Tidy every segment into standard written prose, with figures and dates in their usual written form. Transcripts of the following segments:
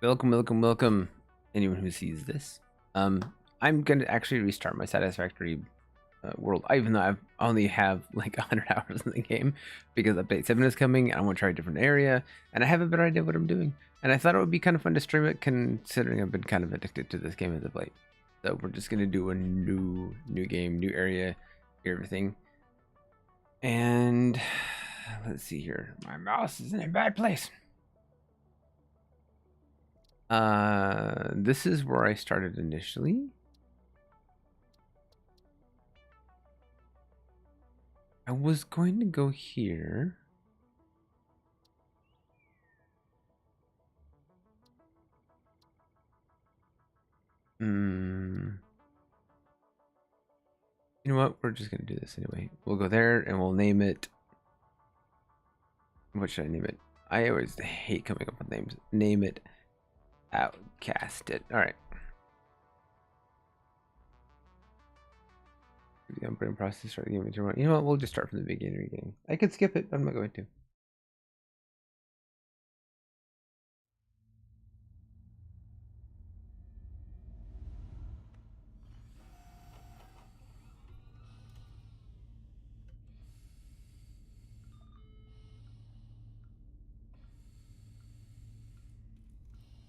Welcome, welcome, welcome, anyone who sees this. I'm gonna actually restart my Satisfactory world, even though I only have like 100 hours in the game, because update 7 is coming, and I want to try a different area, and I have a better idea of what I'm doing. And I thought it would be kind of fun to stream it, considering I've been kind of addicted to this game as of late. So we're just gonna do a new game, new area, everything. And let's see here. My mouse is in a bad place. This is where I started initially. I was going to go here. You know what? We're just going to do this anyway. We'll go there and we'll name it. What should I name it? I always hate coming up with names. Name it Outcast it. All right. I'm putting process, start the game. You know what? We'll just start from the beginning again. I could skip it, but I'm not going to.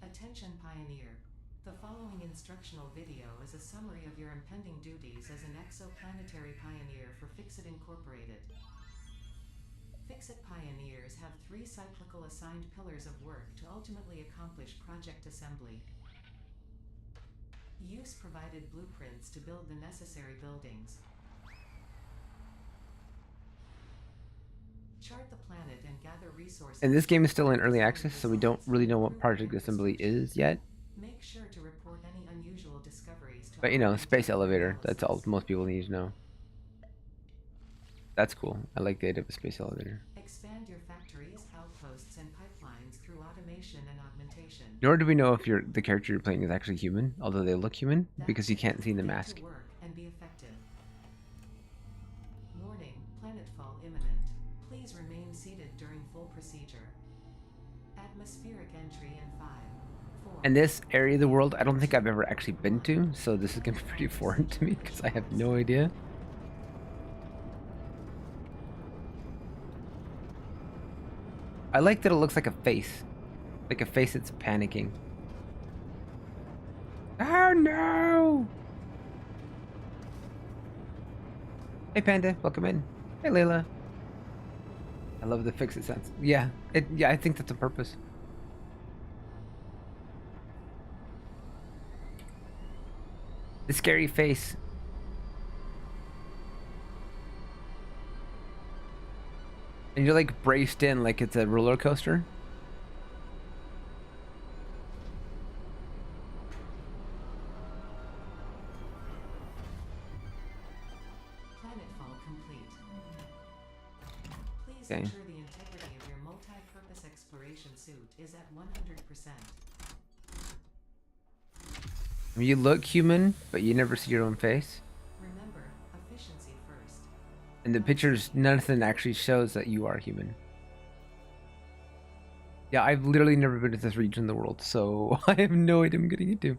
Attention Pioneer. The following instructional video is a summary of your impending duties as an exoplanetary pioneer for Fixit Incorporated. Fixit Pioneers have 3 cyclical assigned pillars of work to ultimately accomplish project assembly. Use provided blueprints to build the necessary buildings. Chart the planet and gather resources. And this game is still in early access, so we don't really know what Project Assembly is yet. Make sure to report any unusual discoveries to But you know, space elevator, that's all most people need to know. That's cool. I like the idea of a space elevator. Expand your factories, outposts, and pipelines through automation and augmentation. Nor do we know if the character you're playing is actually human, although they look human, because you can't see the mask. To work and be effective. Warning, planetfall imminent. Please remain seated during full procedure. Atmospheric entry in 5, 4. And this area of the world, I don't think I've ever actually been to, so this is gonna be pretty foreign to me because I have no idea. I like that it looks like a face that's panicking. Oh no! Hey Panda, welcome in. Hey Layla. I love the fix it sense. Yeah, I think that's the purpose. The scary face. And you're like braced in like it's a roller coaster. Planetfall complete. Please Okay. ensure the integrity of your multi-purpose exploration suit is at 100%. I mean, you look human, but you never see your own face. Remember, efficiency first. And the pictures, nothing actually shows that you are human. Yeah, I've literally never been to this region of the world, so I have no idea I'm getting into.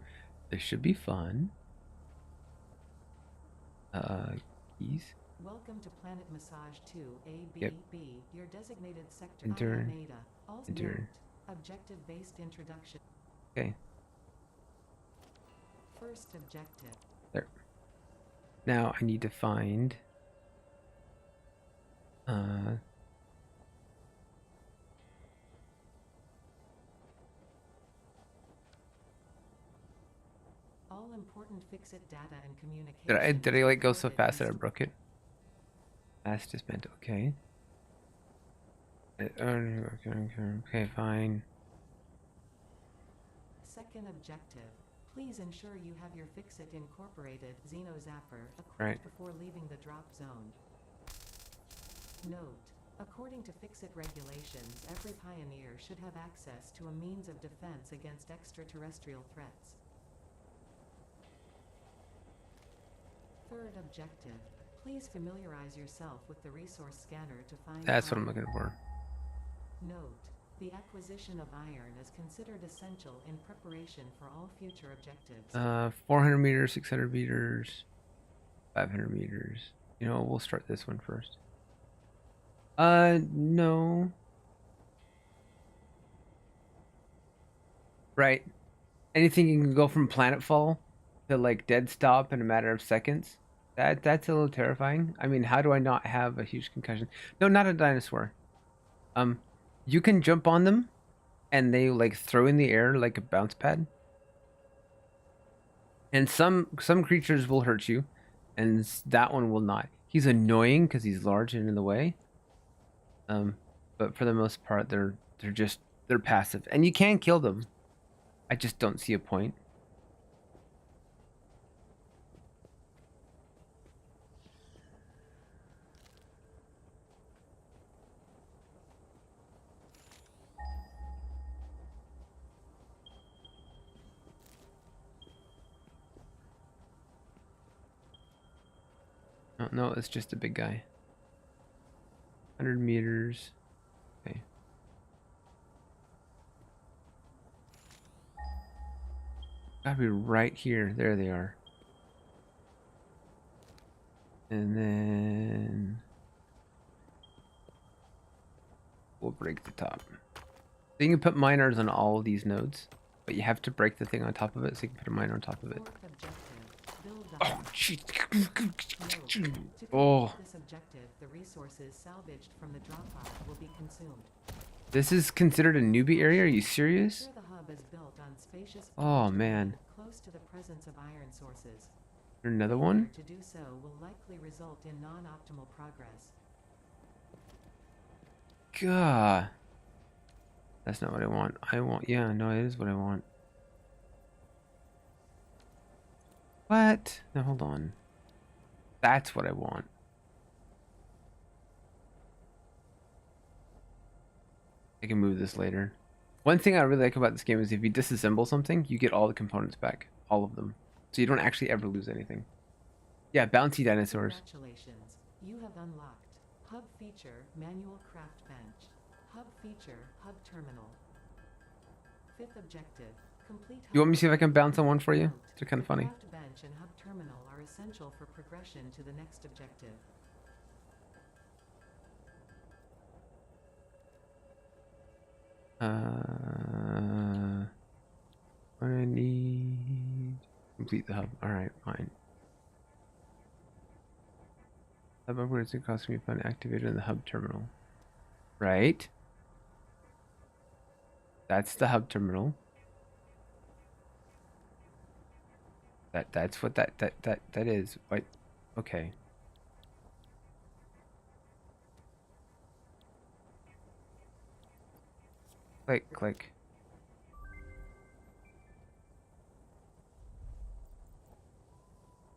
This should be fun. Keys. Welcome to Planet Massage 2 AB Yep. B, your designated sector. Enter. Enter. Objective-based introduction. Okay. First objective. There. Now I need to find All important Fixit data and communication. did I like go so fast that I broke it? Fast dismantle, okay. Okay, fine. Second objective. Please ensure you have your Fixit Incorporated Xeno Zapper equipped Right. before leaving the drop zone. Note: according to Fixit regulations, every pioneer should have access to a means of defense against extraterrestrial threats. Third objective. Please familiarize yourself with the resource scanner to find. That's what I'm looking for. Note: The acquisition of iron is considered essential in preparation for all future objectives. 400 meters, 600 meters, 500 meters. You know, we'll start this one first. No. Right. Anything you can go from planetfall to like dead stop in a matter of seconds. That's a little terrifying. I mean, how do I not have a huge concussion? No, not a dinosaur. Um, you can jump on them and they like throw in the air like a bounce pad. And some creatures will hurt you, and that one will not. He's annoying because he's large and in the way. But for the most part, they're passive, and you can kill them. I just don't see a point. Oh, no, it's just a big guy. 100 meters. Okay. Gotta be right here. There they are. And then we'll break the top. So you can put miners on all of these nodes, but you have to break the thing on top of it so you can put a miner on top of it. Oh, jeez. Oh. This objective, the resources salvaged from the drop-off will be consumed. This is considered a newbie area? Are you serious? The hub is built on spacious Oh, man. close to the presence of iron sources. Another one? To do so will likely result in non-optimal progress. God. That's not what I want. Yeah, no, it is what I want. What? No, hold on. That's what I want. I can move this later. One thing I really like about this game is if you disassemble something, you get all the components back. All of them. So you don't actually ever lose anything. Yeah, bouncy dinosaurs. Congratulations. You have unlocked Hub Feature Manual Craft Bench. Hub Feature Hub Terminal. Fifth objective. Complete. You want me to see if I can bounce on one for you? They're kind of funny. Craft bench and hub terminal are essential for progression to the next objective. What I need. Complete the hub. Alright, fine. Hub upgrades to cost me fun activated in the hub terminal. Right. That's the hub terminal. That's what that is. What? Okay. Click.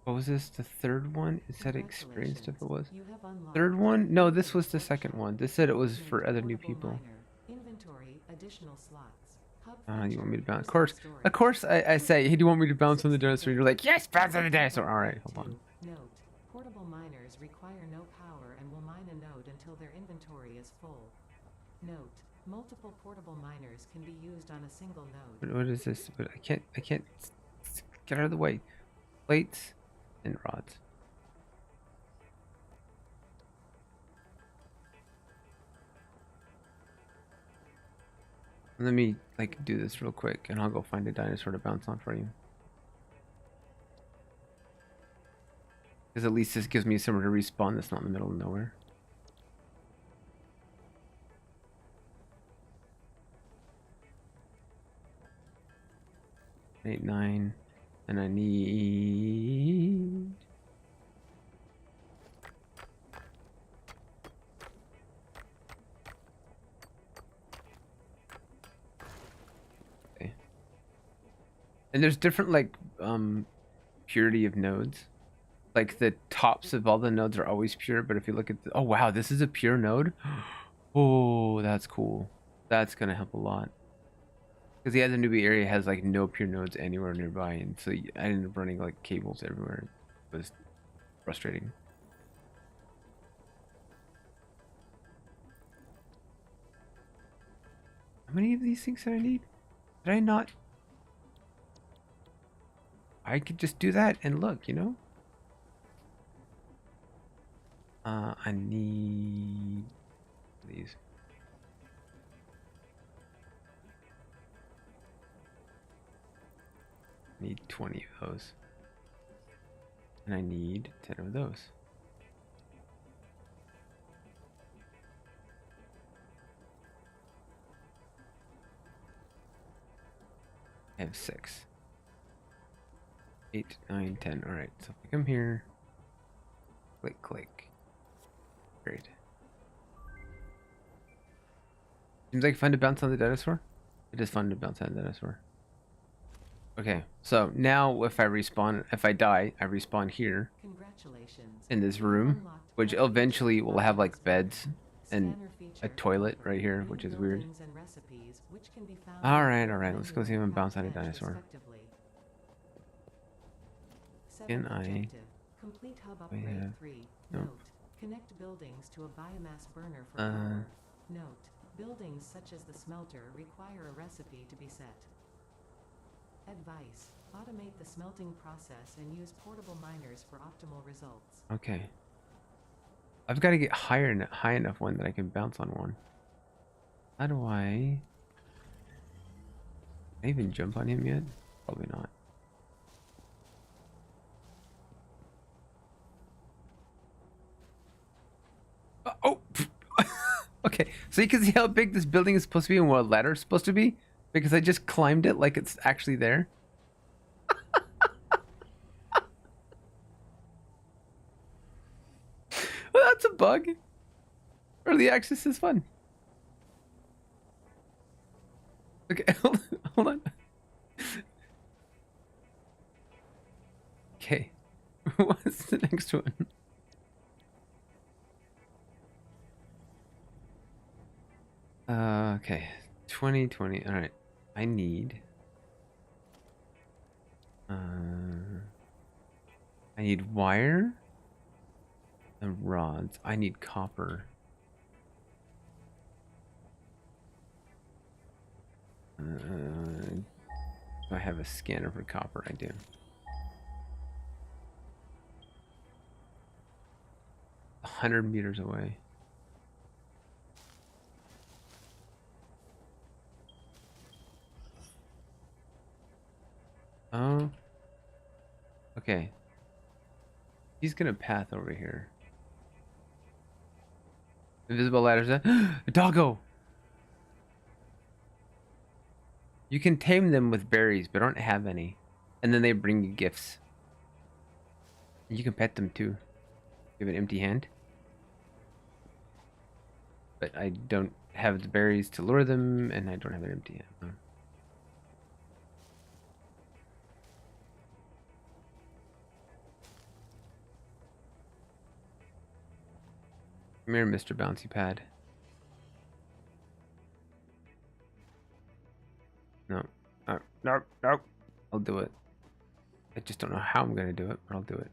What was this? The third one? It said experienced if it was. Third one? No, this was the second one. This said it was for other new people. Inventory, additional slots. You want me to bounce? Of course I say, hey, do you want me to bounce on the dinosaur? You're like, yes, bounce on the dinosaur. Alright, hold on. Note, portable miners require no power and will mine a node until their inventory is full. Note, multiple portable miners can be used on a single node. What is this? But I can't get out of the way. Plates and rods. Let me like do this real quick and I'll go find a dinosaur to bounce on for you. Because at least this gives me somewhere to respawn that's not in the middle of nowhere. Eight, 9, and I need... And there's different like purity of nodes. Like the tops of all the nodes are always pure, but if you look at the, oh wow, this is a pure node. Oh, that's cool. That's gonna help a lot. Because the other newbie area has like no pure nodes anywhere nearby, and so I ended up running like cables everywhere. It was frustrating. many of these things did I need? Did I not? I could just do that and look, you know? I need these. Need 20 of those. And I need 10 of those. I have 6. 8, 9, 10. Alright, so if I come here, click, click. Great. Seems like fun to bounce on the dinosaur. It is fun to bounce on the dinosaur. Okay, so now if I respawn, if I die, I respawn here in this room, which eventually will have like beds and a toilet right here, which is weird. Alright, let's go see if I can bounce on a dinosaur. Can I? Complete hub I upgrade have 3. no. Note. Connect buildings to a biomass burner for power. Note. Buildings such as the smelter require a recipe to be set. Advice. Automate the smelting process and use portable miners for optimal results. Okay. I've got to get high enough one that I can bounce on one. How do I... Can I even jump on him yet? Probably not. Oh! Okay, so you can see how big this building is supposed to be and what a ladder is supposed to be? Because I just climbed it like it's actually there. Well, that's a bug. Early access is fun. Okay, hold on. Okay, what's the next one? Okay, 2020. All right, I need. I need wire and rods. I need copper. Do I have a scanner for copper? I do. 100 meters away. Oh. Okay. He's gonna path over here. Invisible ladders. A doggo! You can tame them with berries, but don't have any. And then they bring you gifts. You can pet them too. You have an empty hand. But I don't have the berries to lure them, and I don't have an empty hand. Come here, Mr. Bouncy Pad. No. No. I'll do it. I just don't know how I'm gonna do it, but I'll do it.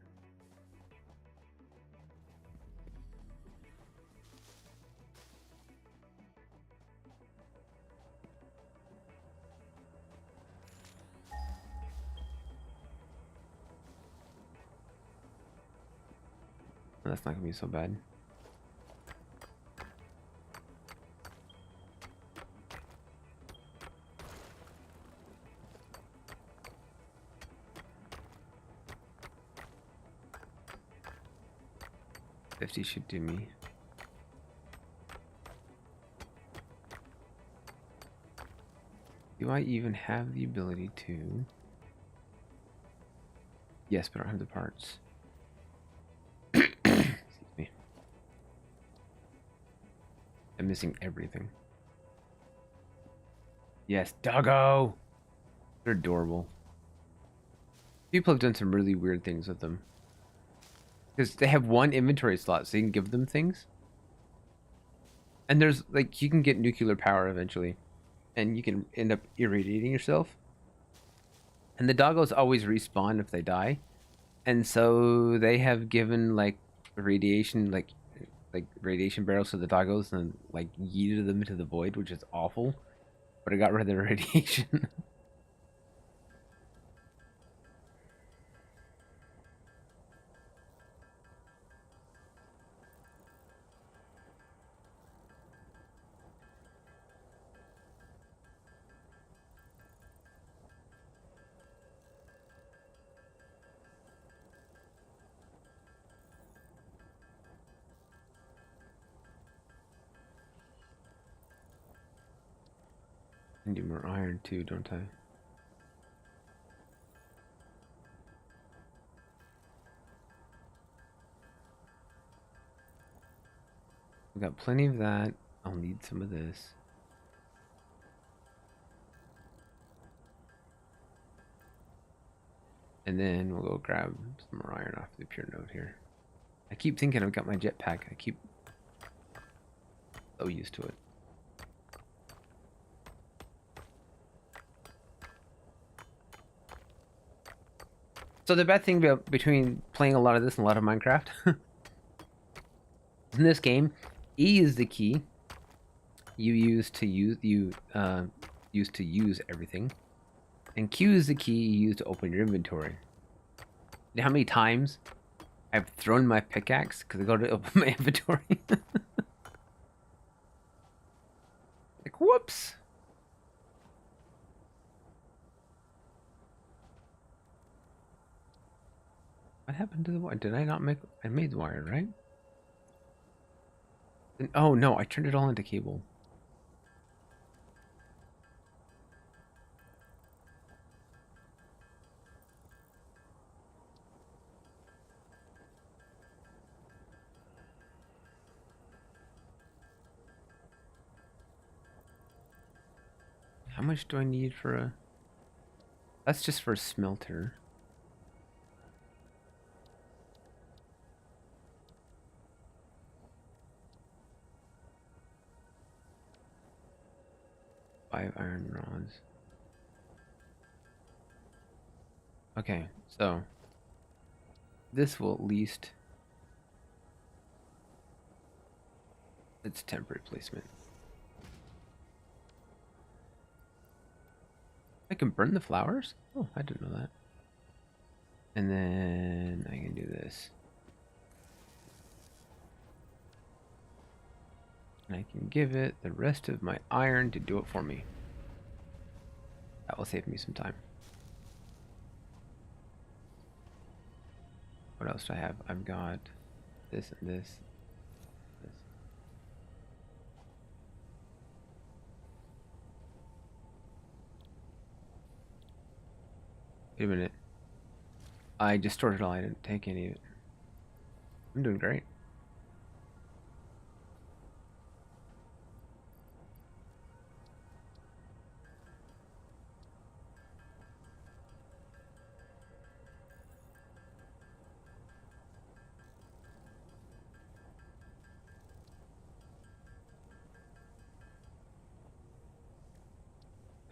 That's not gonna be so bad. $50 should do me. Do I even have the ability to? Yes, but I don't have the parts. Excuse me. I'm missing everything. Yes, doggo! They're adorable. People have done some really weird things with them. Because they have one inventory slot, so you can give them things. And there's, like, you can get nuclear power eventually. And you can end up irradiating yourself. And the doggos always respawn if they die. And so they have given, like, radiation, like radiation barrels to the doggos and, like, yeeted them into the void, which is awful. but I got rid of the radiation. I need more iron too, don't I? We got plenty of that. I'll need some of this. And then we'll go grab some more iron off the pure node here. I keep thinking I've got my jetpack. I keep so used to it. So the bad thing between playing a lot of this and a lot of Minecraft, in this game, E is the key you use to use everything, and Q is the key you use to open your inventory. You know how many times I've thrown my pickaxe because I go to open my inventory? Like, whoops. What happened to the wire? Did I not make... I made the wire, right? Oh, no, I turned it all into cable. How much do I need for a... That's just for a smelter. Five iron rods. Okay, so this will at least... It's temporary placement. I can burn the flowers? Oh, I didn't know that. And then I can do this. And I can give it the rest of my iron to do it for me. That will save me some time. What else do I have? I've got this and this. Wait a minute. I just stored it all. I didn't take any of it. I'm doing great.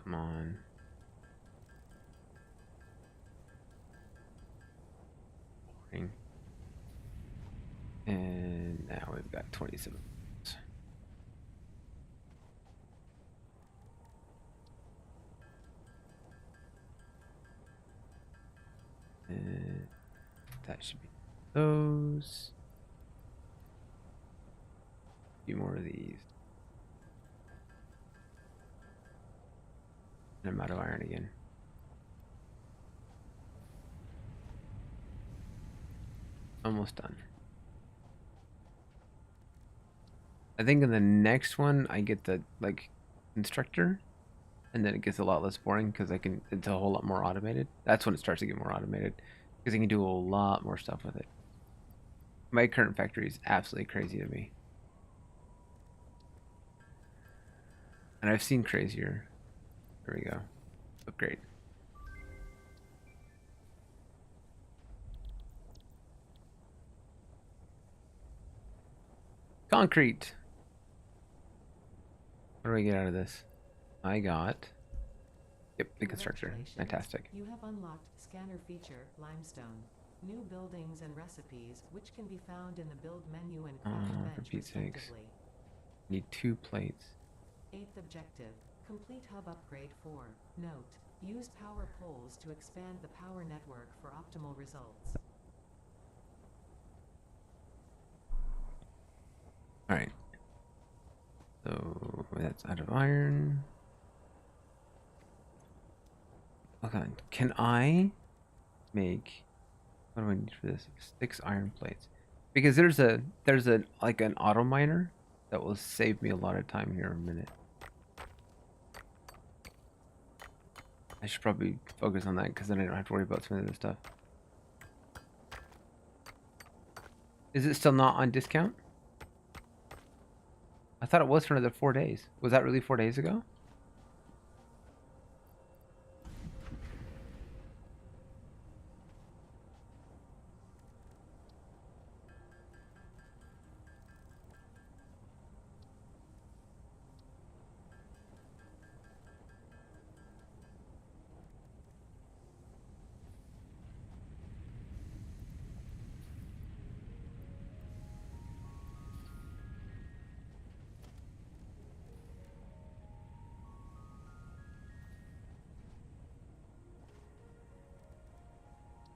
Come on. Boring. And now we've got 27. And that should be those. A few more of these. And I'm out of iron again. Almost done. I think in the next one I get the like instructor, and then it gets a lot less boring because it's a whole lot more automated. That's when it starts to get more automated because you can do a lot more stuff with it. My current factory is absolutely crazy to me. And I've seen crazier. There we go. Upgrade. Concrete. What do I get out of this? I got... Yep, the constructor. Fantastic. You have unlocked Scanner Feature Limestone. New buildings and recipes, which can be found in the build menu and craft For bench Pete's sakes. respectively. Need 2 plates. 8th objective. Complete hub upgrade 4. Note, use power poles to expand the power network for optimal results. All right. So that's out of iron. Okay, can I make, what do I need for this? 6 iron plates. Because there's a like an auto miner that will save me a lot of time here in a minute. I should probably focus on that because then I don't have to worry about some of the stuff. Is it still not on discount? I thought it was for another 4 days. Was that really 4 days ago?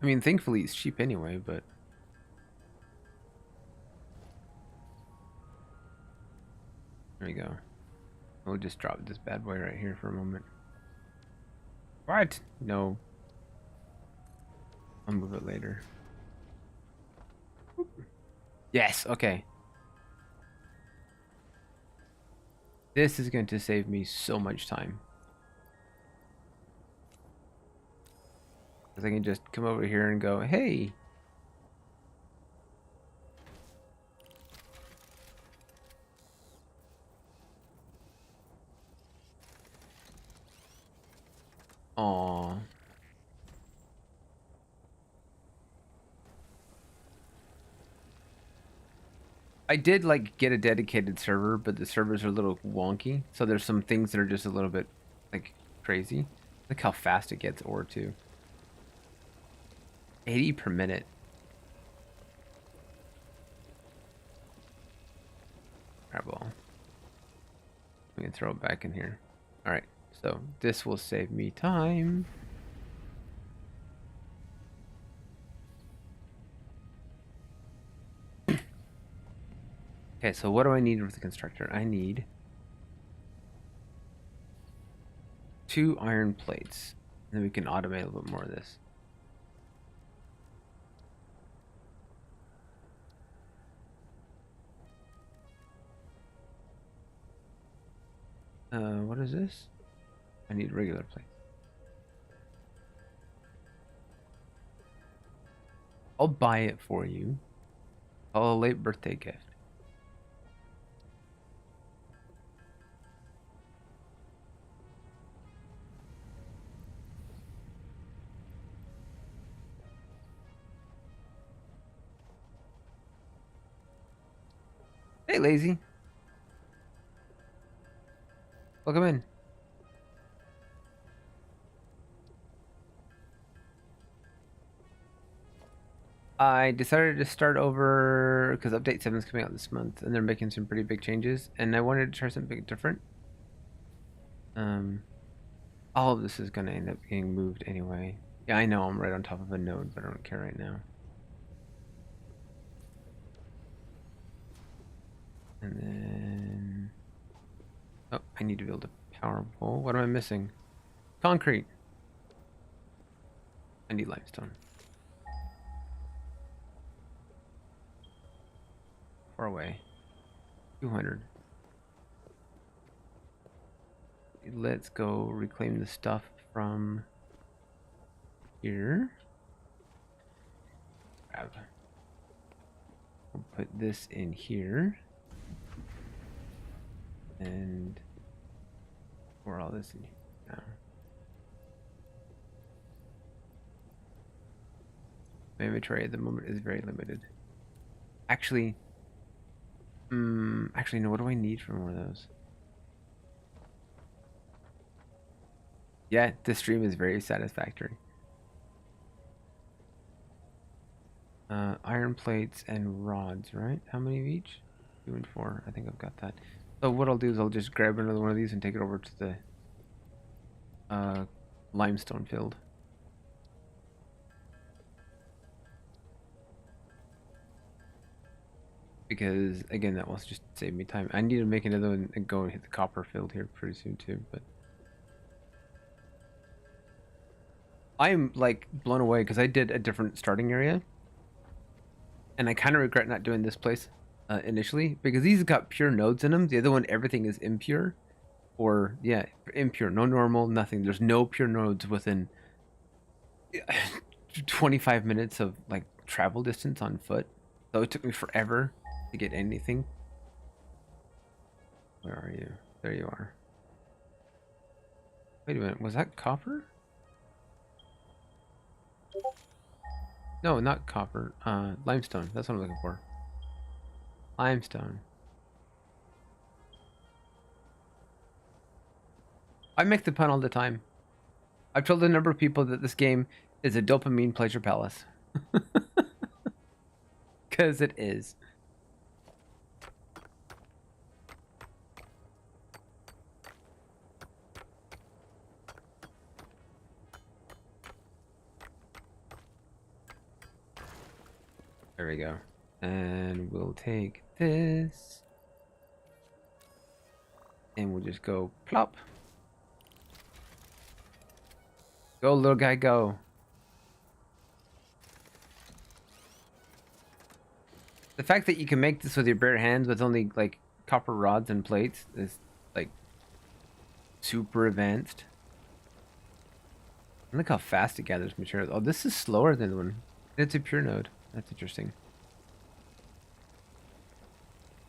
I mean, thankfully it's cheap anyway, but there we go. We'll just drop this bad boy right here for a moment. What? No. I'll move it later. Yes, okay. This is going to save me so much time. Because I can just come over here and go, hey. Aww. I did like get a dedicated server, but the servers are a little wonky. So there's some things that are just a little bit like crazy. Look how fast it gets ore too. 80 per minute. Grab all. We can throw it back in here. All right, so this will save me time. Okay, so what do I need with the constructor? I need 2 iron plates. And then we can automate a little bit more of this. What is this? I need regular plates. I'll buy it for you. Oh, a late birthday gift. Hey, lazy. Welcome in. I decided to start over because update 7 is coming out this month and they're making some pretty big changes and I wanted to try something different. All of this is going to end up getting moved anyway. Yeah, I know I'm right on top of a node, but I don't care right now. And then... Oh, I need to build a power pole. What am I missing? Concrete. I need limestone. Far away. 200. Let's go reclaim the stuff from here. Grab. We'll put this in here. And pour all this in here now. My inventory at the moment is very limited. Actually, no, what do I need for more of those? Yeah, this stream is very satisfactory. Iron plates and rods, right? How many of each? 2 and 4. I think I've got that. So what I'll do is I'll just grab another one of these and take it over to the limestone filled. Because again, that will just save me time. I need to make another one and go and hit the copper field here pretty soon too. But I'm like blown away because I did a different starting area, and I kind of regret not doing this place initially because these have got pure nodes in them. The other one, everything is impure, or yeah, impure, no normal, nothing. There's no pure nodes within 25 minutes of like travel distance on foot. So it took me forever to get anything. Where are you? There you are. Wait a minute, was that copper? No, not copper. Limestone. That's what I'm looking for. Limestone. I make the pun all the time. I've told a number of people that this game is a dopamine pleasure palace. Because it is. There we go. And we'll take this. And we'll just go plop. Go, little guy, go. The fact that you can make this with your bare hands with only like copper rods and plates is like super advanced. And look how fast it gathers materials. Oh, this is slower than the one. It's a pure node. That's interesting.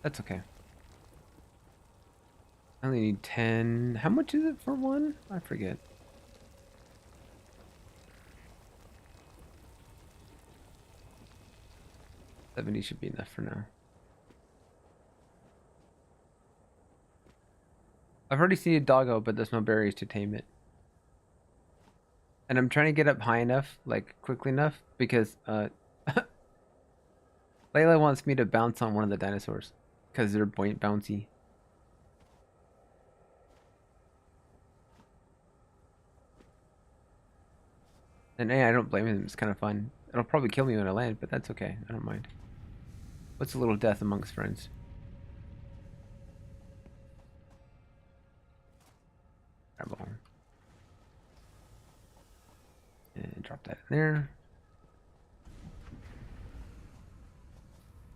That's okay. I only need 10. How much is it for one? I forget. $70 should be enough for now. I've already seen a doggo, but there's no berries to tame it. And I'm trying to get up high enough, like quickly enough, because Layla wants me to bounce on one of the dinosaurs because they're buoyant bouncy. And hey, I don't blame him. It's kind of fun. It'll probably kill me when I land, but that's okay. I don't mind. What's a little death amongst friends? Grab all. And drop that in there.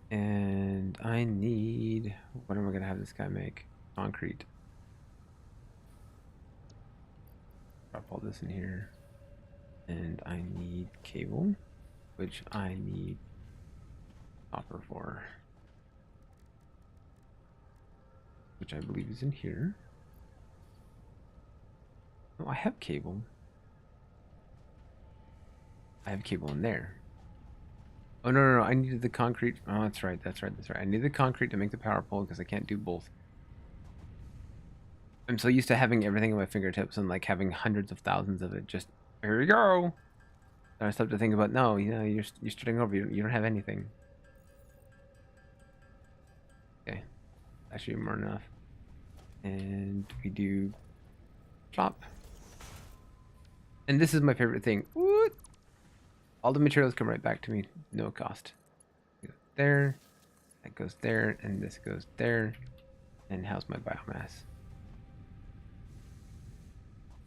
And I need... What am I going to have this guy make? Concrete. Drop all this in here. And I need cable, which I need copper for. Which I believe is in here. Oh, I have cable. I have cable in there. Oh, no. I needed the concrete. Oh, that's right. I need the concrete to make the power pole because I can't do both. I'm so used to having everything at my fingertips and like having hundreds of thousands of it. Just, here we go. And I start to think about, no, you know, you're starting over. You don't have anything. Okay. That should be more than enough. And we do plop. And this is my favorite thing. What? All the materials come right back to me, no cost. There, that goes there, and this goes there. And how's my biomass?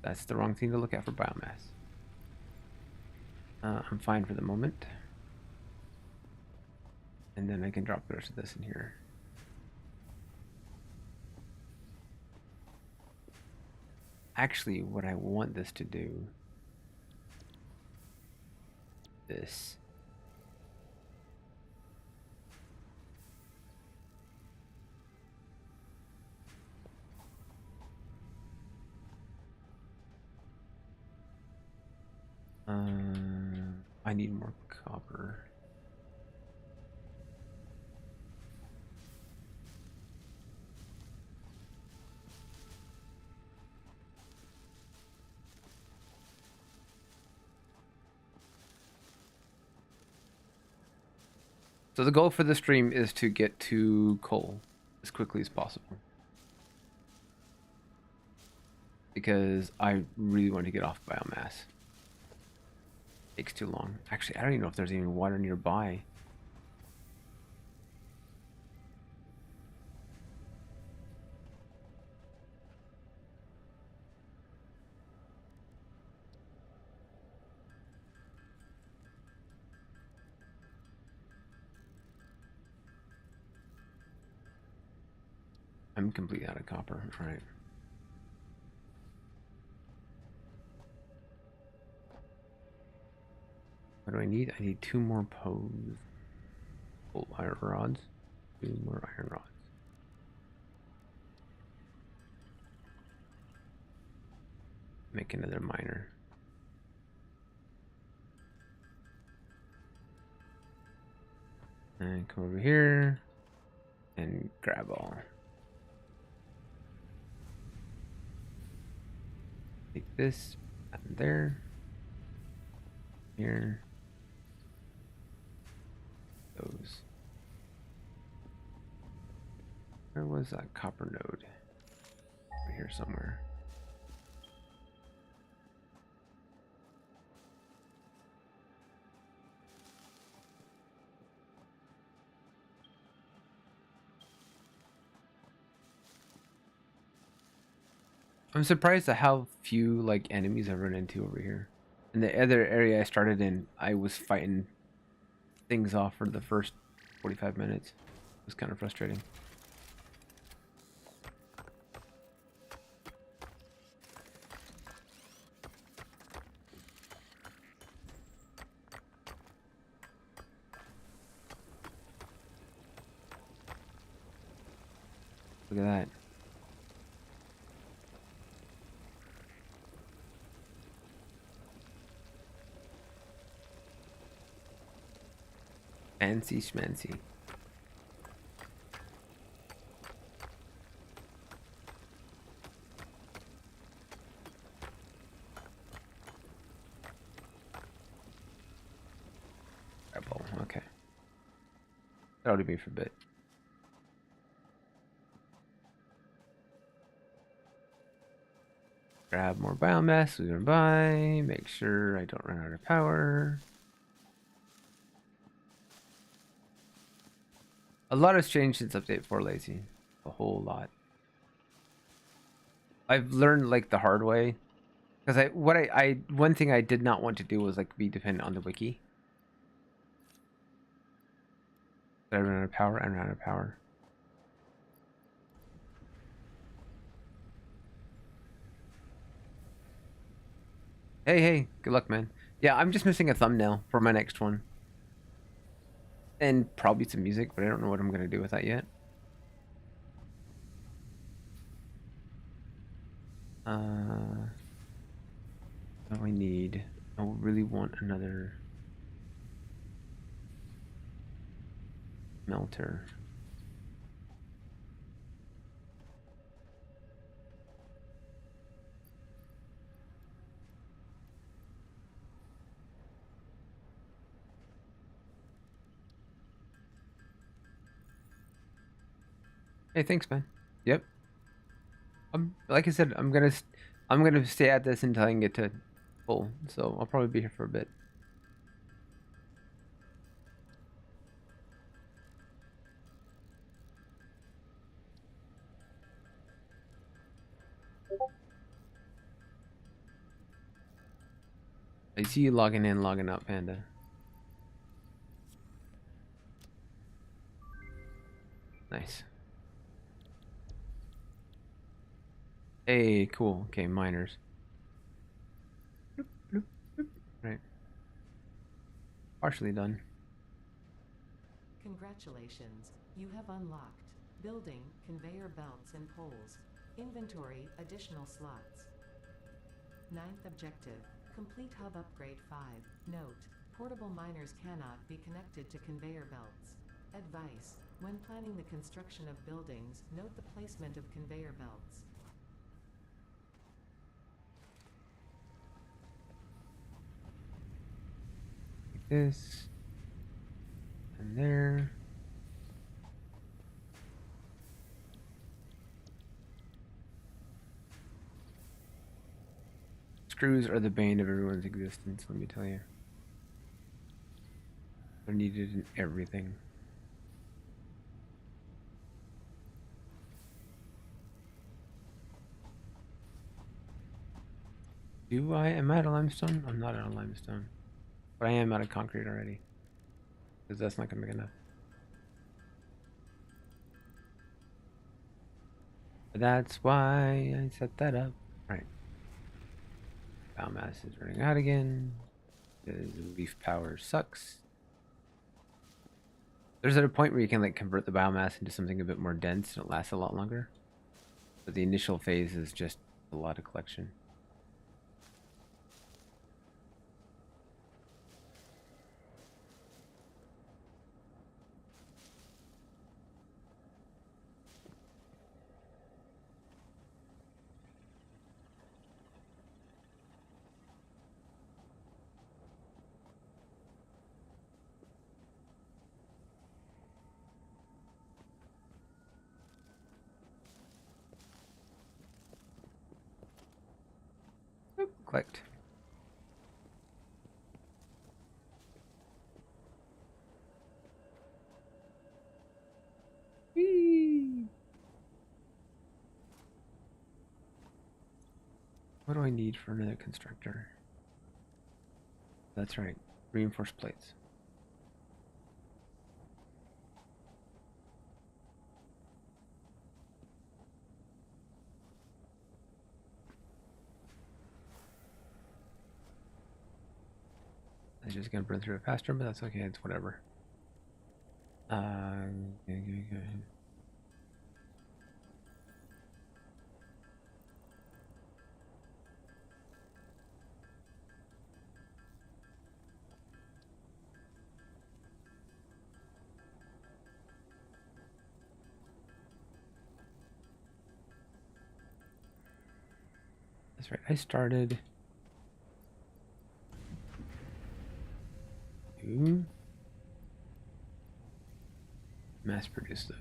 That's the wrong thing to look at for biomass. I'm fine for the moment. And then I can drop the rest of this in here. Actually, what I want this to do... This. I need more copper. So the goal for the stream is to get to coal as quickly as possible. because I really want to get off biomass. Takes too long. Actually, I don't even know if there's any water nearby. I'm completely out of copper. All right. What do I need? I need 2 more pose. Full iron rods. 2 more iron rods. Make another miner. And come over here and grab all. Take this and there. Here. Those. Where was that copper node? Over here somewhere. I'm surprised at how few like enemies I've run into over here. In the other area I started in, I was fighting things off for the first 45 minutes. It was kind of frustrating. Look at that. Fancy schmancy. Rebel, okay. That'll be for a bit. Grab more biomass, we're gonna buy, make sure I don't run out of power. A lot has changed since update 4 lazy. A whole lot. I've learned like the hard way. Because one thing I did not want to do was like be dependent on the wiki. Did I run out of power? I ran out of power. Hey, good luck, man. Yeah, I'm just missing a thumbnail for my next one. And probably some music, but I don't know what I'm going to do with that yet. What do I need? I really want another melter. Hey, thanks, man. Yep. Like I said, I'm gonna stay at this until I can get to full. So I'll probably be here for a bit. I see you logging in, logging out, Panda. Nice. Hey, cool. Okay, miners. Bloop, bloop, bloop. Right. Partially done. Congratulations, you have unlocked building, conveyor belts and poles. Inventory, additional slots. 9th objective, complete hub upgrade 5. Note, portable miners cannot be connected to conveyor belts. Advice, when planning the construction of buildings, note the placement of conveyor belts. Like this. And there. Screws are the bane of everyone's existence, let me tell you. They're needed in everything. Am I out of limestone? I'm not out of limestone. But I am out of concrete already. Because that's not going to make enough. But that's why I set that up. Alright. Biomass is running out again. The leaf power sucks. There's at a point where you can like convert the biomass into something a bit more dense and it lasts a lot longer. But the initial phase is just a lot of collection. Oop, clicked. Whee! What do I need for another constructor? That's right, reinforced plates. I'm just gonna burn through it faster, but that's okay, it's whatever. Okay. That's right, I started to mass produce those.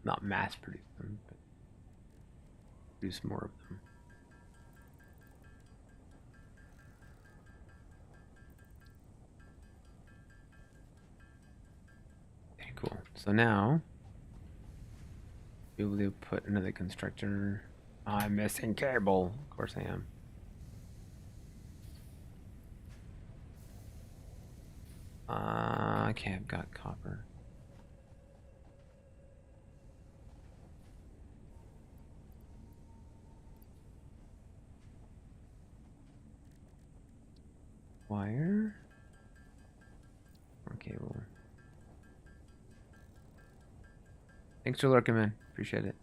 Not mass produce them, but produce more of them. Okay, cool. So now, be able to put another constructor. Oh, I'm missing cable. Of course I am. Okay, I've got copper. Wire. More cable. Thanks for lurking, man. Appreciate it.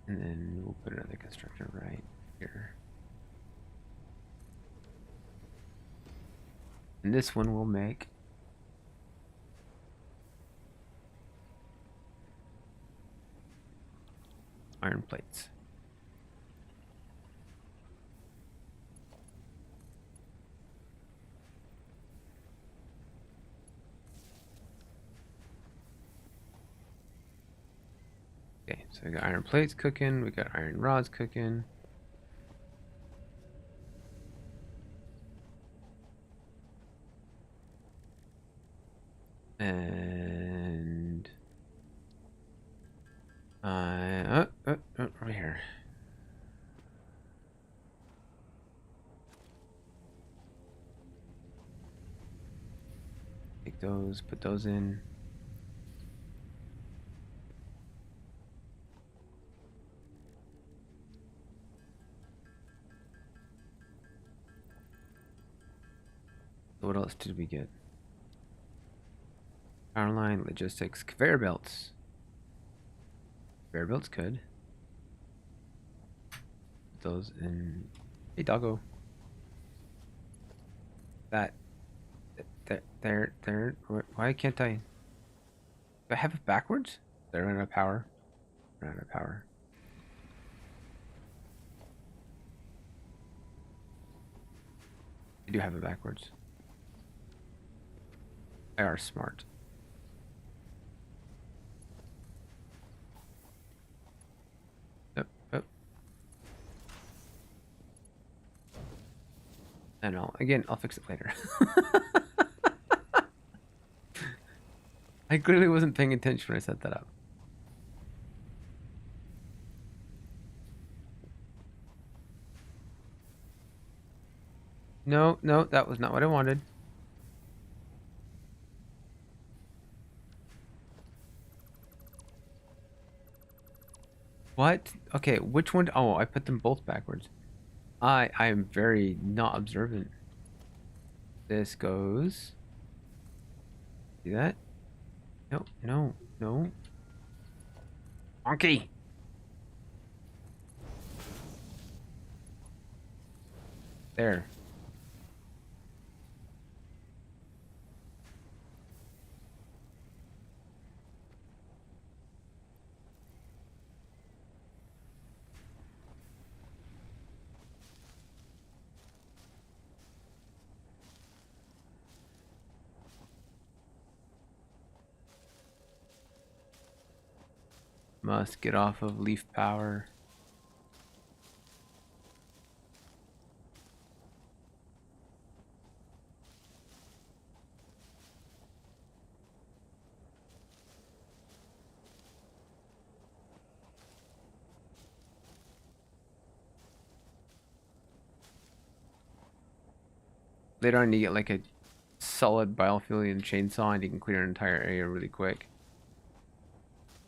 And then we'll put another constructor right here. And this one will make iron plates. Okay, so we got iron plates cooking, we got iron rods cooking. And over here. Take those, put those in. What else did we get? Power line, logistics, conveyor belts. Conveyor belts could. Put those in. Hey, doggo. There. Why can't I? Do I have it backwards? They're out of power. They're out of power. I do have it backwards. They are smart. Yep. And I'll fix it later. I clearly wasn't paying attention when I set that up. No, no, that was not what I wanted. What? Okay, which one? Oh, I put them both backwards. I am very not observant. This goes. See that? No, no, no. Monkey! There. Must get off of leaf power. Later on, you get like a solid biofuel chainsaw and you can clear an entire area really quick.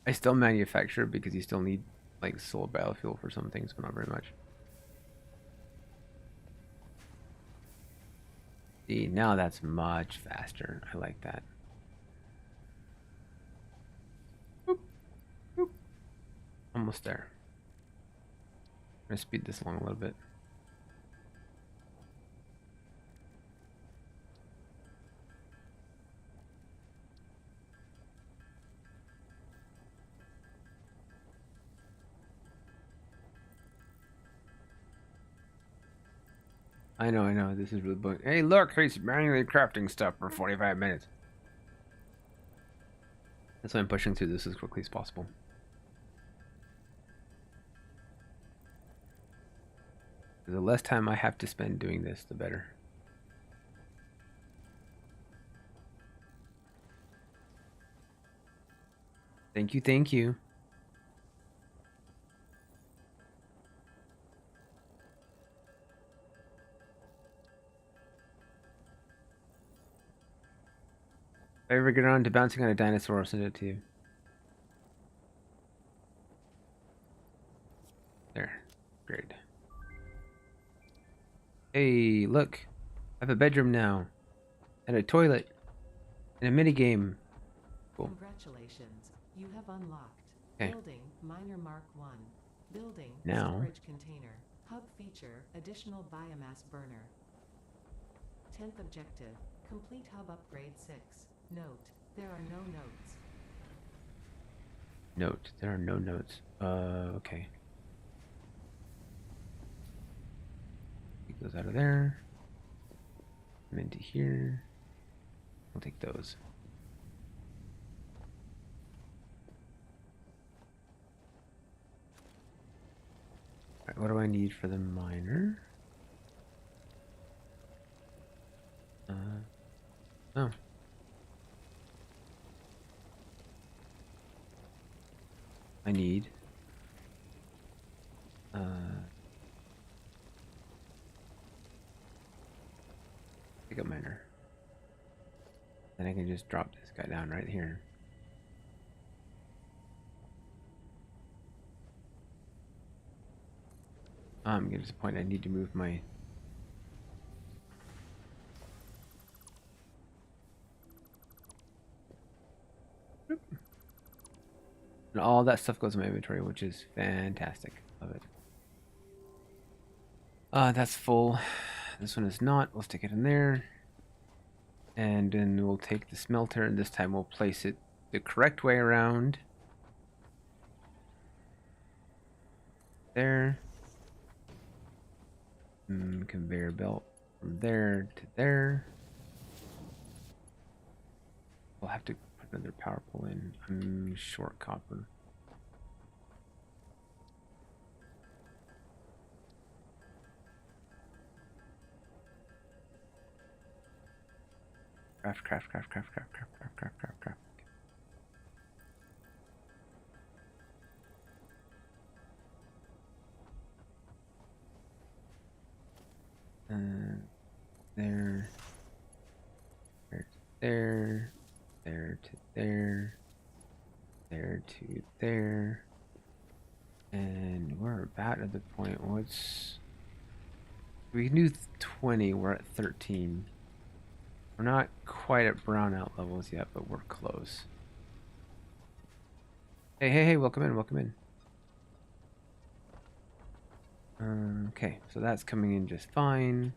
I still manufacture because you still need like solid biofuel for some things, but not very much. See, now that's much faster. I like that. Boop, boop. Almost there. I'm gonna speed this along a little bit. I know, this is really boring. Hey, look, he's manually crafting stuff for 45 minutes. That's why I'm pushing through this as quickly as possible. The less time I have to spend doing this, the better. Thank you, thank you. If I ever get around to bouncing on a dinosaur, I'll send it to you. There. Great. Hey, look. I have a bedroom now. And a toilet. And a minigame. Cool. Congratulations. You have unlocked Okay. Building Miner Mark 1. Building Now. Storage Container. Hub feature Additional Biomass Burner. 10th objective. Complete Hub Upgrade 6. Note. There are no notes. Note. There are no notes. Okay. Take those out of there. Come into here. I'll take those. Alright, what do I need for the miner? Oh. I need pick up miner. Then I can just drop this guy down right here. I'm getting to the point I need to move my and all that stuff goes in my inventory, which is fantastic. Love it. That's full. This one is not. We'll stick it in there. And then we'll take the smelter, and this time we'll place it the correct way around. There. Conveyor belt from there to there. We'll have to put another power pole in. I'm short copper. Craft. There, there, there to there, there to there, and we're about at the point. We can do 20? We're at 13. We're not quite at brownout levels yet, but we're close. Hey! Welcome in. Okay, so that's coming in just fine.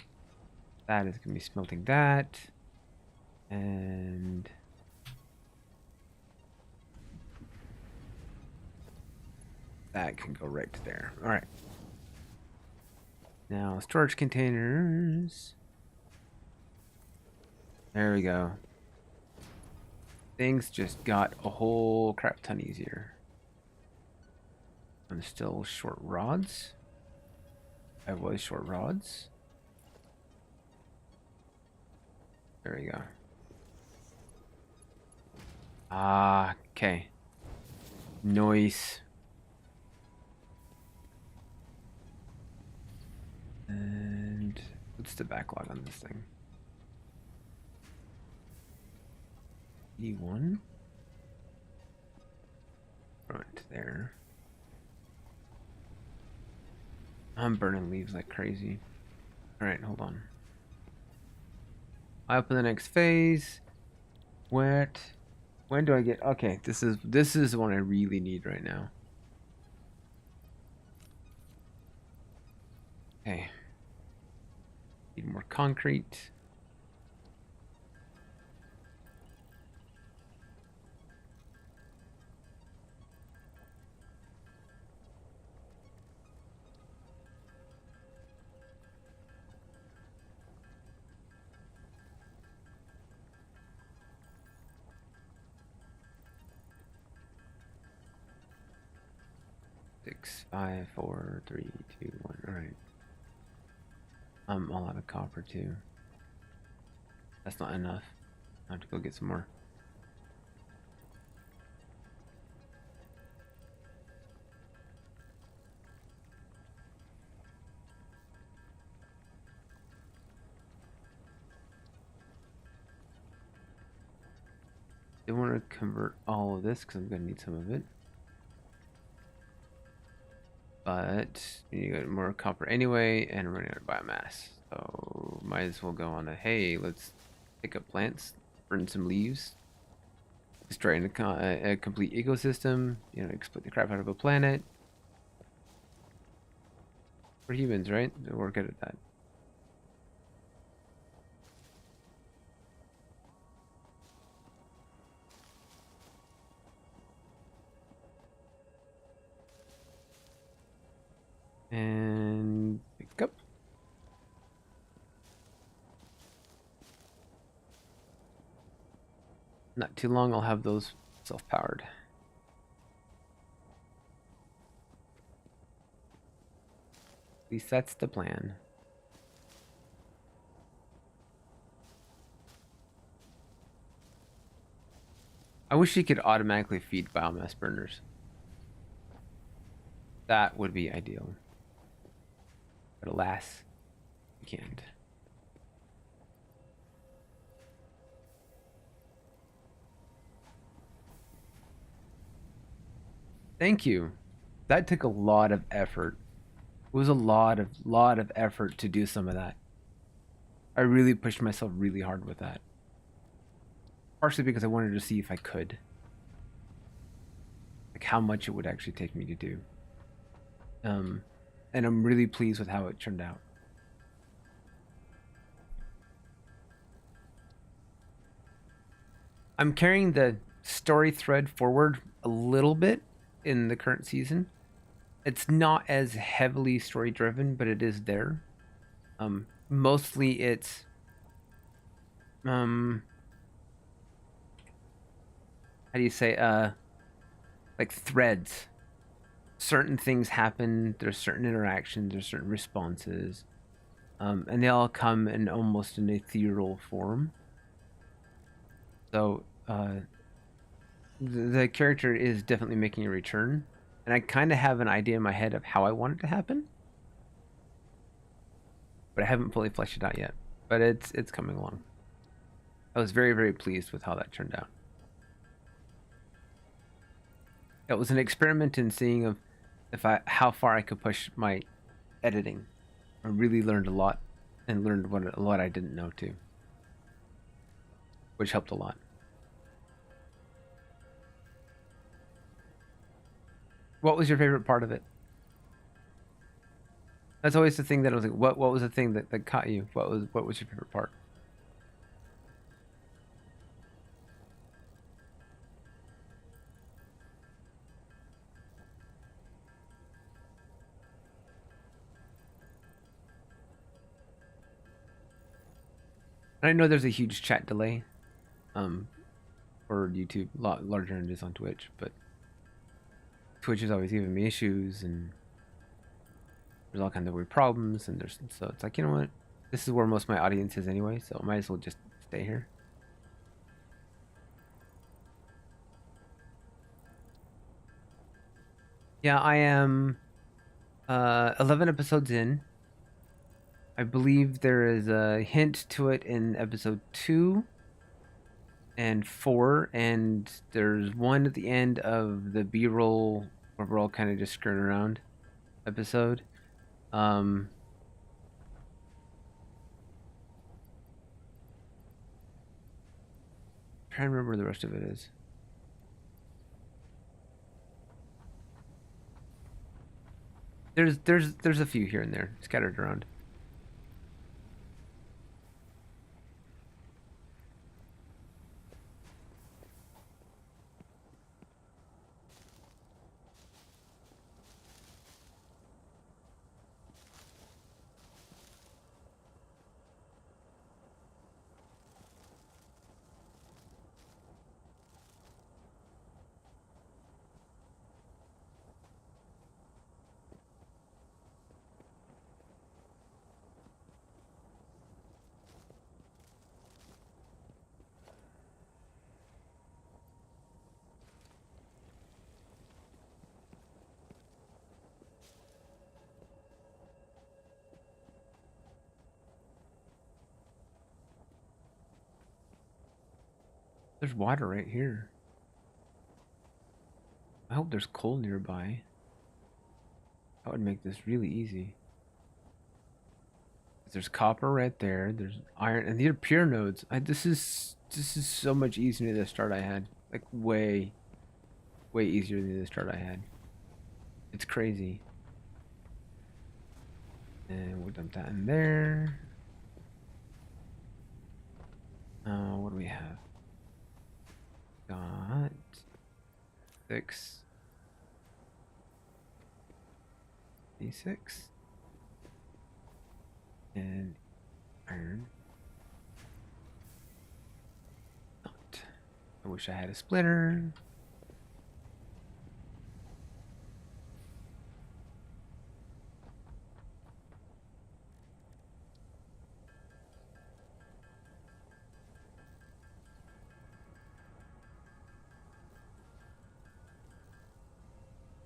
That is gonna be smelting that, and that can go right to there. All right. Now storage containers. There we go. Things just got a whole crap ton easier. I'm still short rods. I was short rods. There we go. Ah, okay. Noise. And what's the backlog on this thing? E1. Right there. I'm burning leaves like crazy. Alright, hold on. I open the next phase. Wet. When do I get... Okay, this is the one I really need right now. Okay. Need more concrete. Six, 5, 4, 3, 2, 1. All right. I'm all out of copper too. That's not enough. I have to go get some more. I want to convert all of this because I'm going to need some of it. But you get more copper anyway, and I'm running out of biomass. So might as well go on a, hey, let's pick up plants, burn some leaves, destroy a complete ecosystem, you know, exploit the crap out of a planet. We're humans, right? We're good at that. And pick up. Not too long, I'll have those self-powered. At least that's the plan. I wish you could automatically feed biomass burners. That would be ideal. But alas, you can't. Thank you. That took a lot of effort. It was a lot of effort to do some of that. I really pushed myself really hard with that. Partially because I wanted to see if I could. Like how much it would actually take me to do. And I'm really pleased with how it turned out. I'm carrying the story thread forward a little bit in the current season. It's not as heavily story driven, but it is there. Mostly it's how do you say like threads. Certain things happen, there's certain interactions, there's certain responses. And they all come in almost an ethereal form. So the character is definitely making a return, and I kind of have an idea in my head of how I want it to happen, but I haven't fully fleshed it out yet. But it's coming along. I was very, very pleased with how that turned out. It was an experiment in seeing of if I how far I could push my editing. I really learned a lot, and learned a lot I didn't know too, which helped a lot. What was your favorite part of it? That's always the thing that I was like, what was the thing that caught you? What was your favorite part? And I know there's a huge chat delay, um, for YouTube, a lot larger than it is on Twitch, but Twitch is always giving me issues, and there's all kinds of weird problems, and there's so it's like, you know what, this is where most of my audience is anyway, so I might as well just stay here. Yeah, I am 11 episodes in. I believe there is a hint to it in episode 2 and 4, and there's one at the end of the B-roll where we're all kind of just skirting around episode. Um, trying to remember where the rest of it is. There's a few here and there scattered around. There's water right here. I hope there's coal nearby. That would make this really easy. There's copper right there. There's iron, and these are pure nodes. This is so much easier than the start I had. Like way, way easier than the start I had. It's crazy. And we'll dump that in there. What do we have? Got 6 D6 and iron. Not. I wish I had a splitter.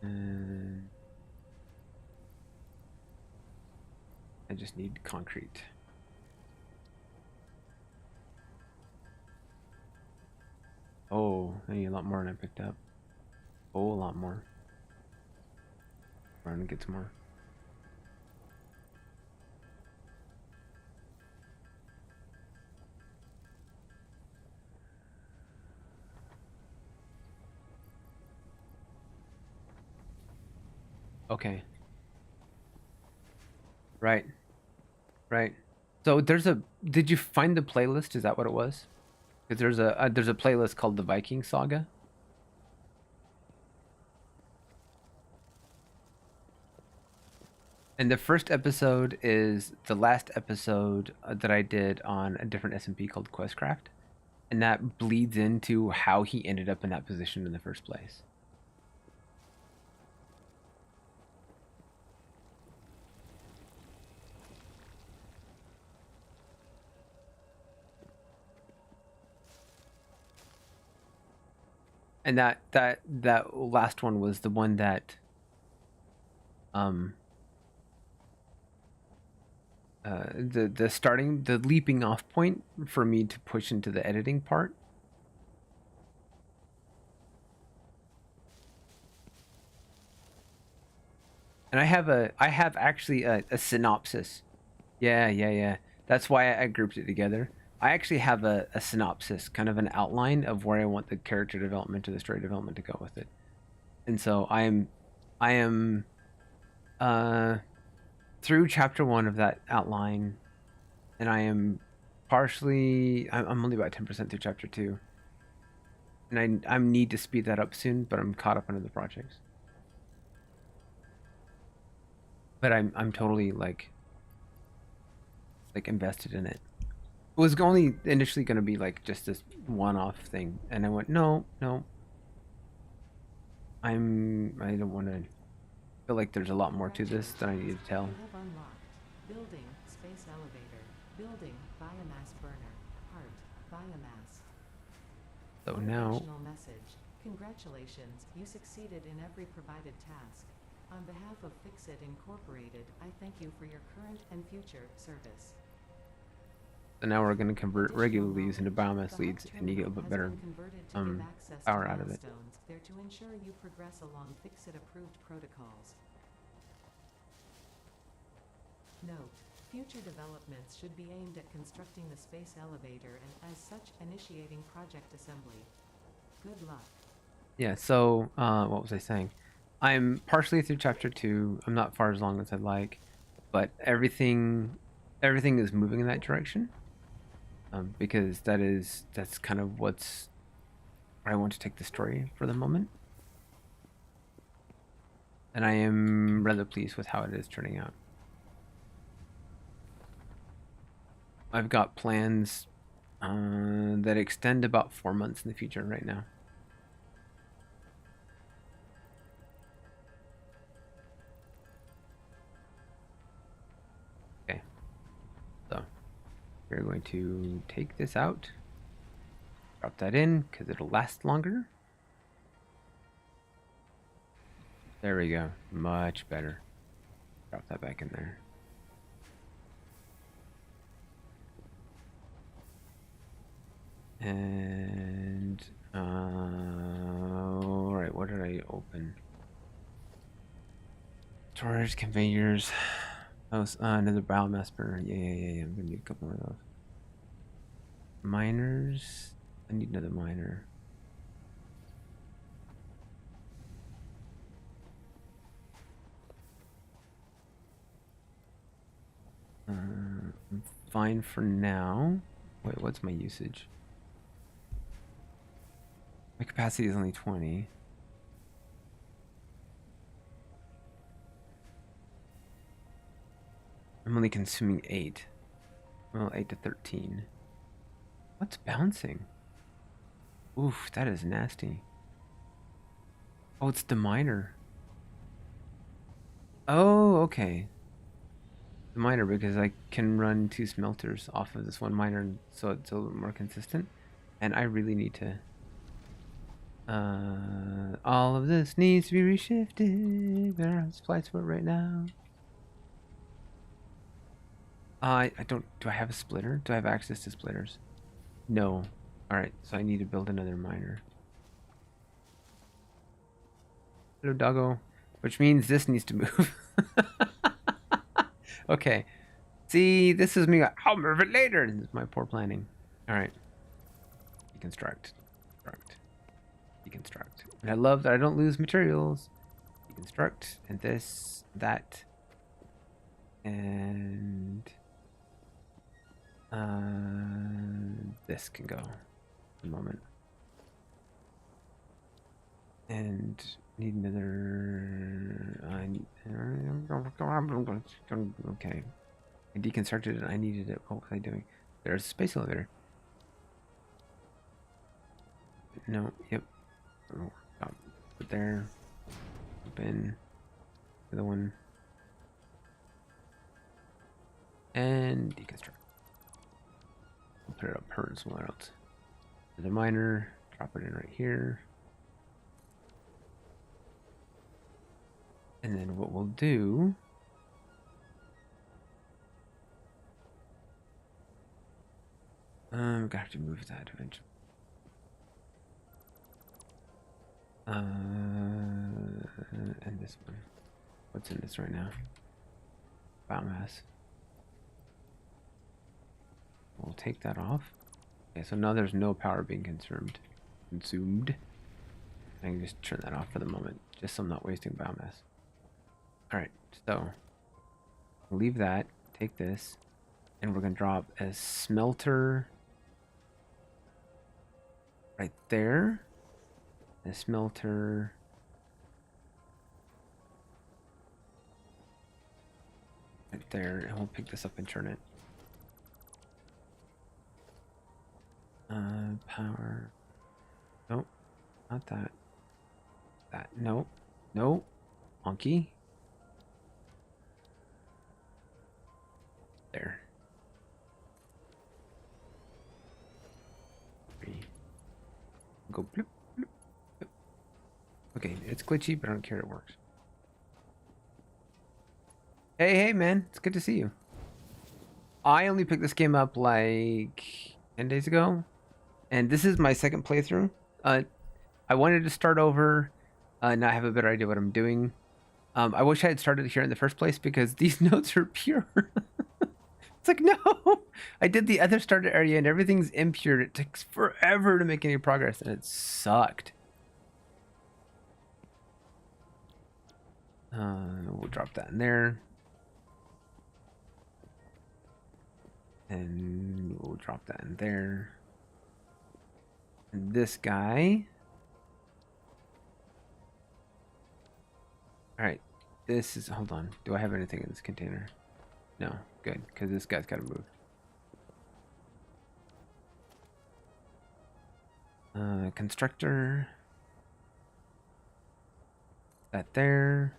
And I just need concrete. Oh, I need a lot more than I picked up. Oh, a lot more. Run and get some more. Okay. Right. Right. So did you find the playlist? Is that what it was? Because there's a playlist called the Viking Saga. And the first episode is the last episode that I did on a different SMP called Questcraft. And that bleeds into how he ended up in that position in the first place. And that last one was the one that the leaping off point for me to push into the editing part. And I have actually a synopsis. Yeah. That's why I grouped it together. I actually have a synopsis, kind of an outline of where I want the character development or the story development to go with it. And so I am through chapter 1 of that outline, and I am I'm only about 10% through chapter 2. And I need to speed that up soon, but I'm caught up into the projects. But I'm totally like invested in it. It was only initially going to be like just this one-off thing, and I went, no, I don't want to feel like there's a lot more to this than I need to tell. You have unlocked building space elevator, building biomass burner, heart biomass. So now, Motivational message. Congratulations, you succeeded in every provided task. On behalf of Fixit Incorporated, I thank you for your current and future service. so now we're going to convert regular Additional leads into knowledge. biomass The leads, heart and you get a terminal bit has better been converted to give access to power out of it. milestones. They're to ensure you progress along Fixit-approved protocols. Note: future developments should be aimed at constructing the space elevator and, as such, initiating project assembly. Good luck. Yeah, so what was I saying? I'm partially through chapter 2. I'm not far as long as I'd like, but everything is moving in that direction. Because that's kind of where I want to take the story for the moment. And I am rather pleased with how it is turning out. I've got plans that extend about 4 months in the future right now. Okay, so we're going to take this out, drop that in because it'll last longer. There we go, much better. Drop that back in there. And all right, what did I open? Storage conveyors. Oh, another biomass burner. Yeah. I'm gonna need a couple more of those. Miners. I need another miner. I'm fine for now. Wait, what's my usage? My capacity is only 20. I'm only consuming 8. Well, 8 to 13. What's bouncing? Oof, that is nasty. Oh, it's the miner. Oh, okay. The miner, because I can run 2 smelters off of this one miner, so it's a little bit more consistent. And I really need to... all of this needs to be reshifted. Better have supply to it right now. I don't... Do I have a splitter? Do I have access to splitters? No. Alright, so I need to build another miner. Hello, doggo. Which means this needs to move. Okay. See, this is me. I'll move it later. This is my poor planning. Alright. Deconstruct. Deconstruct. And I love that I don't lose materials. Deconstruct. And this, that. And... this can go. A moment. And need another... okay. I deconstructed it. I needed it. What was I doing? There's a space elevator. No. Yep. Oh, put there. Open. The other one. And deconstruct. I'll put it up here somewhere else. There's a miner. Drop it in right here. And then what we'll do... I'm gonna have to move that eventually. And this one. What's in this right now? Biomass. We'll take that off. Okay, so now there's no power being consumed. I can just turn that off for the moment, just so I'm not wasting biomass. Alright, so leave that, take this, and we're gonna drop a smelter right there. A smelter right there, and we'll pick this up and turn it. Power. Nope, not that. That. Nope. Nope. Monkey. There. 3. Go bloop, bloop, bloop. Okay, it's glitchy, but I don't care, it works. Hey, man, it's good to see you. I only picked this game up like 10 days ago, and this is my second playthrough. I wanted to start over, now I have a better idea what I'm doing. I wish I had started here in the first place because these notes are pure. It's like, no! I did the other starter area and everything's impure. It takes forever to make any progress, and it sucked. We'll drop that in there. And we'll drop that in there. And this guy. Alright, this is, hold on. Do I have anything in this container? No, good, because this guy's got to move. Constructor. That there.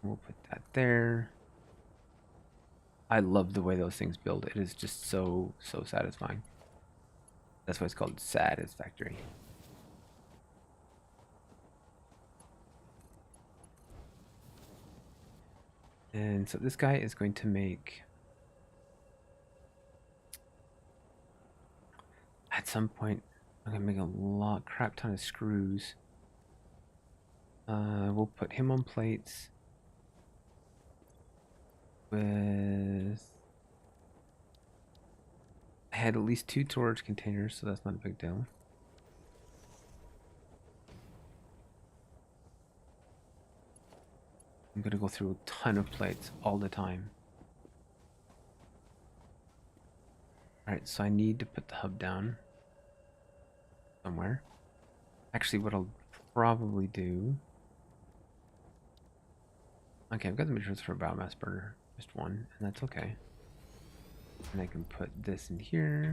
We'll put that there. I love the way those things build. It is just so satisfying. That's why it's called Satisfactory. And so this guy is going to make... At some point, I'm going to make a crap ton of screws. We'll put him on plates. With... I had at least 2 storage containers, so that's not a big deal. I'm gonna go through a ton of plates all the time. Alright, so I need to put the hub down somewhere. Actually, what I'll probably do... Okay, I've got the materials for a biomass burner. Just one, and that's okay. And I can put this in here.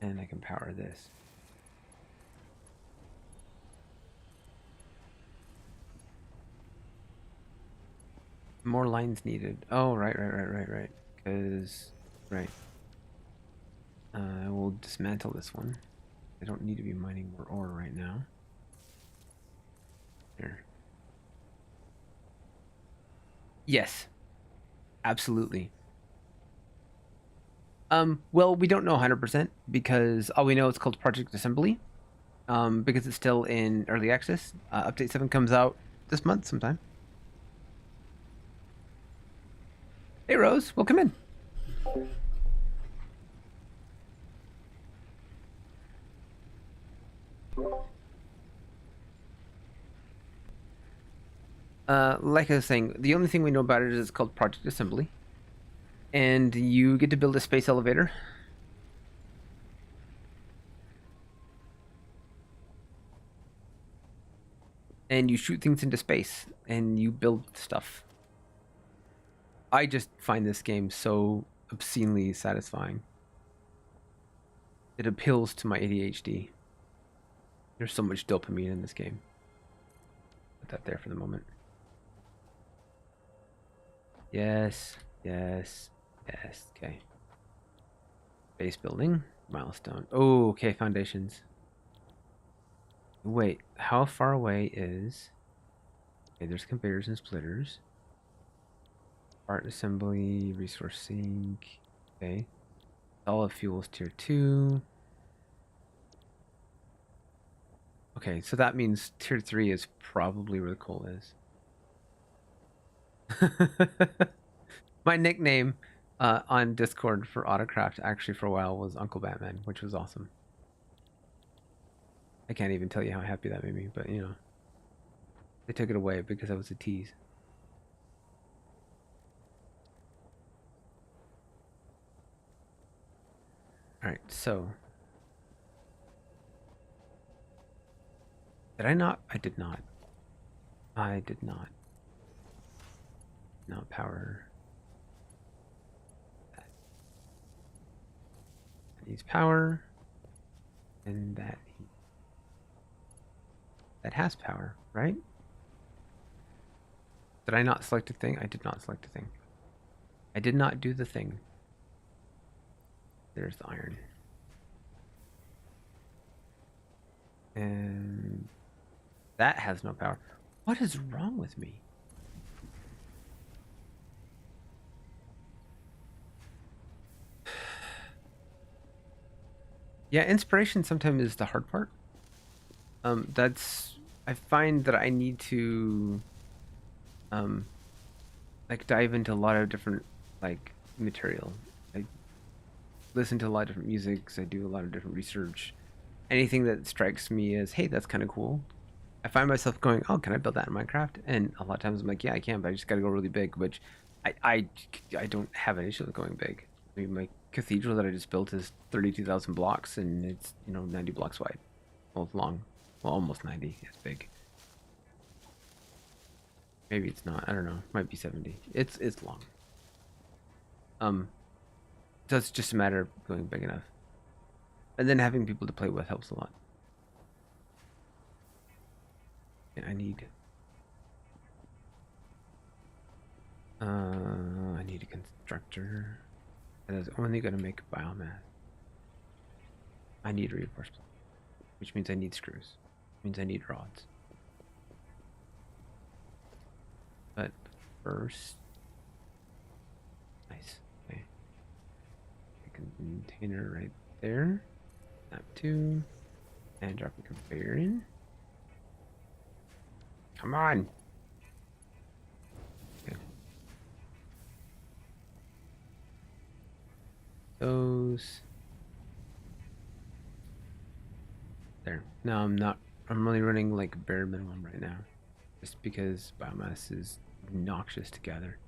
And I can power this. More lines needed. Oh, right. Because, right. We'll dismantle this one. I don't need to be mining more ore right now. Here. Yes. Absolutely. Well, we don't know 100% because all we know it's called Project Assembly. Because it's still in early access. Update 7 comes out this month sometime. Hey, Rose, welcome in. Like I was saying, the only thing we know about it is it's called Project Assembly. And you get to build a space elevator. And you shoot things into space, and you build stuff. I just find this game so obscenely satisfying. It appeals to my ADHD. There's so much dopamine in this game. Put that there for the moment. Yes. Okay. Base building. Milestone. Oh, okay, foundations. Wait, how far away is... Okay, there's conveyors and splitters. Part assembly, resource sink. Okay. Solid fuels tier 2. Okay, so that means tier 3 is probably where the coal is. My nickname on Discord for Autocraft actually for a while was Uncle Batman, which was awesome. I can't even tell you how happy that made me, but you know, they took it away because I was a tease. All right, so did I not? I did not. I did not. Not power. That needs power, and that has power, right? Did I not select a thing? I did not select a thing. I did not do the thing. There's the iron. And that has no power. What is wrong with me? Yeah, inspiration sometimes is the hard part. That's I find that I need to um like dive into a lot of different like material. I listen to a lot of different musics. I do a lot of different research. Anything that strikes me as, hey, that's kind of cool. I find myself going, oh, can I build that in Minecraft? And a lot of times I'm like, yeah, I can, but I just got to go really big, which I don't have an issue with going big. I mean, my cathedral that I just built is 32,000 blocks, and it's 90 blocks wide. Well, it's long. Well, almost 90. It's big. Maybe it's not. I don't know. Might be 70. It's long. Um, so it's just a matter of going big enough, and then having people to play with helps a lot. Yeah, I need a constructor that is only going to make biomass. I need reinforcement, which means I need screws, which means I need rods. But first, nice. Okay, a container right there. Snap 2, and drop a conveyor in. Come on. Okay. Those. There. No, I'm not. I'm only running like bare minimum right now. Just because biomass is obnoxious to gather.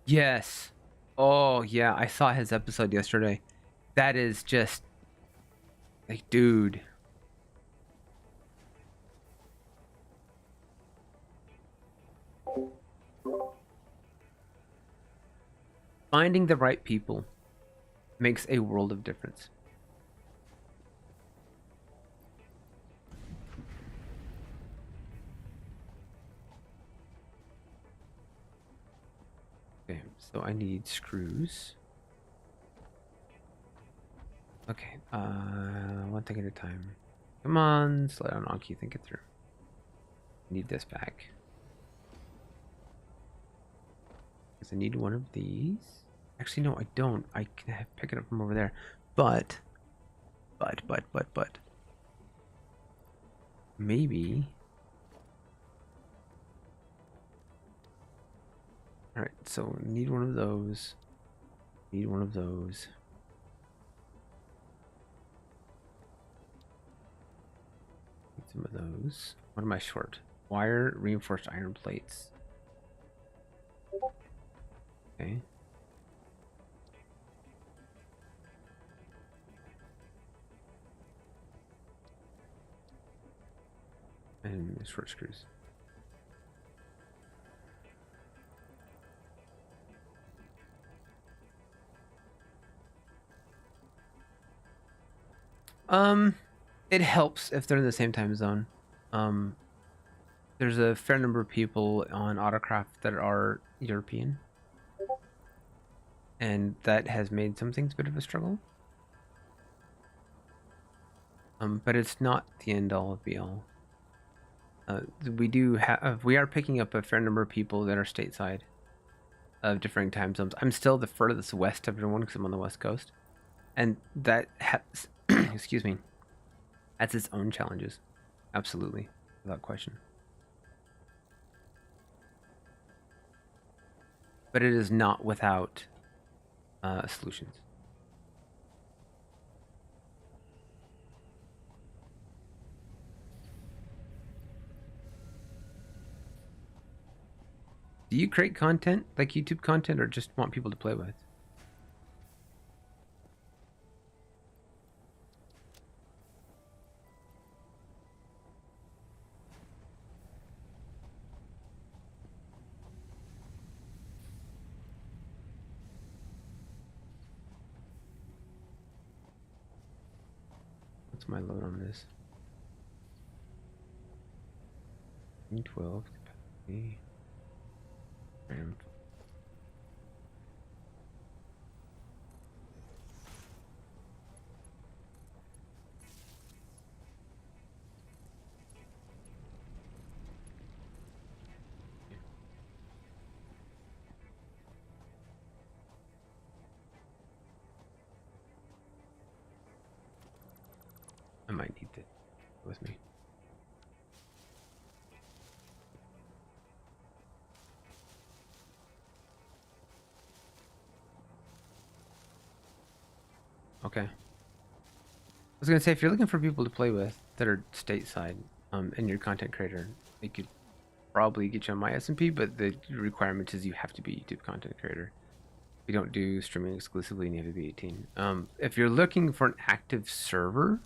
Yes. Oh, yeah. I saw his episode yesterday. That is just like, dude. Finding the right people makes a world of difference. Okay, so I need screws. Okay, one thing at a time. Come on, slow down, Anki, think it through. Need this back. Because I need one of these. Actually, no, I don't. I can pick it up from over there. But. Maybe. Alright, so need one of those. Need one of those. Need some of those. What am I short? Wire, reinforced iron plates. Okay. And short screws. It helps if they're in the same time zone. Um, there's a fair number of people on Autocraft that are European, and that has made some things a bit of a struggle. But it's not the end all be all. We are picking up a fair number of people that are stateside of differing time zones. I'm still the furthest west of everyone because I'm on the west coast, and that has, excuse me, has its own challenges. Absolutely, without question. But it is not without solutions. Do you create content like YouTube content or just want people to play with? What's my load on this? 12 capacity. RAM. I might need this with me. Okay. I was gonna say, if you're looking for people to play with that are stateside, and you're a content creator, they could probably get you on my SMP, but the requirement is you have to be a YouTube content creator. We don't do streaming exclusively, and you have to be 18. If you're looking for an active server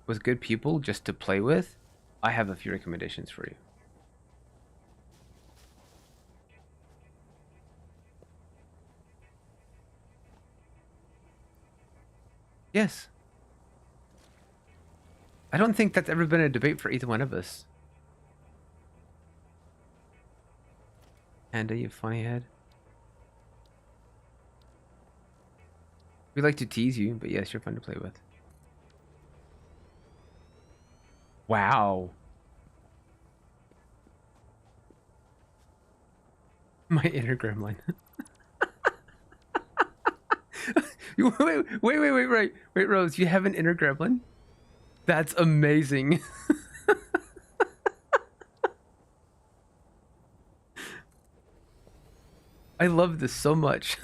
with good people just to play with, I have a few recommendations for you. Yes. I don't think that's ever been a debate for either one of us. Panda, you funny head. We like to tease you, but yes, you're fun to play with. Wow. My inner gremlin. Wait, Rose, you have an inner gremlin? That's amazing. I love this so much.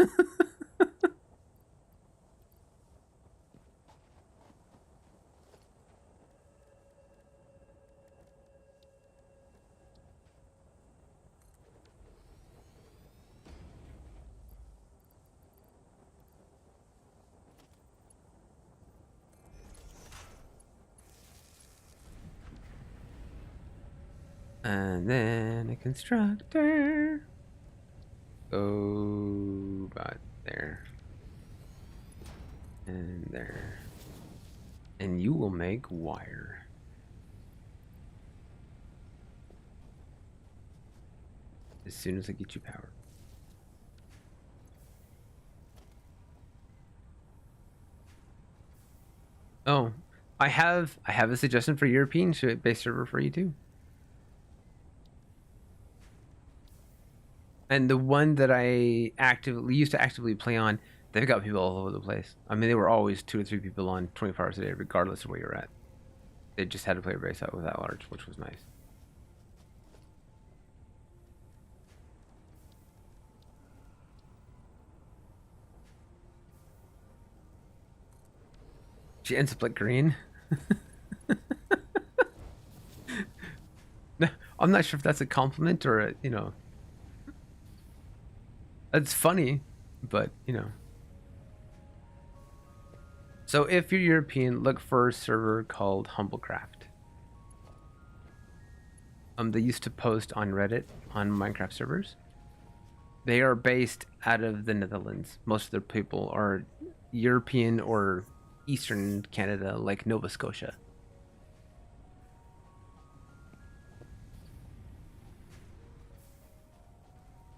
And then a constructor. Go about there. And there. And you will make wire. As soon as I get you power. Oh, I have a suggestion for European based server for you too. And the one that I used to actively play on, they've got people all over the place. I mean, they were always 2 or 3 people on 24 hours a day, regardless of where you're at. They just had to play a base out with that large, which was nice. She ends up like green. No, I'm not sure if that's a compliment or a, it's funny, but So if you're European, look for a server called Humblecraft. They used to post on Reddit on Minecraft servers. They are based out of the Netherlands. Most of their people are European or Eastern Canada, like Nova Scotia.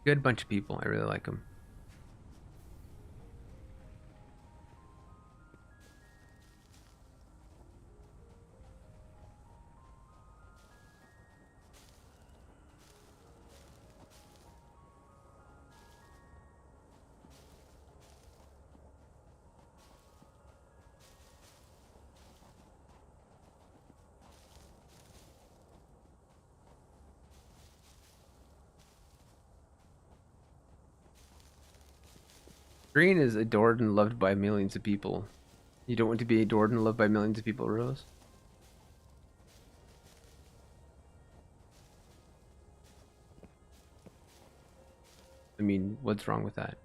Good bunch of people. I really like them. Green is adored and loved by millions of people. You don't want to be adored and loved by millions of people, Rose? I mean, what's wrong with that?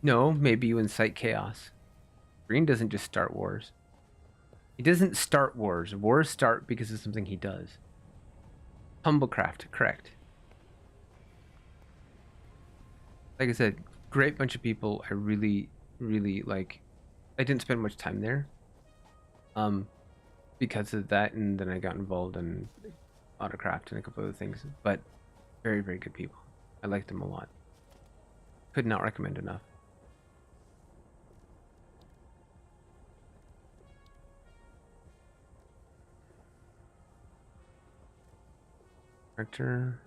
No, maybe you incite chaos. Green doesn't just start wars. He doesn't start wars. Wars start because of something he does. Humblecraft, correct. Like I said, great bunch of people. I really, really like. I didn't spend much time there. Because of that, and then I got involved in autocraft and a couple other things. But very, very good people. I liked them a lot. Could not recommend enough. Director.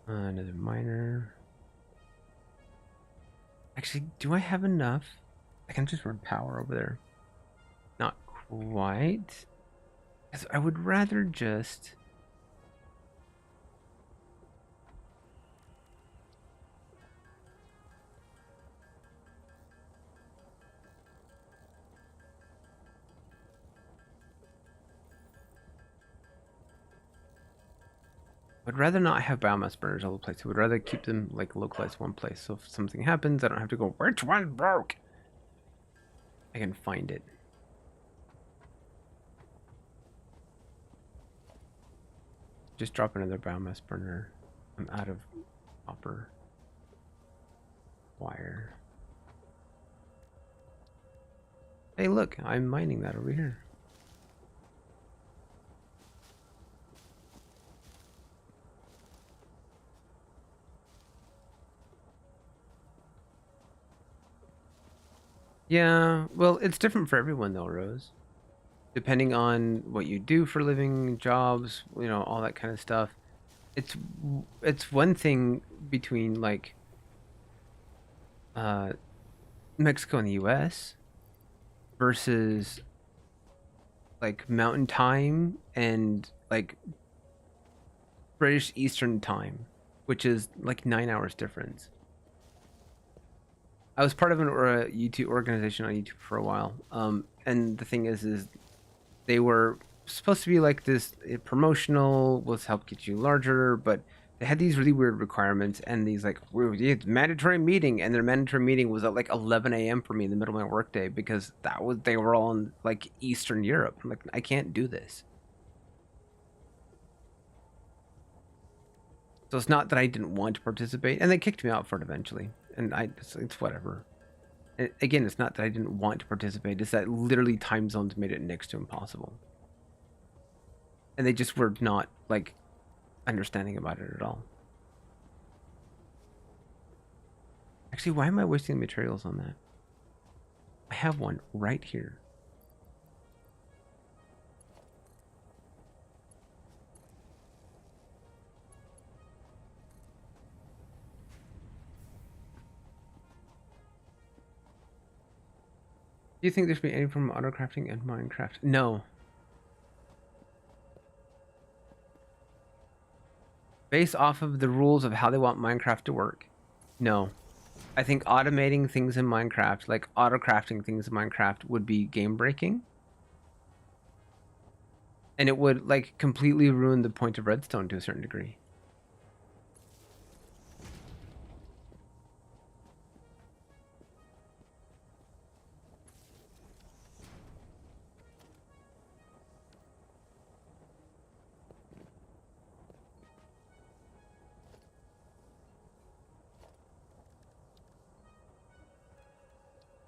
Another miner. Actually, do I have enough? I can just run power over there. Not quite. Because I would rather just... I'd rather not have biomass burners all the place. I would rather keep them like localized one place. So if something happens, I don't have to go, which one broke? I can find it. Just drop another biomass burner. I'm out of copper wire. Hey, look, I'm mining that over here. Yeah, well, it's different for everyone though, Rose. Depending on what you do for a living, jobs, you know, all that kind of stuff. It's one thing between like uh Mexico and the US versus like mountain time and like British Eastern time, which is like 9 hours difference. I was part of an YouTube organization on YouTube for a while. And the thing is they were supposed to be like this promotional, was help get you larger, but they had these really weird requirements and these like weird mandatory meeting, and their mandatory meeting was at like 11 a.m. for me in the middle of my workday because that was they were all in like Eastern Europe. I'm like, I can't do this. So it's not that I didn't want to participate, and they kicked me out for it eventually. And it's whatever. And again, it's not that I didn't want to participate; it's that literally time zones made it next to impossible, and they just were not like understanding about it at all. Actually, why am I wasting materials on that? I have one right here. Do you think there should be any form of autocrafting in Minecraft? No. Based off of the rules of how they want Minecraft to work, no. I think automating things in Minecraft, like autocrafting things in Minecraft, would be game breaking. And it would like completely ruin the point of redstone to a certain degree.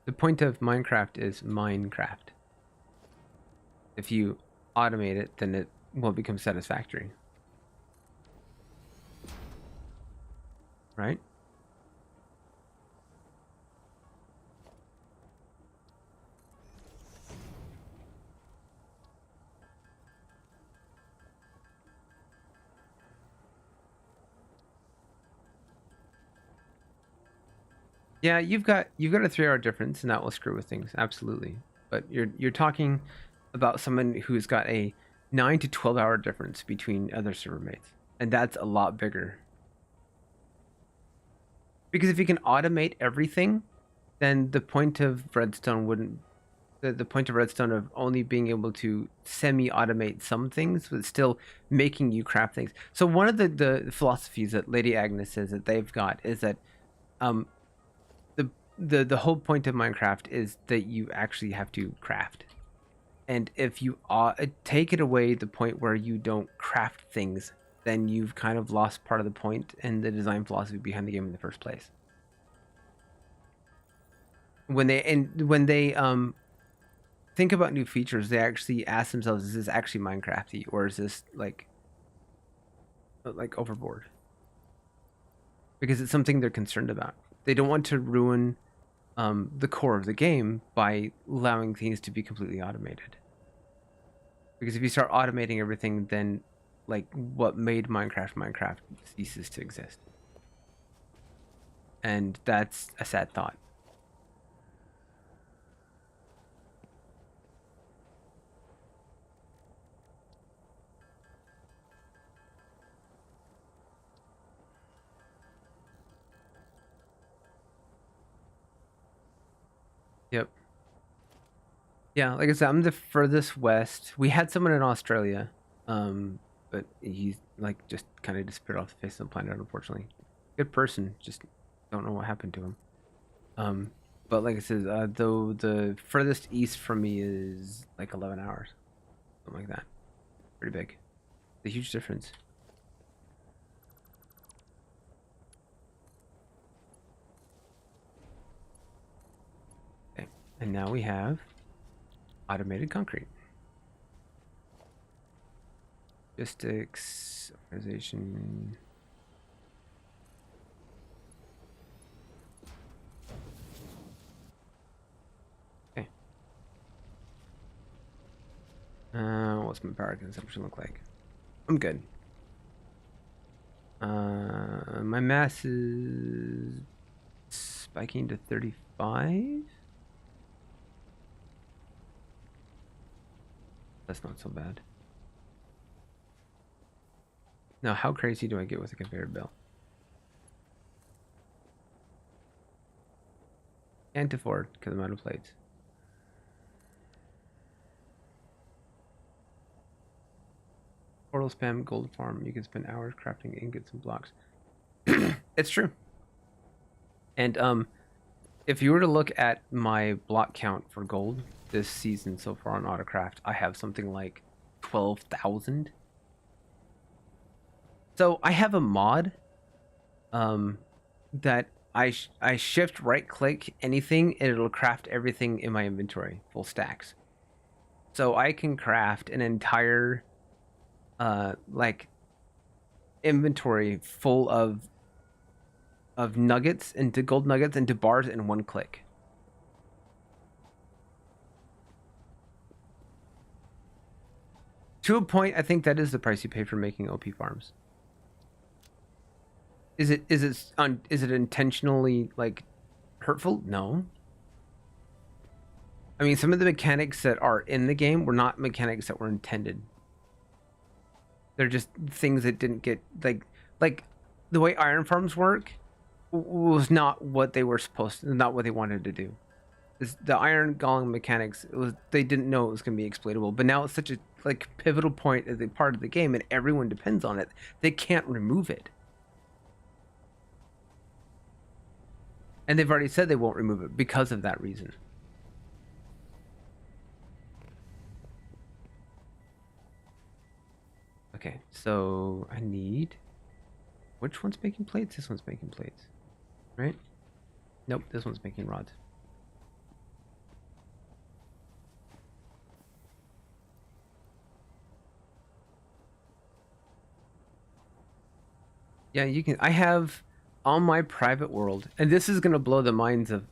The point of Minecraft is Minecraft. If you automate it, then it will become satisfactory. Right? Yeah, you've got a 3-hour difference, and that will screw with things absolutely. But you're talking about someone who's got a 9 to 12-hour difference between other server mates, and that's a lot bigger. Because if you can automate everything, then the point of Redstone wouldn't. The point of Redstone of only being able to semi-automate some things, but still making you craft things. So one of the philosophies that Lady Agnes says that they've got is that um, the whole point of Minecraft is that you actually have to craft. And if you take it away the point where you don't craft things, then you've kind of lost part of the point and the design philosophy behind the game in the first place. When they think about new features, they actually ask themselves, is this actually Minecrafty, or is this like overboard? Because it's something they're concerned about. They don't want to ruin the core of the game by allowing things to be completely automated. Because if you start automating everything, then like what made Minecraft ceases to exist. And that's a sad thought. Yep. Yeah, like I said, I'm the furthest west. We had someone in Australia, but he's like just kind of disappeared off the face of the planet, unfortunately. Good person, just don't know what happened to him. But like I said, though the furthest east from me is like 11 hours, something like that. Pretty big. It's a huge difference. Okay, and now we have automated concrete. Logistics, organization. Okay. What's my power consumption look like? I'm good. My mass is spiking to 35. That's not so bad. Now, how crazy do I get with a conveyor belt? Can't afford because I'm out of plates. Portal spam, gold farm. You can spend hours crafting ingots and blocks. It's true. And if you were to look at my block count for gold this season so far on Autocraft, I have something like 12,000. So I have a mod that I shift right click anything and it'll craft everything in my inventory, full stacks. So I can craft an entire like inventory full of nuggets into gold nuggets into bars in one click. To a point, I think that is the price you pay for making OP farms. Is it intentionally like hurtful? No. I mean, some of the mechanics that are in the game were not mechanics that were intended. They're just things that didn't get like the way iron farms work was not what they were supposed to, not what they wanted to do. The iron golem mechanics, they didn't know it was going to be exploitable, but now it's such a like pivotal point as a part of the game, and everyone depends on it. They can't remove it, and they've already said they won't remove it because of that reason. Okay, so I need. Which one's making plates? This one's making plates, right? Nope, this one's making rods. Yeah, you can. I have on my private world, and this is gonna blow the minds of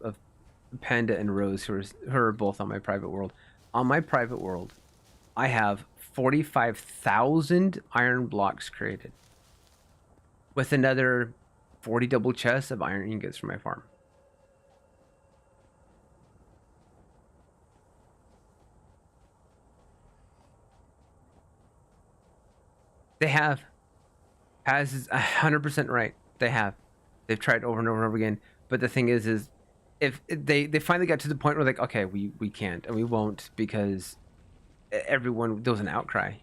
Panda and Rose, who are both on my private world. On my private world, I have 45,000 iron blocks created, with another 40 double chests of iron ingots for my farm. They have. Paz is 100% right. They have. They've tried over and over and over again. But the thing is if they finally got to the point where like, okay, we can't and we won't because everyone there was an outcry.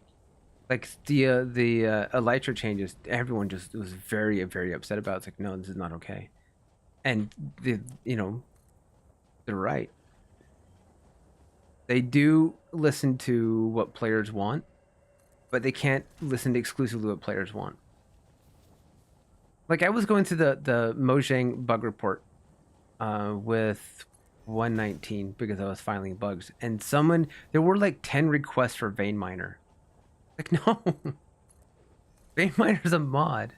Like the elytra changes, everyone just was very upset about. It's like, no, this is not okay. And the they're right. They do listen to what players want, but they can't listen to exclusively what players want. Like I was going through the Mojang bug report with 119 because I was filing bugs, and there were like 10 requests for vein miner. Like no, vein miner is a mod.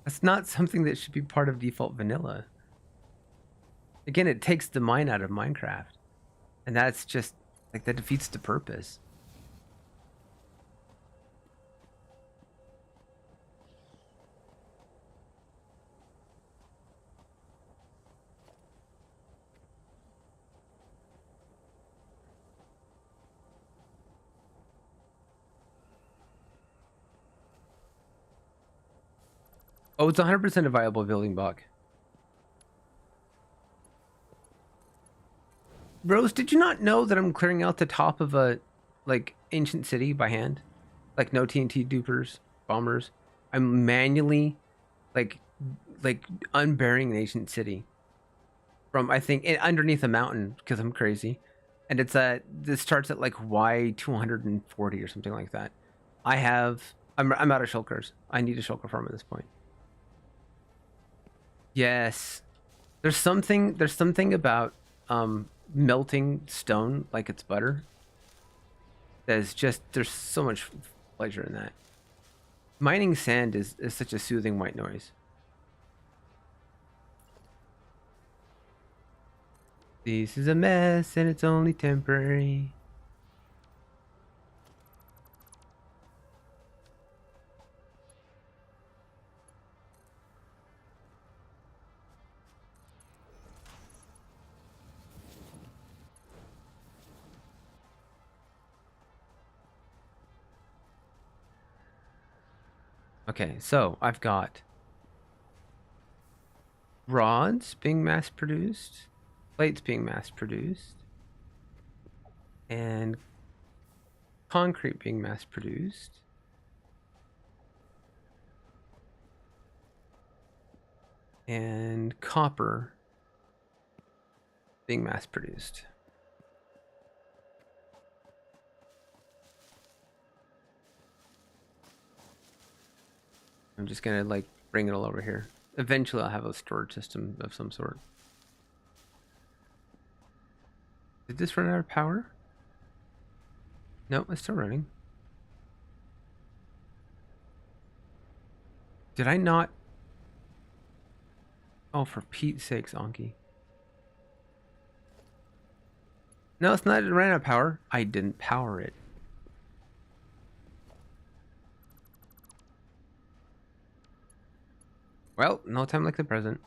That's not something that should be part of default vanilla. Again, it takes the mine out of Minecraft, and that's just like that defeats the purpose. Oh, it's 100% a viable building block. Rose, did you not know that I'm clearing out the top of a like ancient city by hand? Like no TNT dupers, bombers. I'm manually like unburying an ancient city from I think underneath a mountain because I'm crazy. And this starts at like Y 240 or something like that. I'm out of shulkers. I need a shulker farm at this point. Yes. There's something about melting stone like it's butter. There's so much pleasure in that. Mining sand is such a soothing white noise. This is a mess and it's only temporary. Okay, so I've got rods being mass produced, plates being mass produced, and concrete being mass produced. And copper being mass produced. I'm just gonna like bring it all over here. Eventually I'll have a storage system of some sort. Did this run out of power? No, it's still running. Did I not? Oh, for Pete's sakes, Anki. No, it's not. It ran out of power. I didn't power it. Well, no time like the present.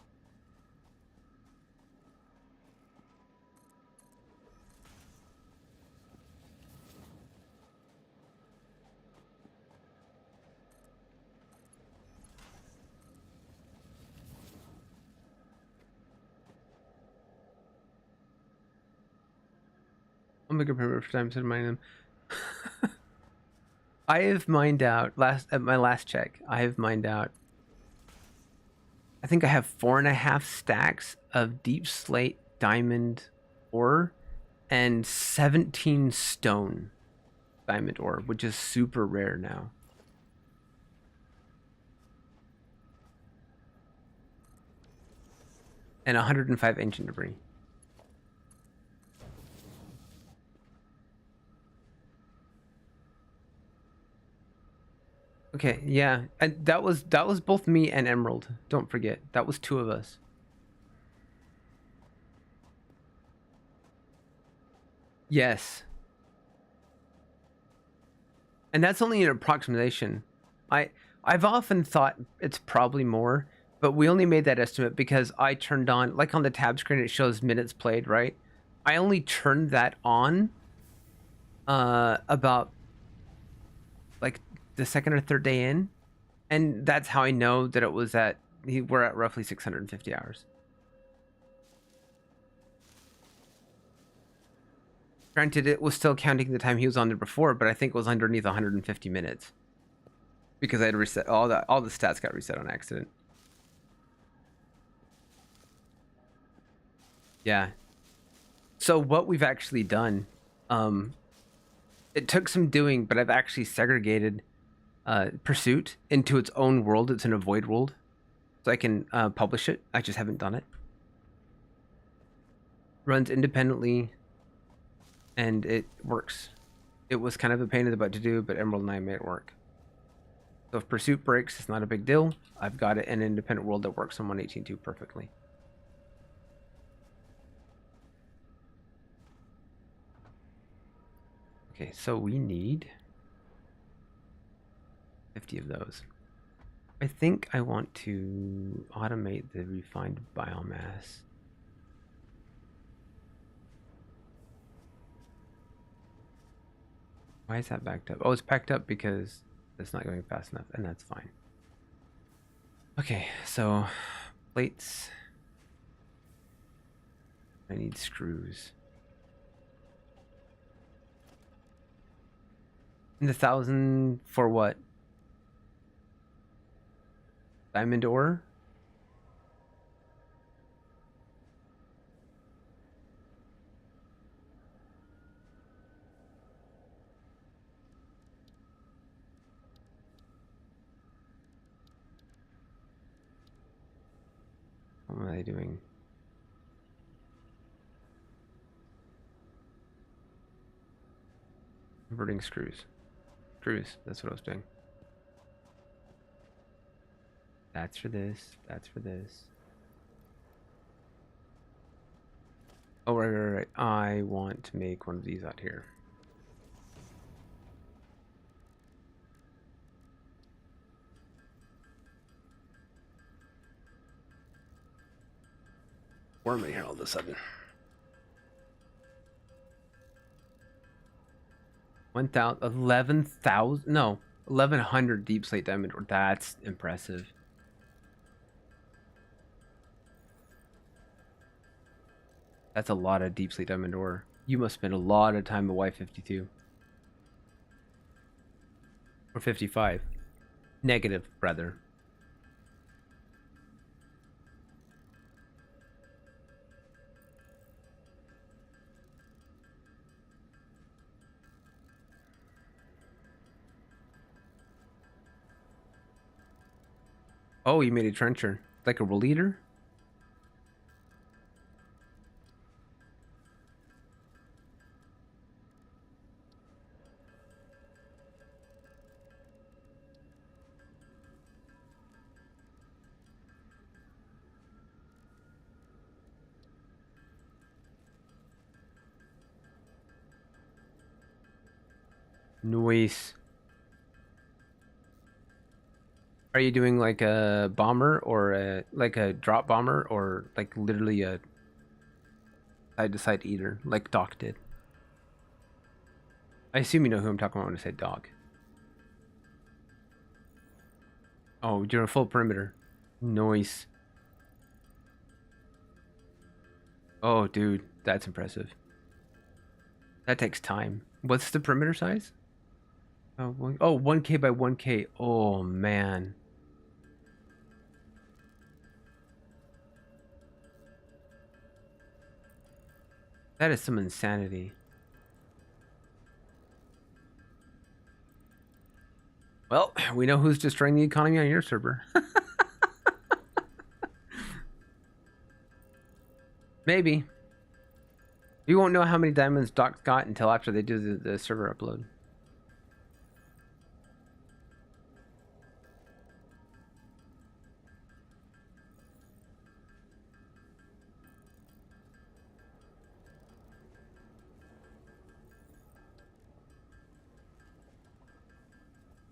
I'll make a perimeter for time to mine them. I have mined out at my last check. I have mined out. I think I have 4.5 stacks of deep slate diamond ore and 17 stone diamond ore, which is super rare now. And 105 ancient debris. Okay, yeah, and that was both me and Emerald. Don't forget, that was two of us. Yes, and that's only an approximation. I've often thought it's probably more, but we only made that estimate because I turned on, like on the tab screen, it shows minutes played, right? I only turned that on about like the second or third day in, and that's how I know that it was at we're at roughly 650 hours. Granted, it was still counting the time he was on there before, but I think it was underneath 150 minutes because I had reset all the stats got reset on accident. Yeah. So what we've actually done, it took some doing, but I've actually segregated Pursuit into its own world. It's in a void world, so I can publish it. I just haven't done it. Runs independently, and it works. It was kind of a pain in the butt to do, but Emerald and I made it work. So if Pursuit breaks, it's not a big deal. I've got an independent world that works on 1.18.2 perfectly. Okay, so we need 50 of those. I think I want to automate the refined biomass. Why is that backed up? Oh, it's backed up because it's not going fast enough, and that's fine. Okay, so plates. I need screws. And 1,000 for what? Diamond ore? What am I doing? Converting screws. Screws, that's what I was doing. That's for this, that's for this. Oh, right. I want to make one of these out here. Worm in here all of a sudden. 1,000, 11,000, no, 1,100 deep slate diamond ore. That's impressive. That's a lot of deep slate diamond ore. You must spend a lot of time at Y52. Or 55. Negative, rather. Oh, you made a trencher. Like a roll eater? Nice. Are you doing like a bomber or like a drop bomber or like literally a side to side eater like Doc did? I assume you know who I'm talking about when I say dog. Oh, you're a full perimeter. Nice. Oh, dude, that's impressive. That takes time. What's the perimeter size? Oh, 1K by 1K. Oh, man. That is some insanity. Well, we know who's destroying the economy on your server. Maybe. We won't know how many diamonds Doc got until after they do the server upload.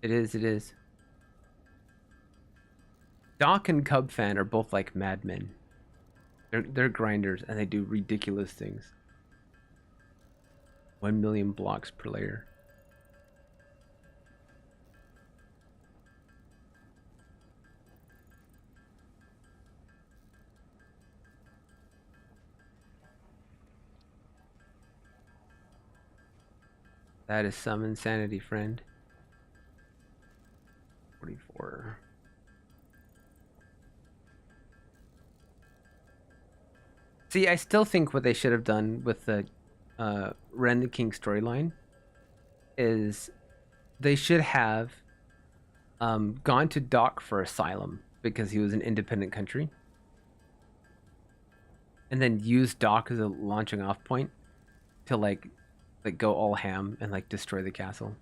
It is. Doc and Cub Fan are both like madmen. They're grinders and they do ridiculous things. 1 million blocks per layer. That is some insanity, friend. 44. See, I still think what they should have done with the Ren the King storyline is they should have gone to Doc for asylum because he was an independent country, and then used Doc as a launching off point to like go all ham and like destroy the castle.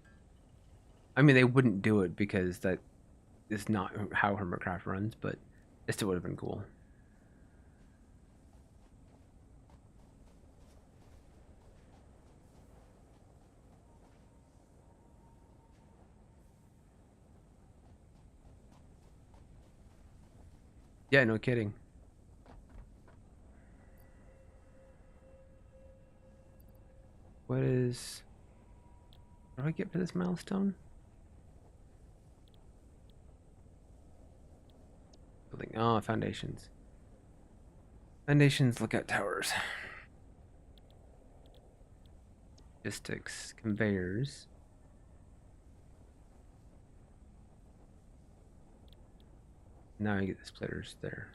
I mean, they wouldn't do it because that is not how Hermitcraft runs, but it still would have been cool. Yeah, no kidding. What is... What do I get for this milestone? Building. Oh, foundations. Foundations, lookout towers. Logistics, conveyors. Now I get the splitters there.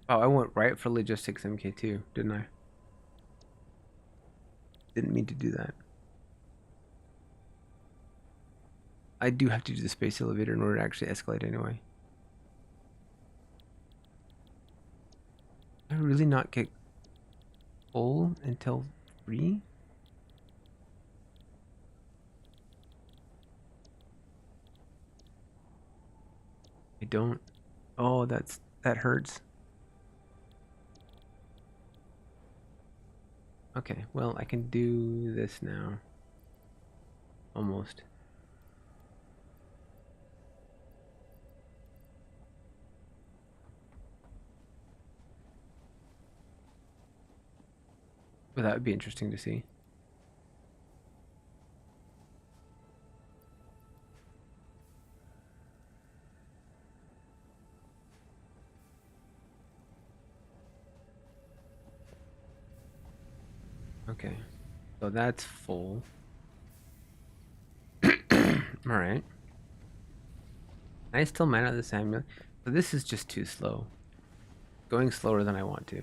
Oh, I went right for logistics MK2, didn't I? Didn't mean to do that. I do have to do the space elevator in order to actually escalate anyway. I really not get full until 3? I don't. Oh, that hurts. Okay, well, I can do this now. Almost. But that would be interesting to see. Okay, so that's full. All right. I still might out this amulet, but this is just too slow. Going slower than I want to.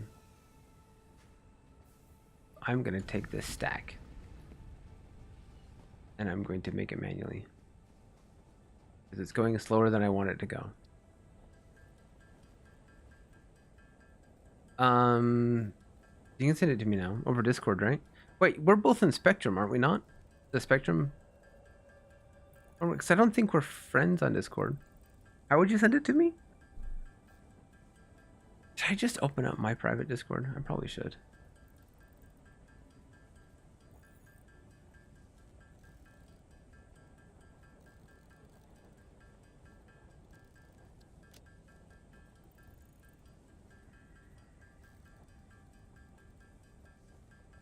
I'm gonna take this stack, and I'm going to make it manually because it's going slower than I want it to go. You can send it to me now over Discord, right? Wait, we're both in Spectrum, aren't we not? The Spectrum? Because I don't think we're friends on Discord. How would you send it to me? Should I just open up my private Discord? I probably should.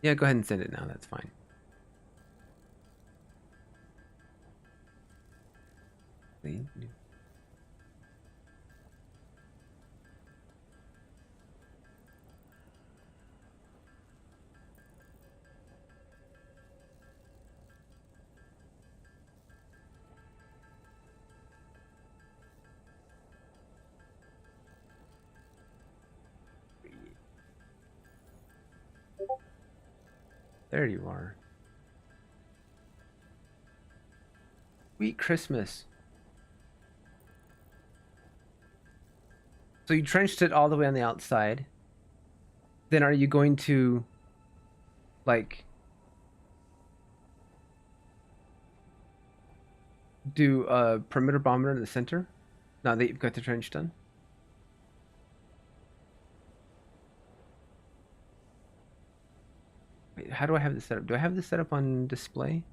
Yeah, go ahead and send it now. That's fine. There you are. Sweet Christmas. So you trenched it all the way on the outside. Then are you going to, like, do a perimeter bomber in the center? Now that you've got the trench done? Wait, how do I have this set up? Do I have this set up on display?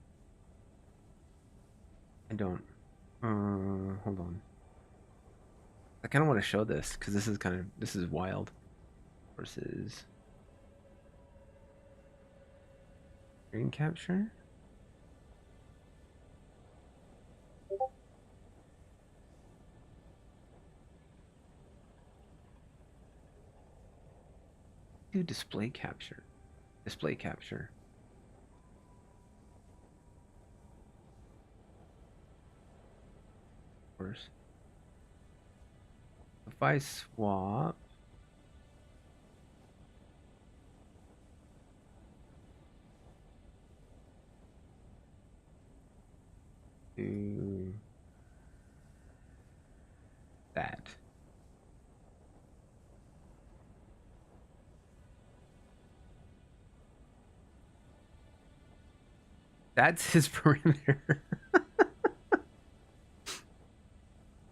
I don't. Hold on. I kind of want to show this because this is wild. Versus screen capture. Do display capture. Display capture. Of course. If I swap. To that. That's his perimeter.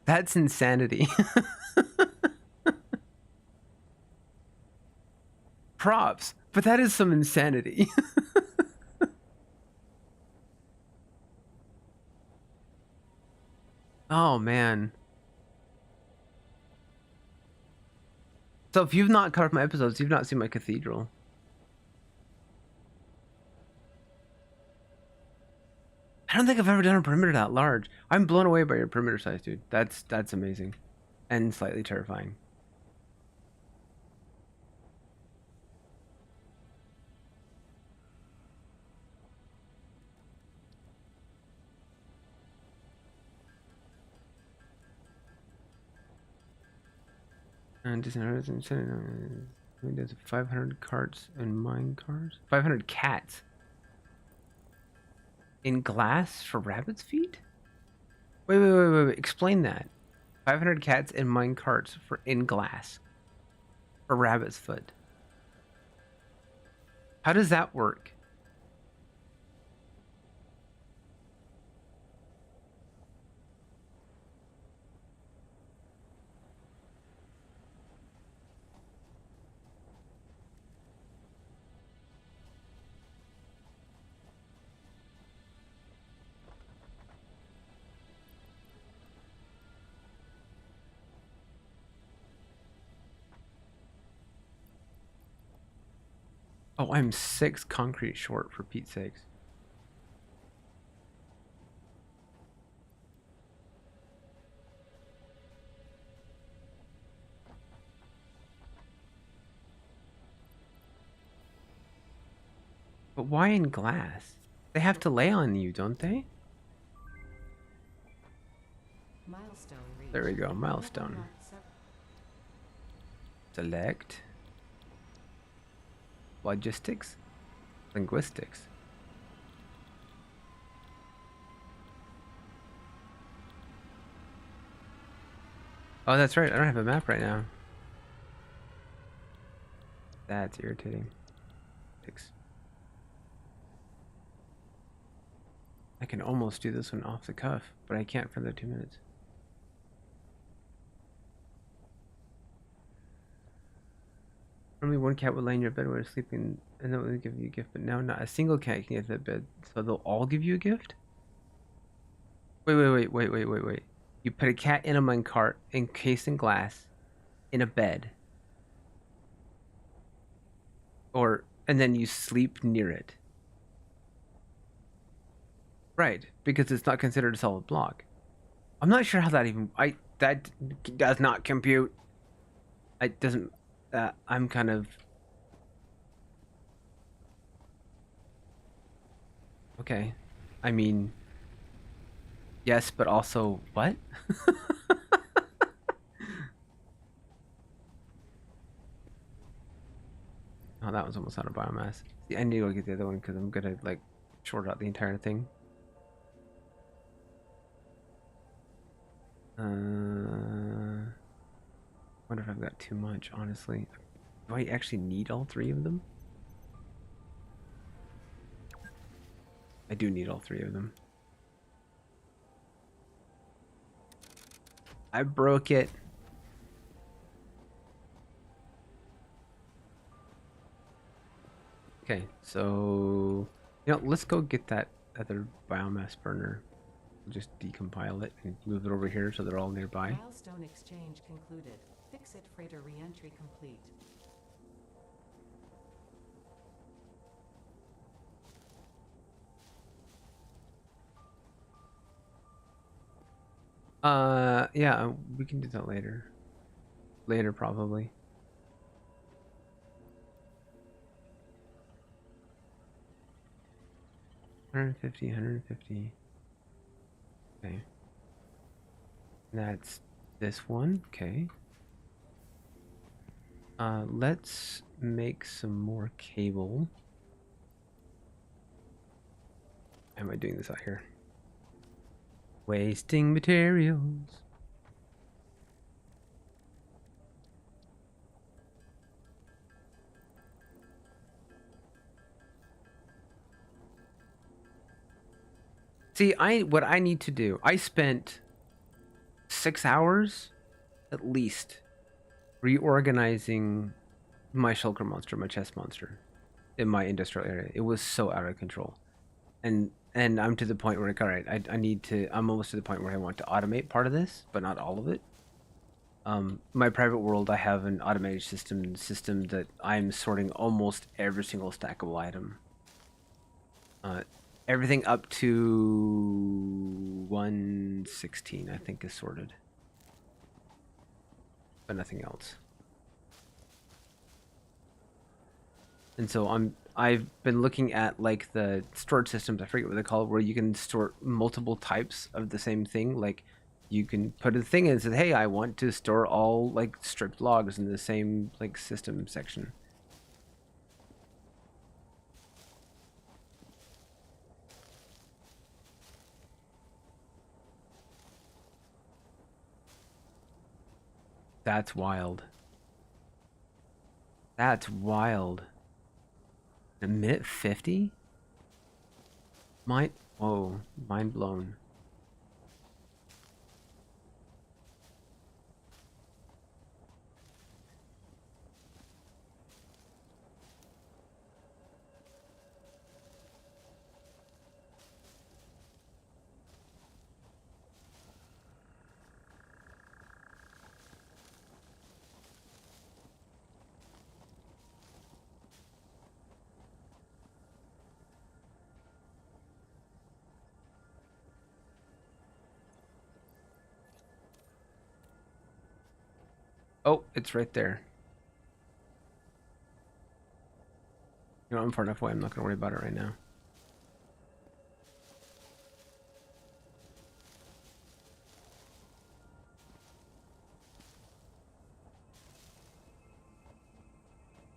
That's insanity. Props, but that is some insanity. Oh man. So if you've not caught up my episodes, you've not seen my cathedral. I don't think I've ever done a perimeter that large. I'm blown away by your perimeter size, dude. That's amazing. And slightly terrifying. And just 500 carts and mine cars. 500 cats in glass for rabbits' feet. Wait. Explain that. 500 cats in mine carts for in glass for rabbit's foot. How does that work? Oh, I'm 6 concrete short for Pete's sakes. But why in glass? They have to lay on you, don't they? Milestone reached. There we go, milestone. Select. Logistics. Linguistics. Oh, that's right. I don't have a map right now. That's irritating. I can almost do this one off the cuff, but I can't for the 2 minutes. Only one cat would lay in your bed when you're sleeping, and that would give you a gift. But now, not a single cat can get that bed, so they'll all give you a gift. Wait. You put a cat in a minecart, encased in glass, in a bed, and then you sleep near it. Right, because it's not considered a solid block. I'm not sure how that even. That does not compute. It doesn't. I'm kind of. Okay. I mean. Yes, but also what? Oh, that was almost out of biomass. See, I need to go get the other one because I'm gonna like short out the entire thing. Wonder if I've got too much, honestly. Do I actually need all 3 of them? I do need all 3 of them. I broke it. Okay, so let's go get that other biomass burner. We'll just decompile it and move it over here so they're all nearby. Milestone exchange concluded. Fix-it freighter re-entry complete. Yeah, we can do that later. Later, probably. 150, 150. Okay. That's this one. Okay. Let's make some more cable. How am I doing this out here? Wasting materials. See, what I need to do, I spent 6 hours at least reorganizing my shulker monster, my chest monster in my industrial area. It was so out of control. And I'm to the point where, like, all right, I need to, I'm almost to the point where I want to automate part of this, but not all of it. My private world, I have an automated system that I'm sorting almost every single stackable item. Everything up to 116, I think, is sorted, but nothing else. And so I've been looking at like the storage systems, I forget what they call it, where you can store multiple types of the same thing. Like you can put a thing in and say, hey, I want to store all like stripped logs in the same like system section. That's wild. That's wild. A minute 50? Whoa, mind blown. Oh, it's right there. You know, I'm far enough away. I'm not going to worry about it right now.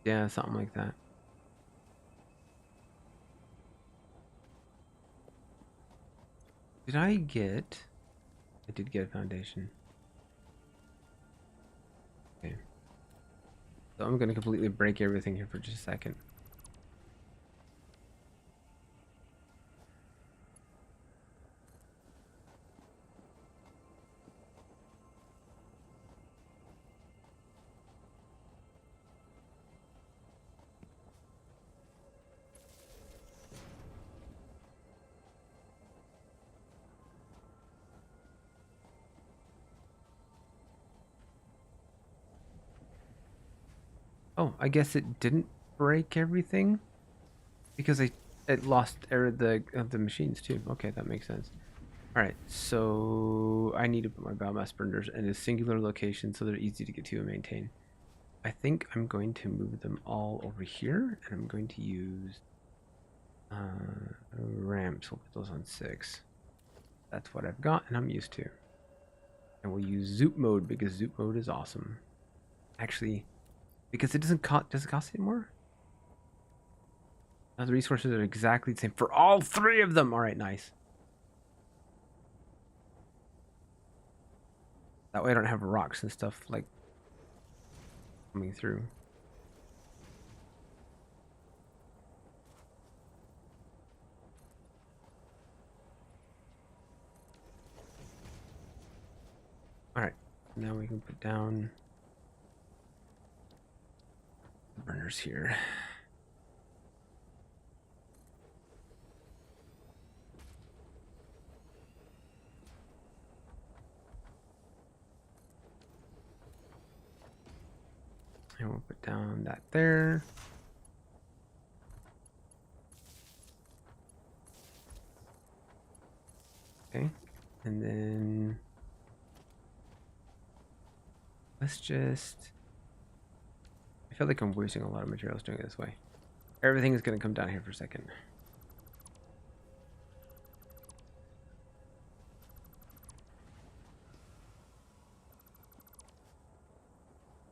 Yeah, something like that. Did I get... I did get a foundation. Okay. So I'm going to completely break everything here for just a second. Oh, I guess it didn't break everything because it lost error of the machines too. Okay, that makes sense. All right, so I need to put my biomass burners in a singular location so they're easy to get to and maintain. I think I'm going to move them all over here, and I'm going to use ramps. We'll put those on 6. That's what I've got, and I'm used to. And we'll use Zoop mode because Zoop mode is awesome. Actually, because it doesn't cost. Does it cost any more? Now the resources are exactly the same for all 3 of them. All right, nice. That way I don't have rocks and stuff like coming through. All right, now we can put down the burners here. And we'll put down that there. Okay, and then let's just... I feel like I'm wasting a lot of materials doing it this way. Everything is going to come down here for a second.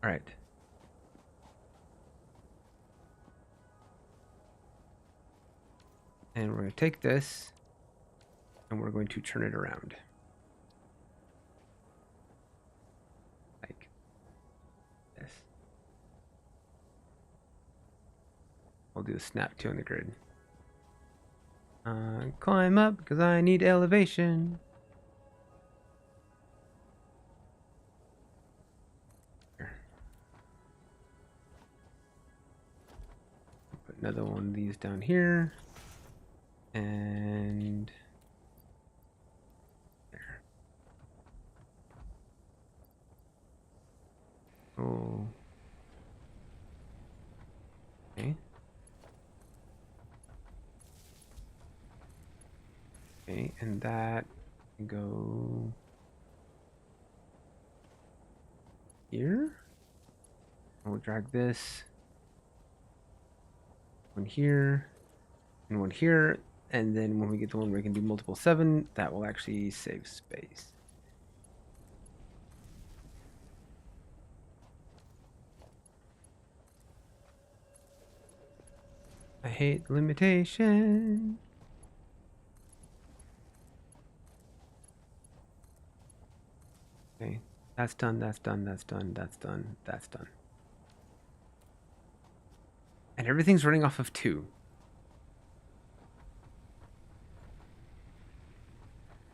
All right. And we're going to take this and we're going to turn it around. Like this. I'll do a snap 2 on the grid. Climb up because I need elevation. Here. Put another one of these down here. And there. Oh. Okay. Okay, and that can go here. And we'll drag this one here and one here. And then when we get the one where we can do multiple 7, that will actually save space. I hate limitation. Okay, that's done, that's done, that's done, that's done, that's done. And everything's running off of 2.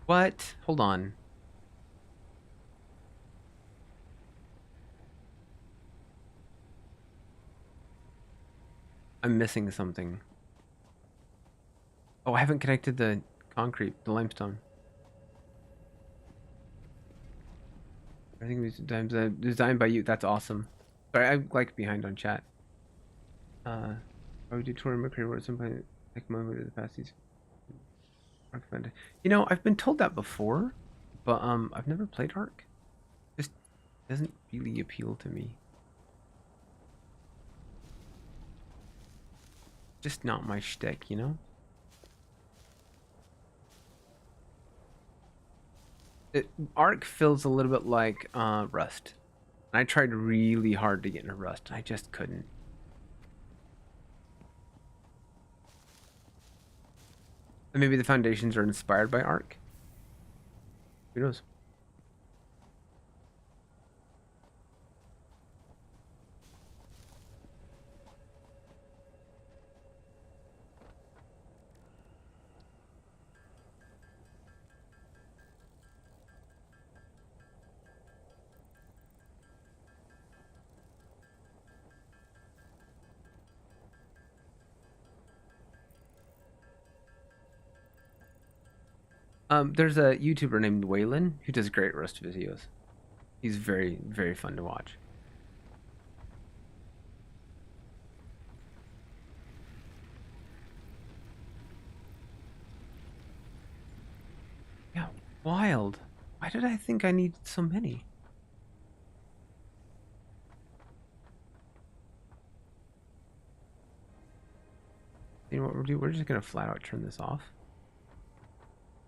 What? Hold on. I'm missing something. Oh, I haven't connected the concrete, the limestone. I think it was designed by you. That's awesome. Sorry, I'm like behind on chat. I would do tour in Mercury where somebody like moment in the past these recommended. You know, I've been told that before, but I've never played Ark. Just doesn't really appeal to me. Just not my shtick, you know? Ark feels a little bit like Rust. And I tried really hard to get into Rust. I just couldn't. And maybe the foundations are inspired by Ark. Who knows? There's a YouTuber named Waylon who does great Rust videos. He's very, very fun to watch. Yeah, wild. Why did I think I needed so many? You know what we're doing? We're just gonna flat out turn this off.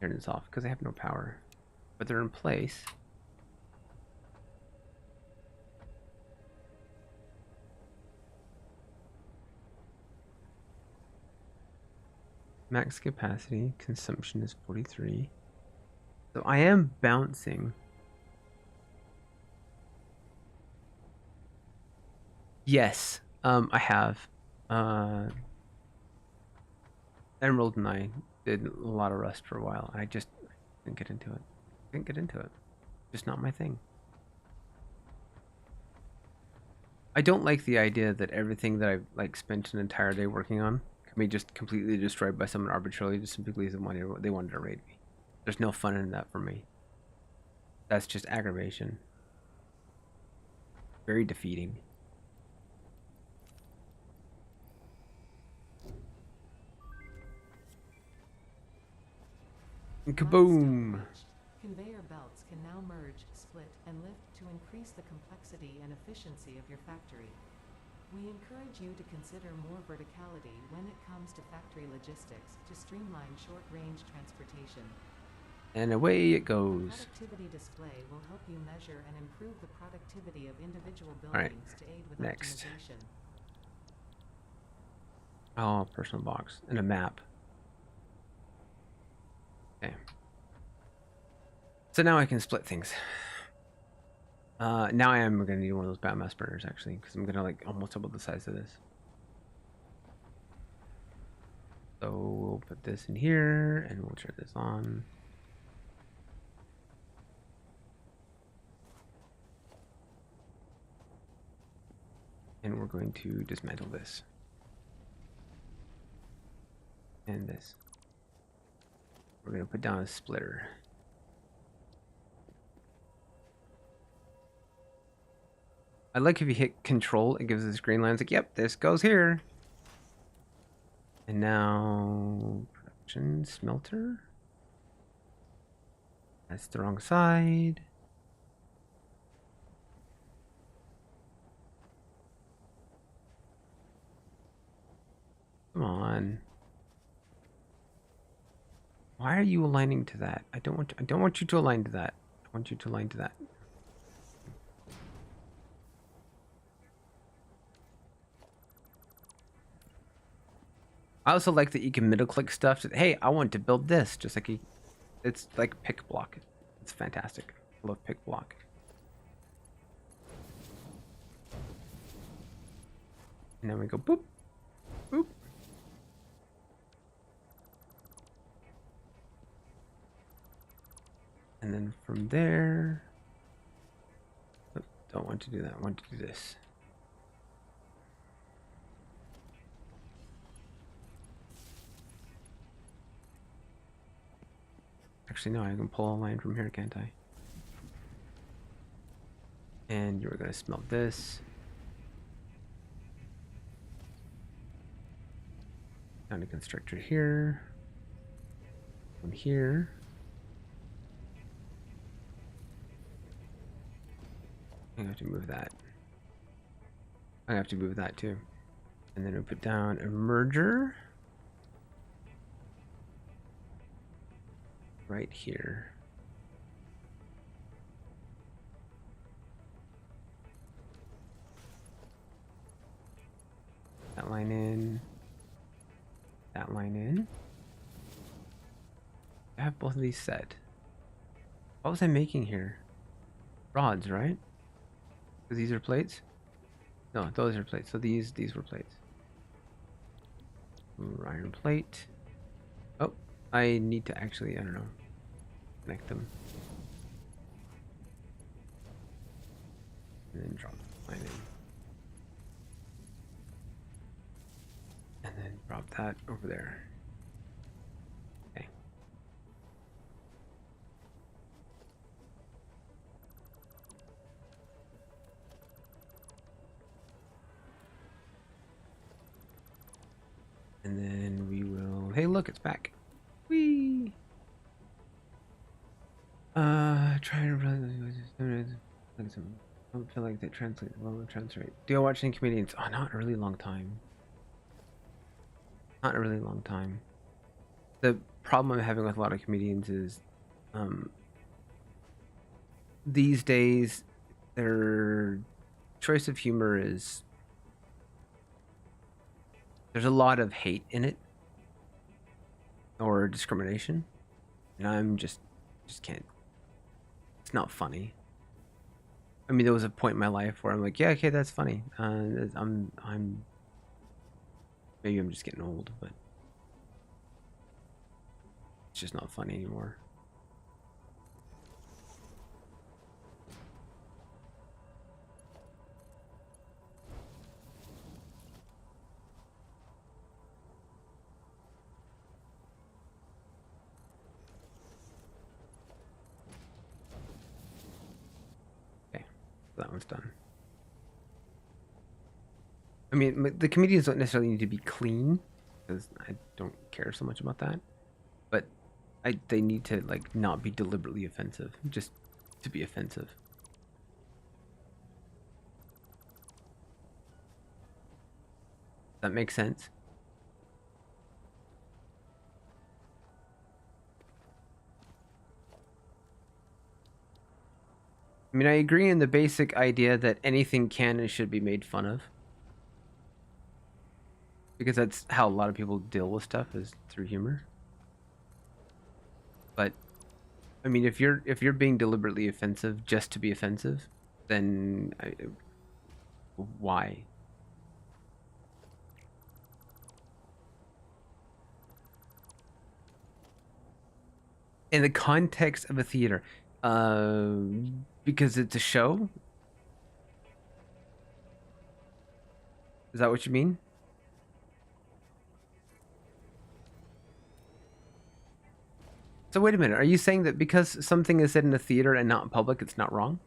Turn this off because I have no power, but they're in place. Max capacity consumption is 43. So I am bouncing. Yes, I have. Emerald and I did a lot of Rust for a while. I just didn't get into it. Didn't get into it. Just not my thing. I don't like the idea that everything that I've like spent an entire day working on can be just completely destroyed by someone arbitrarily just simply because they wanted to raid me. There's no fun in that for me. That's just aggravation. Very defeating. Kaboom! Conveyor belts can now merge, split, and lift to increase the complexity and efficiency of your factory. We encourage you to consider more verticality when it comes to factory logistics to streamline short-range transportation. And away it The goes. productivity display will help you measure and improve the productivity of individual All right, buildings to aid with next. optimization. Oh, personal box and a map. Okay. So now I can split things. Now I am going to need one of those biomass burners, actually, because I'm going to, like, almost double the size of this. So we'll put this in here, and we'll turn this on. And we're going to dismantle this. And this. We're going to put down a splitter. I like if you hit control, it gives this green line. It's like, yep, this goes here. And now, production smelter. That's the wrong side. Come on. Why are you aligning to that? I don't want you to align to that. I want you to align to that. I also like that you can middle click stuff. To, hey, I want to build this. Just like it's like pick block. It's fantastic. I love pick block. And then we go boop, boop. And then from there, oh, don't want to do that. I want to do this. Actually, no, I can pull a line from here, can't I? And you're going to smelt this. Down to constructor here. One here. I have to move that. I have to move that too. And then we put down a merger. Right here. That line in. That line in. I have both of these set. What was I making here? Rods, right? Because these are plates? No, those are plates. So these were plates. Ooh, iron plate. Oh, I need to actually, I don't know, connect them. And then drop the line in. And then drop that over there. Okay. And then we will, hey look, it's back. Whee! Trying to run. I don't feel like they translate well and translate. Do you watch any comedians? Oh, not a really long time. Not a really long time. The problem I'm having with a lot of comedians is, these days, their choice of humor is there's a lot of hate in it or discrimination, and I'm just can't. It's not funny. I mean, there was a point in my life where I'm like, yeah, okay, that's funny. I'm maybe I'm just getting old, but it's just not funny anymore. Okay, that one's done. I mean, the comedians don't necessarily need to be clean, because I don't care so much about that. But they need to, like, not be deliberately offensive, just to be offensive. That makes sense. I mean, I agree in the basic idea that anything can and should be made fun of. Because that's how a lot of people deal with stuff, is through humor. But I mean, if you're being deliberately offensive just to be offensive, then why? In the context of a theater, uh, because it's a show. Is that what you mean? So wait a minute. Are you saying that because something is said in a theater and not in public, it's not wrong?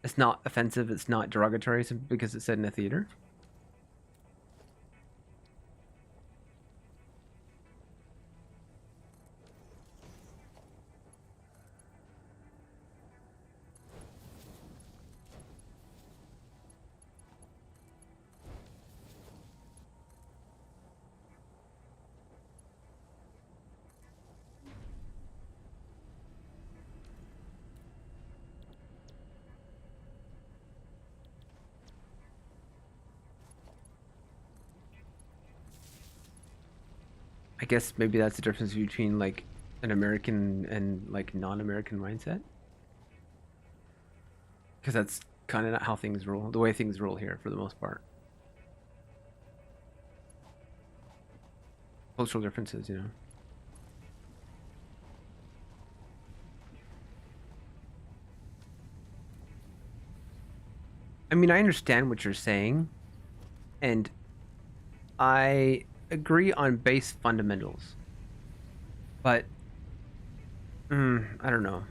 It's not offensive. It's not derogatory simply because it's said in a theater. I guess maybe that's the difference between like an American and like non-American mindset. Because that's kind of not how things roll. The way things roll here, for the most part. Cultural differences, you know. I mean, I understand what you're saying, and I agree on base fundamentals, but I don't know.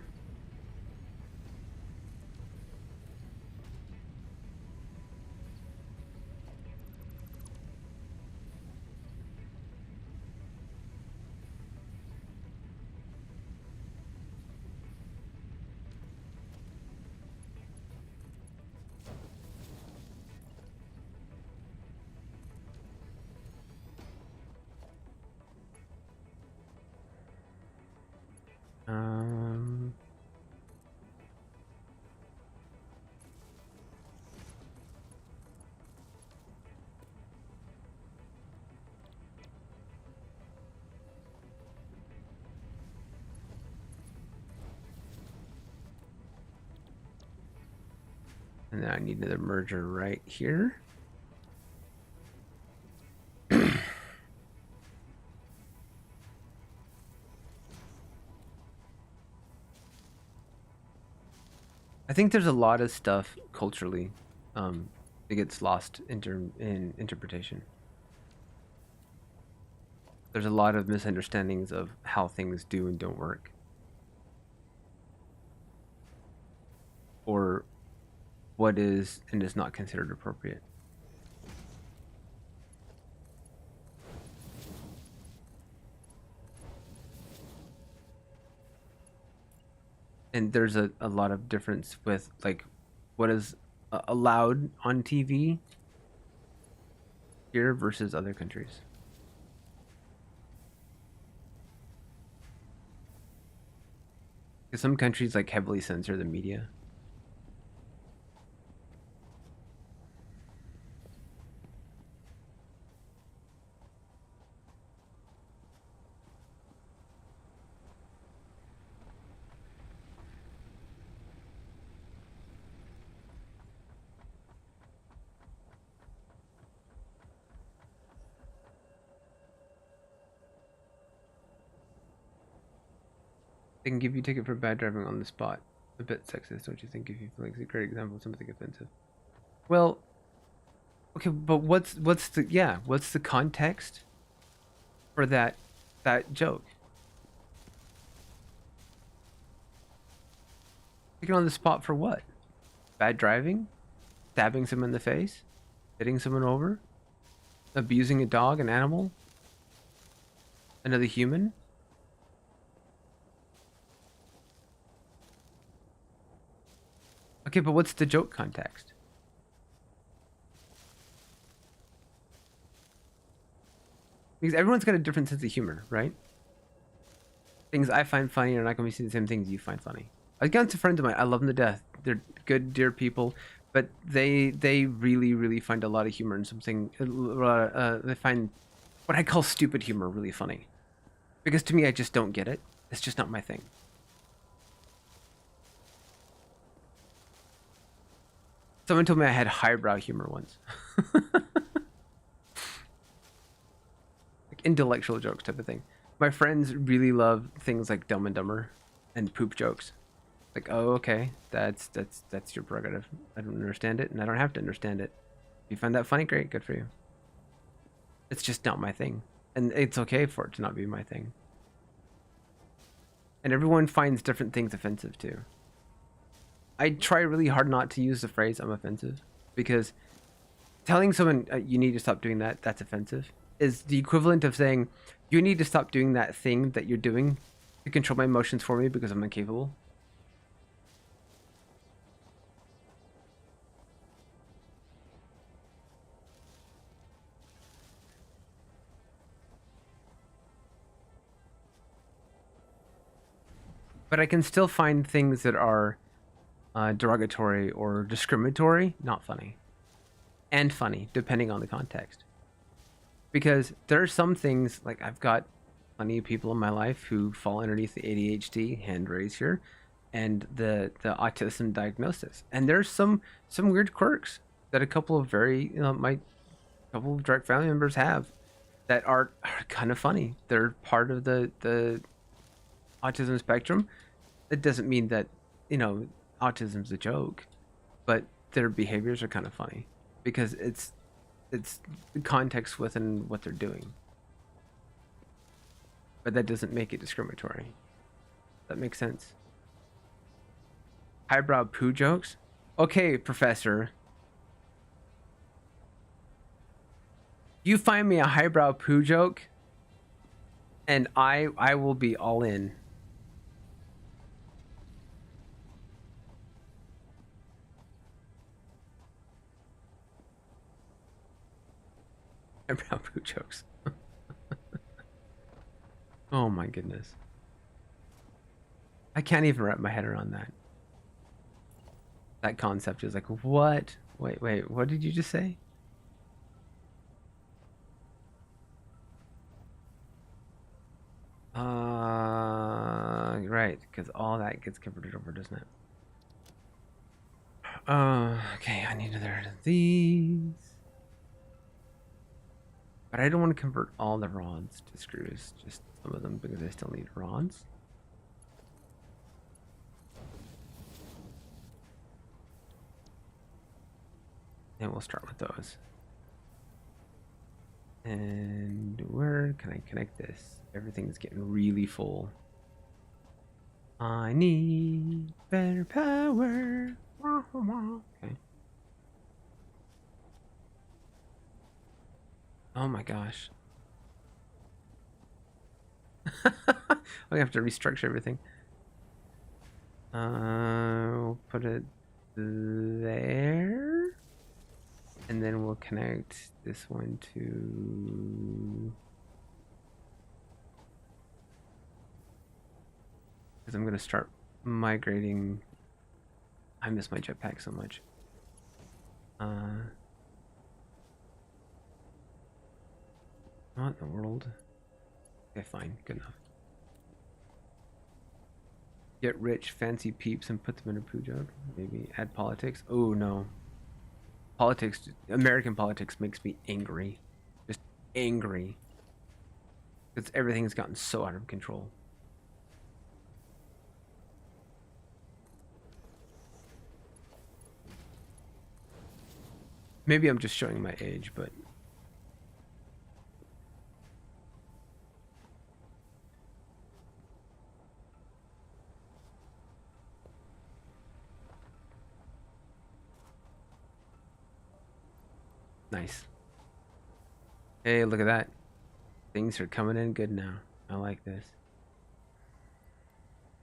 Um, and then I need another merger right here. I think there's a lot of stuff culturally that gets lost in interpretation. There's a lot of misunderstandings of how things do and don't work, or what is and is not considered appropriate. And there's a lot of difference with like what is allowed on TV here versus other countries. Because some countries like heavily censor the media. They can give you a ticket for bad driving on the spot. A bit sexist, don't you think? If you feel like it's a great example of something offensive. Well, okay, but what's the context for that joke? Taken on the spot for what? Bad driving? Stabbing someone in the face? Hitting someone over? Abusing a dog, an animal? Another human? Okay, but what's the joke context? Because everyone's got a different sense of humor, right? Things I find funny are not going to be the same things you find funny. I've gotten some friends of mine. I love them to death. They're good, dear people, but they really really find a lot of humor in something. They find what I call stupid humor really funny, because to me I just don't get it. It's just not my thing. Someone told me I had highbrow humor once. Like intellectual jokes type of thing. My friends really love things like Dumb and Dumber and poop jokes. Like, oh, okay, that's your prerogative. I don't understand it, and I don't have to understand it. If you find that funny, great, good for you. It's just not my thing, and it's okay for it to not be my thing. And everyone finds different things offensive too. I try really hard not to use the phrase "I'm offensive" because telling someone you need to stop doing that's offensive is the equivalent of saying you need to stop doing that thing that you're doing to control my emotions for me because I'm incapable. But I can still find things that are derogatory or discriminatory not funny, and funny depending on the context. Because there are some things, like I've got plenty of people in my life who fall underneath the ADHD, hand raise here, and the autism diagnosis. And there's some weird quirks that a couple of my couple of direct family members have that are kind of funny. They're part of the autism spectrum. It doesn't mean that, you know, autism's a joke, but their behaviors are kind of funny because it's the context within what they're doing. But that doesn't make it discriminatory. That makes sense. Highbrow poo jokes? Okay, professor. You find me a highbrow poo joke, and I will be all in. Highbrow poo jokes. Oh my goodness. I can't even wrap my head around that. That concept is like, what? Wait, what did you just say? Right, because all that gets converted over, doesn't it? Okay, I need another of these. But I don't want to convert all the rods to screws, just some of them, because I still need rods. And we'll start with those. And where can I connect this? Everything's getting really full. I need better power. Okay. Oh my gosh. I have to restructure everything. We'll put it there. And then we'll connect this one to... Because I'm going to start migrating. I miss my jetpack so much. Not in the world. Okay, fine. Good enough. Get rich, fancy peeps, and put them in a poo jug. Maybe add politics. Oh, no. Politics, American politics makes me angry. Just angry. Because everything's gotten so out of control. Maybe I'm just showing my age, but... Nice. Hey, look at that. Things are coming in good now. I like this.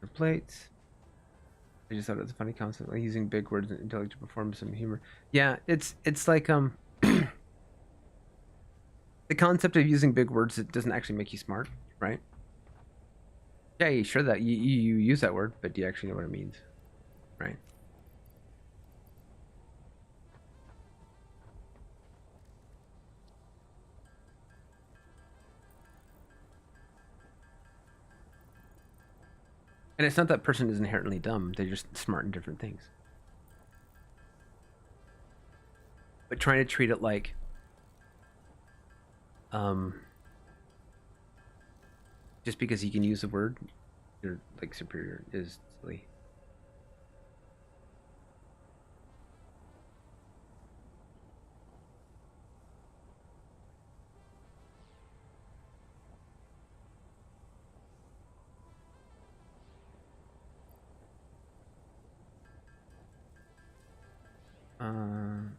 For plates. I just thought it was a funny concept, like using big words and intellect to perform some humor. Yeah, it's like the concept of using big words that doesn't actually make you smart, right? Yeah, sure that you use that word, but do you actually know what it means? Right. And it's not that person is inherently dumb, they're just smart in different things. But trying to treat it like um just because you can use the word, you're like superior is silly. Um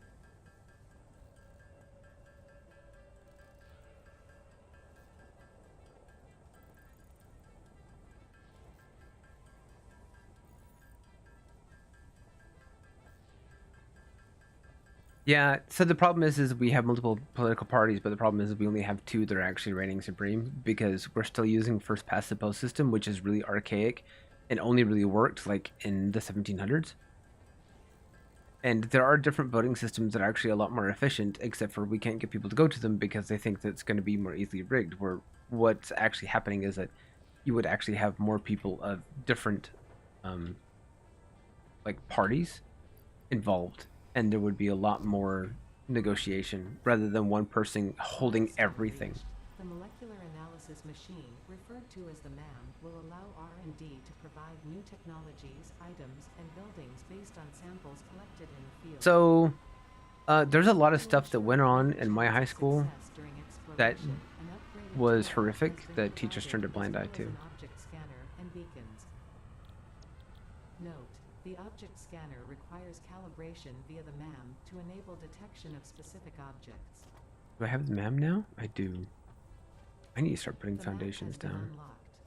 Yeah, so the problem is we have multiple political parties, but the problem is we only have two that are actually reigning supreme because we're still using first past the post system, which is really archaic and only really worked like in the 1700s. And there are different voting systems that are actually a lot more efficient, except for we can't get people to go to them because they think that it's going to be more easily rigged. Where what's actually happening is that you would actually have more people of different um, like parties involved, and there would be a lot more negotiation rather than one person holding Milestone everything. reached. The molecular analysis machine, referred to as the MAM, will allow R&D to provide new technologies, items, and buildings based on samples collected in the field. So there's a lot of To stuff that ensure went on greater in my chance high of school success during that exploration, an upgraded was toolbox has horrific been that teachers provided, turned a as blind eye well as to. an object scanner and beacons. Note: the object scanner requires calibration via the MAM to enable detection of specific objects. Do I have the MAM now? I do. I need to start putting The map foundations has been down. unlocked.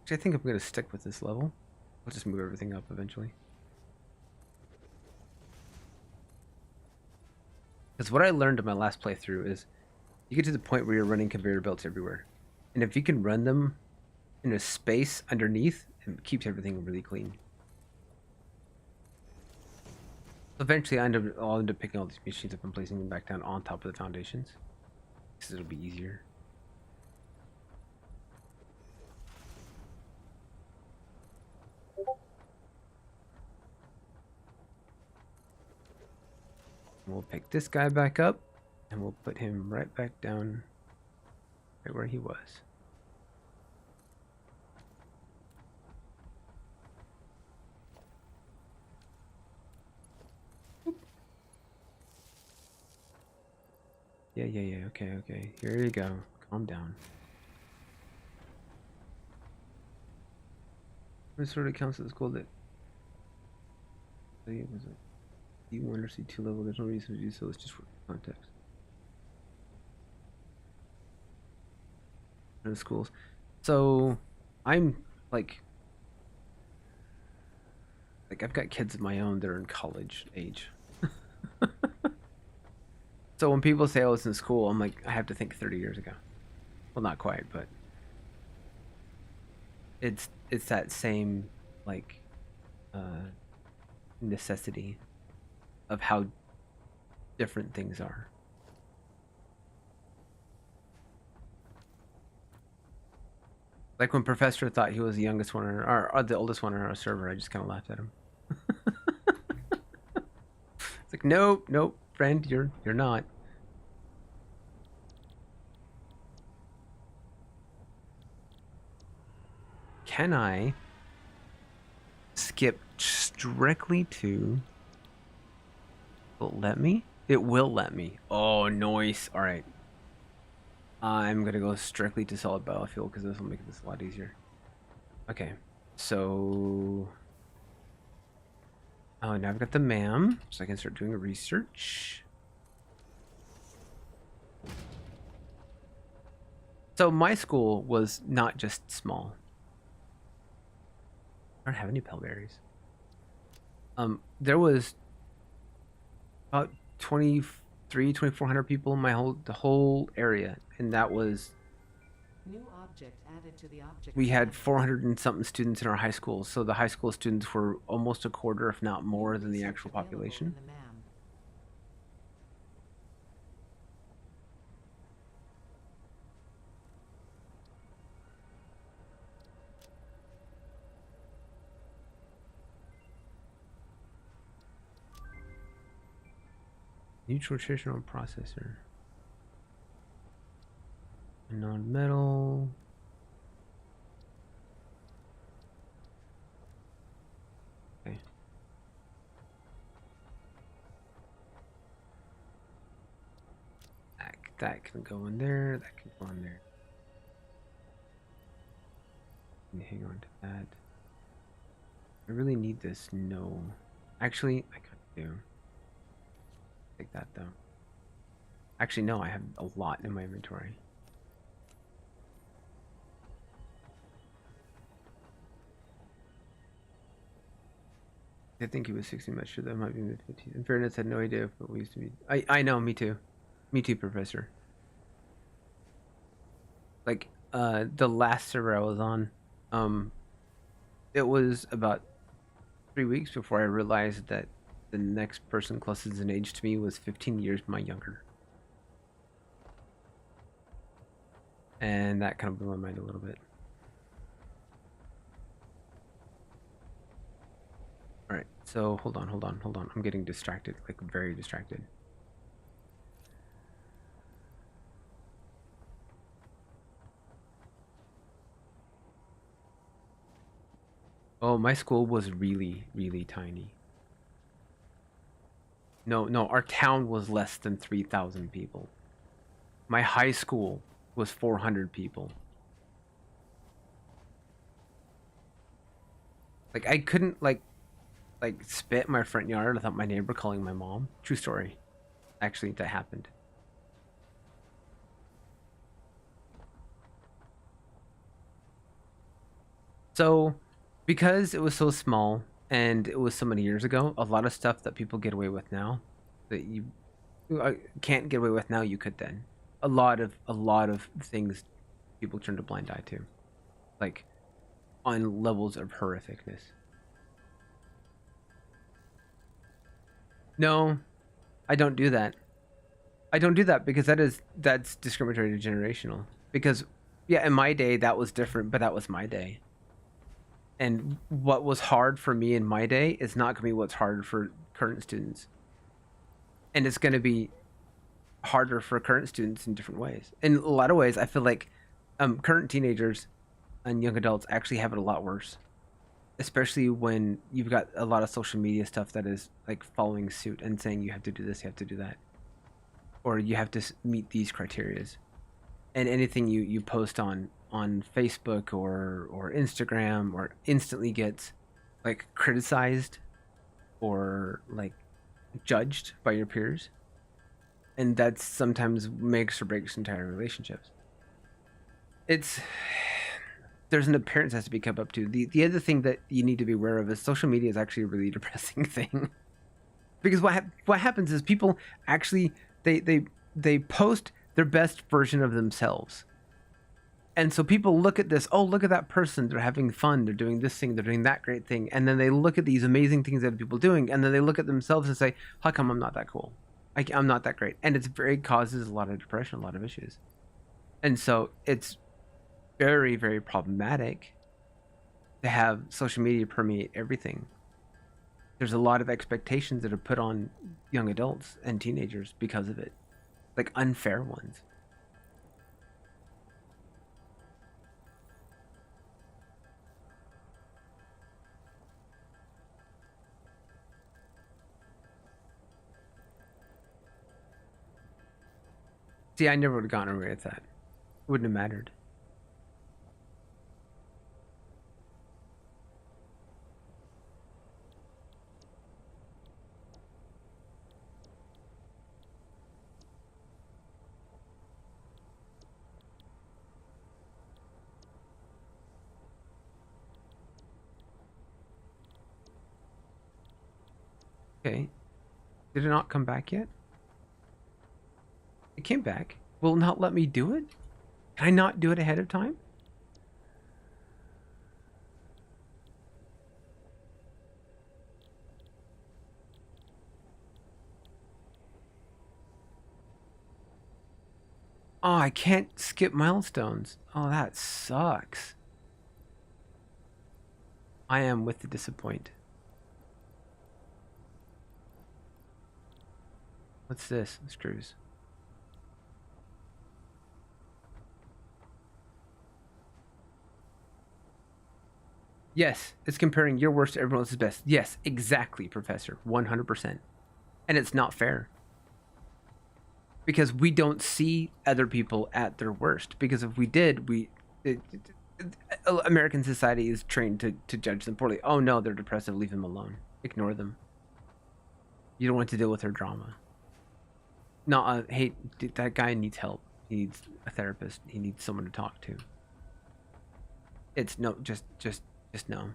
Actually, I think I'm going to stick with this level. I'll just move everything up eventually. Because what I learned in my last playthrough is you get to the point where you're running conveyor belts everywhere. And if you can run them in a space underneath, it keeps everything really clean. Eventually, I'll end up picking all these machines up and placing them back down on top of the foundations. Because it'll be easier. We'll pick this guy back up, and we'll put him right back down right where he was. Yeah. Okay. Here you go. Calm down. What sort of counts as school that was a C1 or C2 level? There's no reason to do so. It's just for context. In the schools. So I'm like I've got kids of my own that are in college age. So when people say I was in school, I'm like, I have to think 30 years ago. Well, not quite, but it's that same like uh necessity of how different things are. Like when Professor thought he was the youngest one or the oldest one on our server, I just kind of laughed at him. It's like, nope, friend, you're not. Can I skip strictly to? Will it let me? It will let me. Oh, nice. All right. I'm gonna go strictly to solid battlefield because this will make this a lot easier. Okay, so oh, now I've got the MAM, so I can start doing a research. So my school was not just small. I don't have any pell berries. There was about 23 2,400 people in the whole area, and that was New object added to the object we had panel. 400 and something students in our high school. So the high school students were almost a quarter, if not New more, than the research actual available population. in the MAM. New nutritional processor. Non-metal. Okay. That can go in there. That can go in there. Let me hang on to that. I really need this. No. Actually, I kind of do. Take that though. Actually, no, I have a lot in my inventory. I think he was 60 much sure that might be mid-50s. In fairness, I had no idea what we used to be. I know, me too. Me too, Professor. Like, the last server I was on, it was about 3 weeks before I realized that the next person closest in age to me was 15 years my younger. And that kind of blew my mind a little bit. Alright, so hold on. I'm getting distracted, like very distracted. Oh, my school was really, really tiny. No, our town was less than 3,000 people. My high school was 400 people. Like, I couldn't, like spit in my front yard without my neighbor calling my mom. True story. Actually, that happened. So, because it was so small and it was so many years ago, a lot of stuff that people get away with now that you can't get away with now, you could then. A lot of things people turn a blind eye to, like on levels of horrificness. No, I don't do that. I don't do that because that's discriminatory to generational. Because yeah, in my day that was different, but that was my day. And what was hard for me in my day is not going to be what's hard for current students. And it's going to be harder for current students in different ways. In a lot of ways, I feel like current teenagers and young adults actually have it a lot worse, especially when you've got a lot of social media stuff that is like following suit and saying you have to do this, you have to do that, or you have to meet these criterias. And anything you post on Facebook or Instagram or instantly gets like criticized or like judged by your peers, and that sometimes makes or breaks entire relationships. It's there's an appearance that has to be kept up to. The other thing that you need to be aware of is social media is actually a really depressing thing. Because what happens is people actually they post their best version of themselves. And so people look at this, oh, look at that person. They're having fun. They're doing this thing. They're doing that great thing. And then they look at these amazing things that people doing. And then they look at themselves and say, how come I'm not that cool? I'm not that great. And it causes a lot of depression, a lot of issues. And so it's very, very problematic to have social media permeate everything. There's a lot of expectations that are put on young adults and teenagers because of it, like unfair ones. See, I never would have gotten away with that. It wouldn't have mattered. Okay. Did it not come back yet? It came back. Will not let me do it? Can I not do it ahead of time? Oh, I can't skip milestones. Oh, that sucks. I am with the disappoint. What's this? Screws. Yes, it's comparing your worst to everyone else's best. Yes, exactly, Professor. 100%. And it's not fair. Because we don't see other people at their worst. Because if we did, American society is trained to judge them poorly. Oh no, they're depressive. Leave them alone. Ignore them. You don't want to deal with their drama. No, hey, that guy needs help. He needs a therapist. He needs someone to talk to. It's no, just no.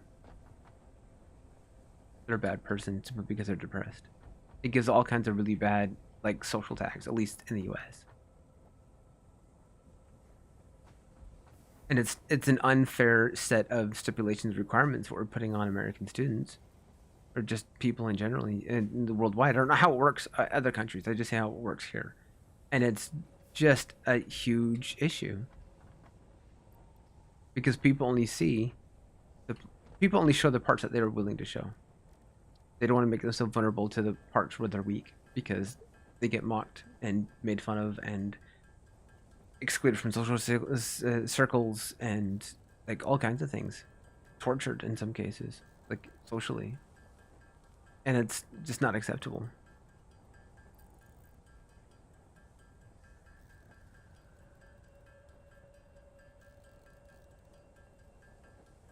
They're a bad person simply because they're depressed. It gives all kinds of really bad, like, social tags, at least in the U.S. And it's an unfair set of stipulations, requirements what we're putting on American students, or just people in general in the worldwide. I don't know how it works other countries. I just say how it works here, and it's just a huge issue because people only see the people only show the parts that they're willing to show. They don't want to make themselves vulnerable to the parts where they're weak because they get mocked and made fun of and excluded from social circles and like all kinds of things, tortured in some cases, like socially, and it's just not acceptable.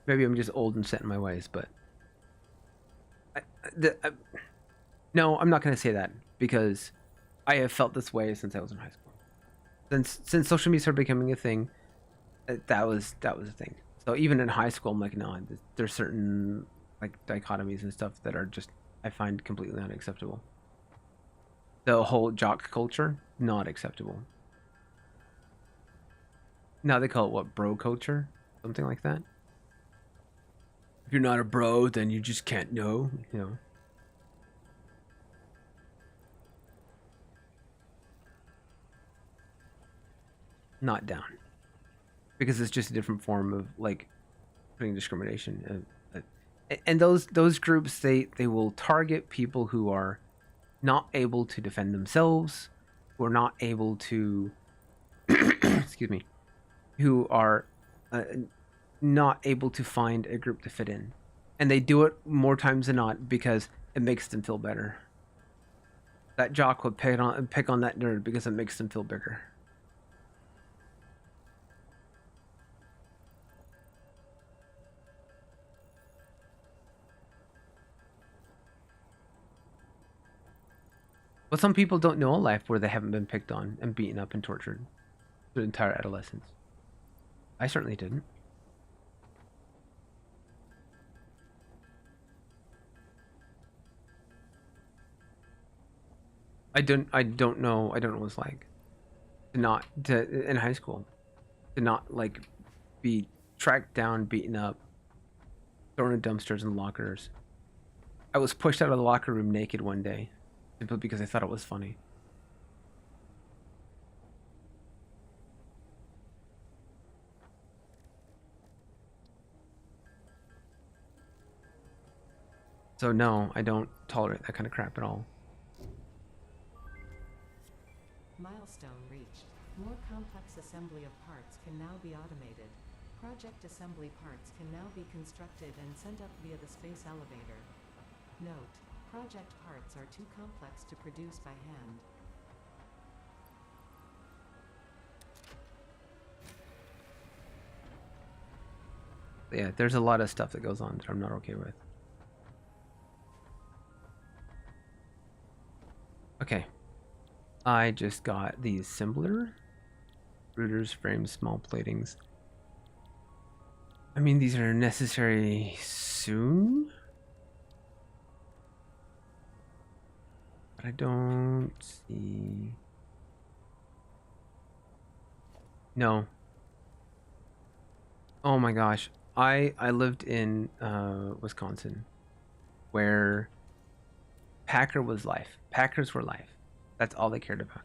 Maybe I'm just old and set in my ways, but I, I, no, I'm not going to say that because I have felt this way since I was in high school. Since social media started becoming a thing, that was a thing. So even in high school, I'm like, no, there's certain like dichotomies and stuff that are just I find completely unacceptable. The whole jock culture, not acceptable. Now they call it what, bro culture, something like that. If you're not a bro, then you just can't know. Not down because it's just a different form of like putting discrimination. And those groups they will target people who are not able to defend themselves, who are not able to, excuse me, who are uh, not able to find a group to fit in, and they do it more times than not because it makes them feel better. That jock would pick on that nerd because it makes them feel bigger. But some people don't know a life where they haven't been picked on and beaten up and tortured their entire adolescence. I certainly didn't. I don't know. I don't know what it's like to not to in high school to not like be tracked down, beaten up, thrown in dumpsters and lockers. I was pushed out of the locker room naked one day simply because I thought it was funny. So no, I don't tolerate that kind of crap at all. Milestone reached. More complex assembly of parts can now be automated. Project assembly parts can now be constructed and sent up via the space elevator. Note: project parts are too complex to produce by hand. Yeah, there's a lot of stuff that goes on that I'm not okay with. Okay. I just got the assembler, rooters, frames, small platings. I mean, these are necessary soon, but I don't see. No. Oh my gosh. I lived in Wisconsin where Packer was life. Packers were life. That's all they cared about.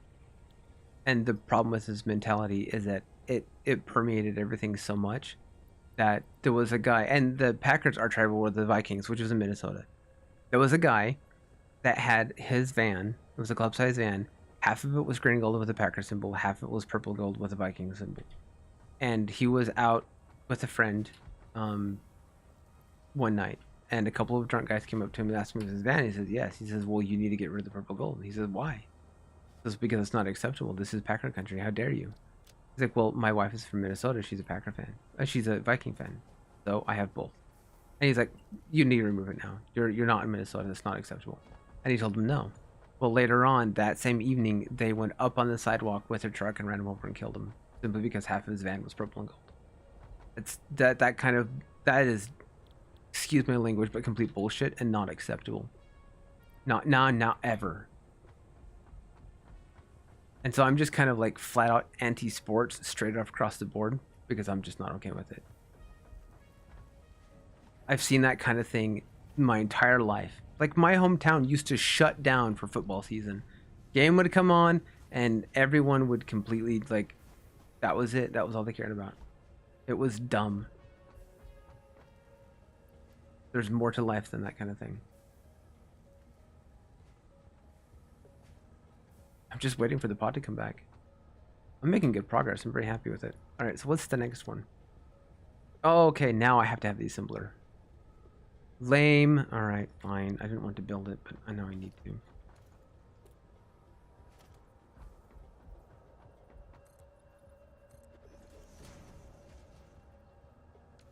And the problem with his mentality is that it permeated everything so much that there was a guy, and the Packers are tribal with the Vikings, which was in Minnesota. There was a guy that had his van. It was a club size van. Half of it was green and gold with the Packer symbol. Half of it was purple gold with the Viking symbol. And he was out with a friend um, one night, and a couple of drunk guys came up to him and asked him if his van. He says yes. He says, "Well, you need to get rid of the purple gold." He says, "Why?" He says, "Because it's not acceptable. This is Packer country. How dare you?" He's like, "Well, my wife is from Minnesota. She's a Packer fan. She's a Viking fan. So I have both." And he's like, "You need to remove it now. You're not in Minnesota. That's not acceptable." And he told him no. Well, later on that same evening, they went up on the sidewalk with their truck and ran him over and killed him simply because half of his van was purple and gold. It's that kind of, that is, excuse my language, but complete bullshit and not acceptable. Not ever. And so I'm just kind of like flat out anti-sports straight up across the board because I'm just not okay with it. I've seen that kind of thing my entire life. Like my hometown used to shut down for football season. Game would come on and everyone would completely like, that was it. That was all they cared about. It was dumb. There's more to life than that kind of thing. I'm just waiting for the pod to come back. I'm making good progress. I'm very happy with it. All right, so what's the next one? Oh, okay, now I have to have these simpler. Lame. All right, fine. I didn't want to build it, but I know I need to.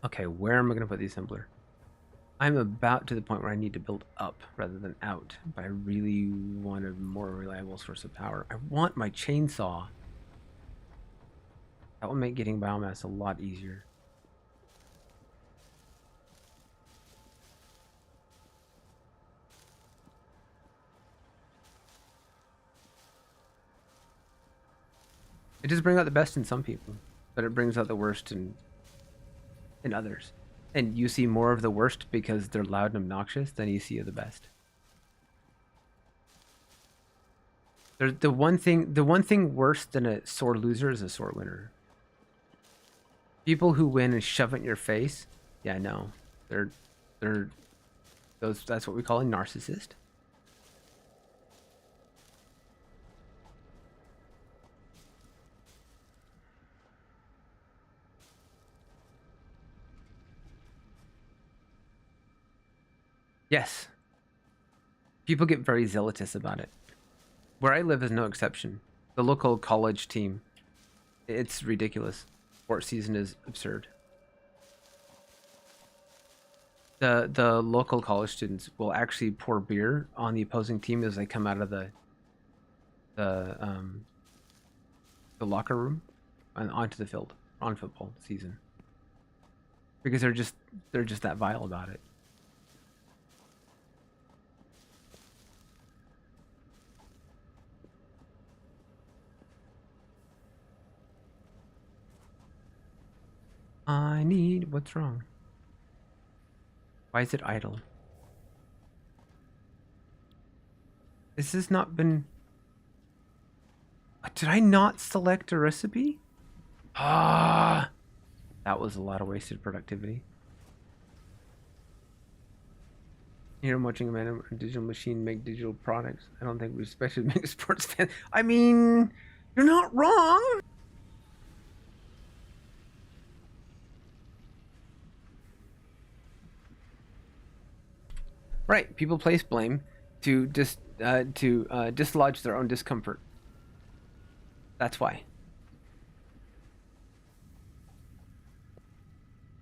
Okay, where am I going to put these simpler? I'm about to the point where I need to build up rather than out, but I really want a more reliable source of power. I want my chainsaw. That will make getting biomass a lot easier. It does bring out the best in some people, but it brings out the worst in others. And you see more of the worst because they're loud and obnoxious than you see of the best. There's the one thing worse than a sore loser is a sore winner. People who win and shove it in your face, yeah, no. They're that's what we call a narcissist. Yes. People get very zealous about it. Where I live is no exception. The local college team, it's ridiculous. Sports season is absurd. The local college students will actually pour beer on the opposing team as they come out of the um the locker room and onto the field on football season because they're just that vile about it. I need, what's wrong? Why is it idle? This has not been, did I not select a recipe? Ah, that was a lot of wasted productivity. Here I'm watching a man and a digital machine make digital products. I don't think we especially make a sports fan. I mean, you're not wrong. Right, people place blame to dislodge their own discomfort. That's why.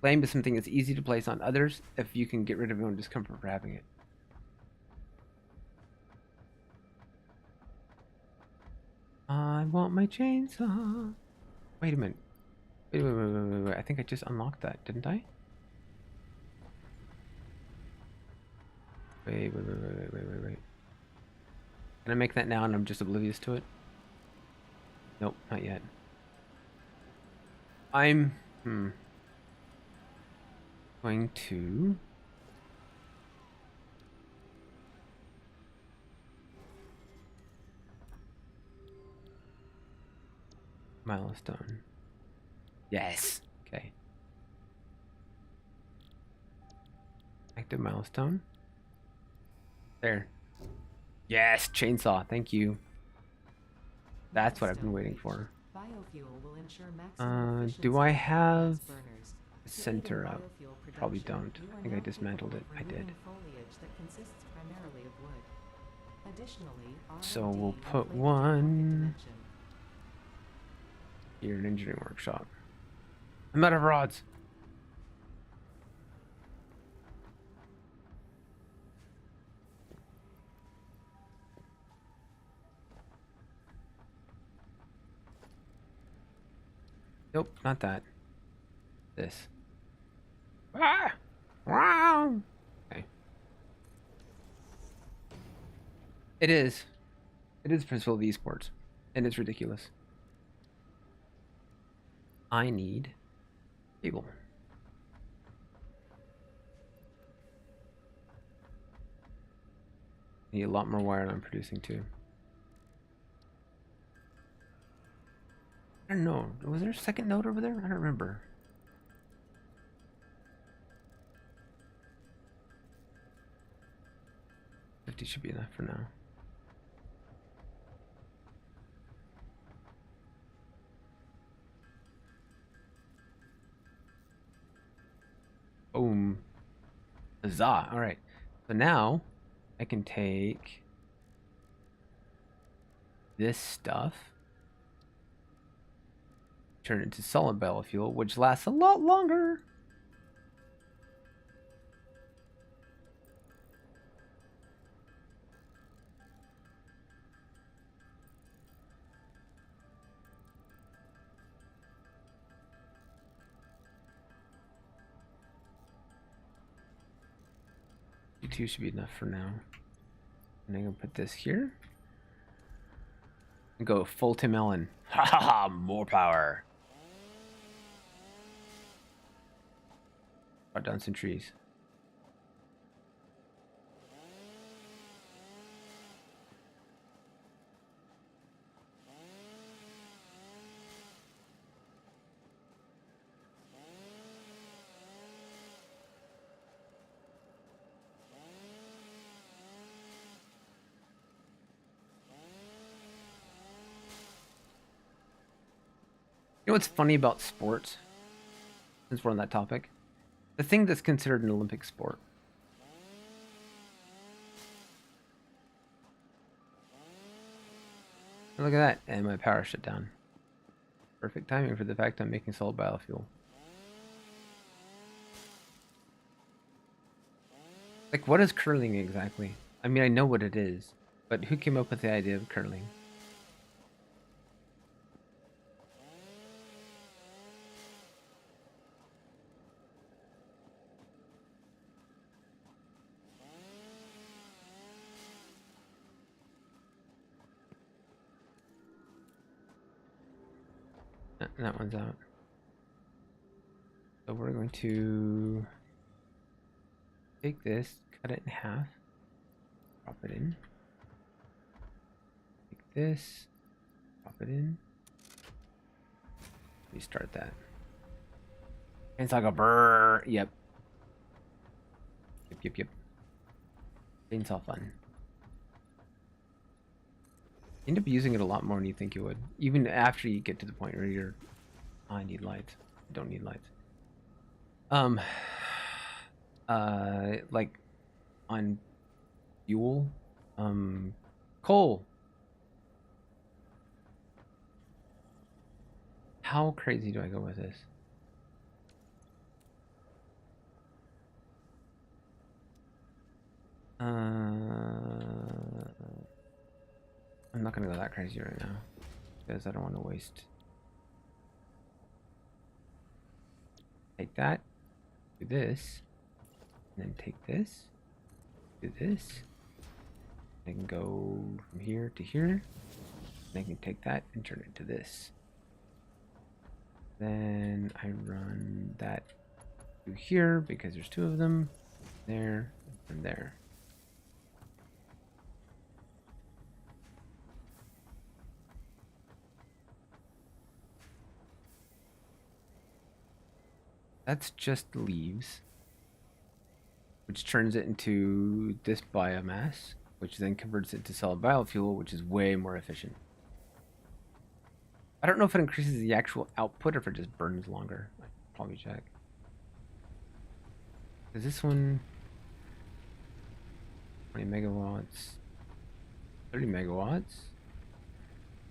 Blame is something that's easy to place on others if you can get rid of your own discomfort for having it. I want my chainsaw. Wait a minute. Wait. I think I just unlocked that, didn't I? Wait. Can I make that now and I'm just oblivious to it? Nope, not yet. I'm going to milestone. Yes. Okay. Active milestone. There. Yes, chainsaw. Thank you. That's what I've been waiting for. Biofuel will ensure maximum efficiency Do I of have biomass burners. a To aid in center up? biofuel Probably production, don't. you I are think I now dismantled capable it. of I did. removing foliage that consists primarily of wood. Additionally, So R&D we'll put inflated your market one dimension. here in engineering workshop. I'm out of rods. Nope, not that. This. Ah! Wow! Okay. It is. It is principle of esports. And it's ridiculous. I need cable. Need a lot more wire than I'm producing too. I don't know. Was there a second node over there? I don't remember. 50 should be enough for now. Boom. Huzzah. All right. So now I can take this stuff, turn it into solid biofuel, which lasts a lot longer. Two should be enough for now. And I'm gonna put this here. And go full Tim Allen. Ha ha ha! More power. Cut down some trees. You know what's funny about sports? Since we're on that topic, the thing that's considered an Olympic sport. Look at that, and my power shut down. Perfect timing for the fact I'm making solid biofuel. Like, what is curling exactly? I mean, I know what it is, but who came up with the idea of curling? That one's out. So we're going to take this, cut it in half, drop it in. Take this, drop it in. Restart that. It's like a brrr. Yep. Yep. Chainsaw fun. You end up using it a lot more than you think you would. Even after you get to the point where you're, oh, I need lights. I don't need lights. Like on fuel, coal. How crazy do I go with this? I'm not gonna go that crazy right now because I don't want to waste. Take that, do this, and then take this, do this. I can go from here to here, and I can take that and turn it into this. Then I run that through here because there's two of them. There and there. That's just leaves, which turns it into this biomass, which then converts it to solid biofuel, which is way more efficient. I don't know if it increases the actual output or if it just burns longer. I should probably check. Is this one 20 megawatts, 30 megawatts,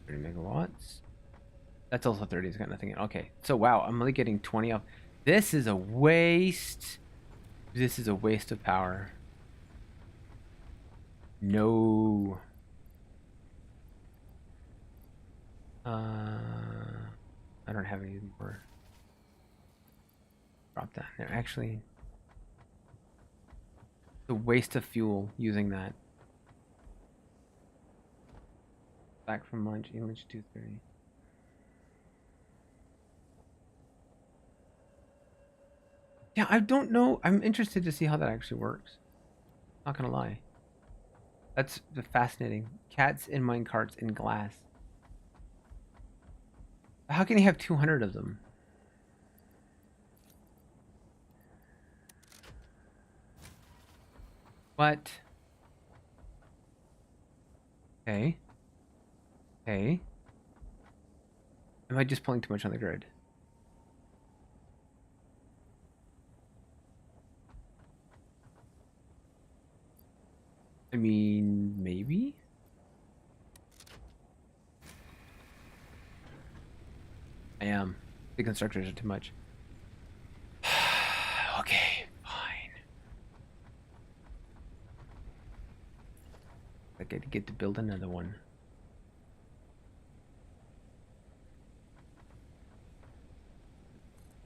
30 megawatts? That's also 30. It's got nothing in. Okay, so wow, I'm only getting 20 off. This is a waste. This is a waste of power. No. I don't have any more. Drop that there. Actually, the waste of fuel using that. Back from lunch, eat lunch 2:30. Yeah, I don't know. I'm interested to see how that actually works. Not gonna lie. That's fascinating. Cats in mine carts in glass. How can you have 200 of them? What? Okay. Okay. Am I just pulling too much on the grid? I mean, maybe? I am. The constructors are too much. Okay, fine. I get to build another one.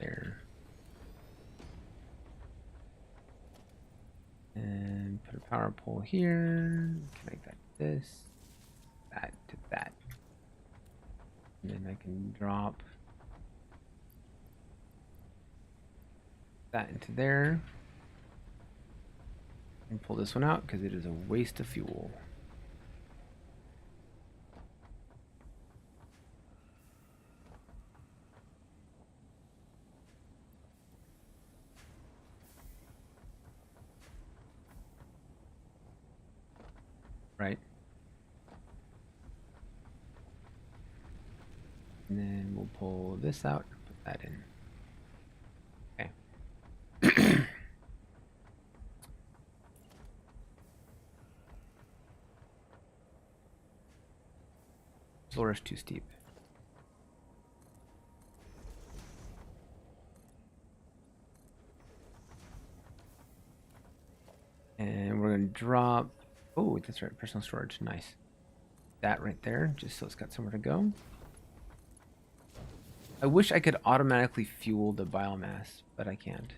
There. And put a power pole here. Connect that to this. That to that. And then I can drop that into there. And pull this one out because it is a waste of fuel. Right? And then we'll pull this out and put that in. Okay. Floor is too steep. And we're going to drop... Oh, that's right. Personal storage. Nice. That right there, just so it's got somewhere to go. I wish I could automatically fuel the biomass, but I can't.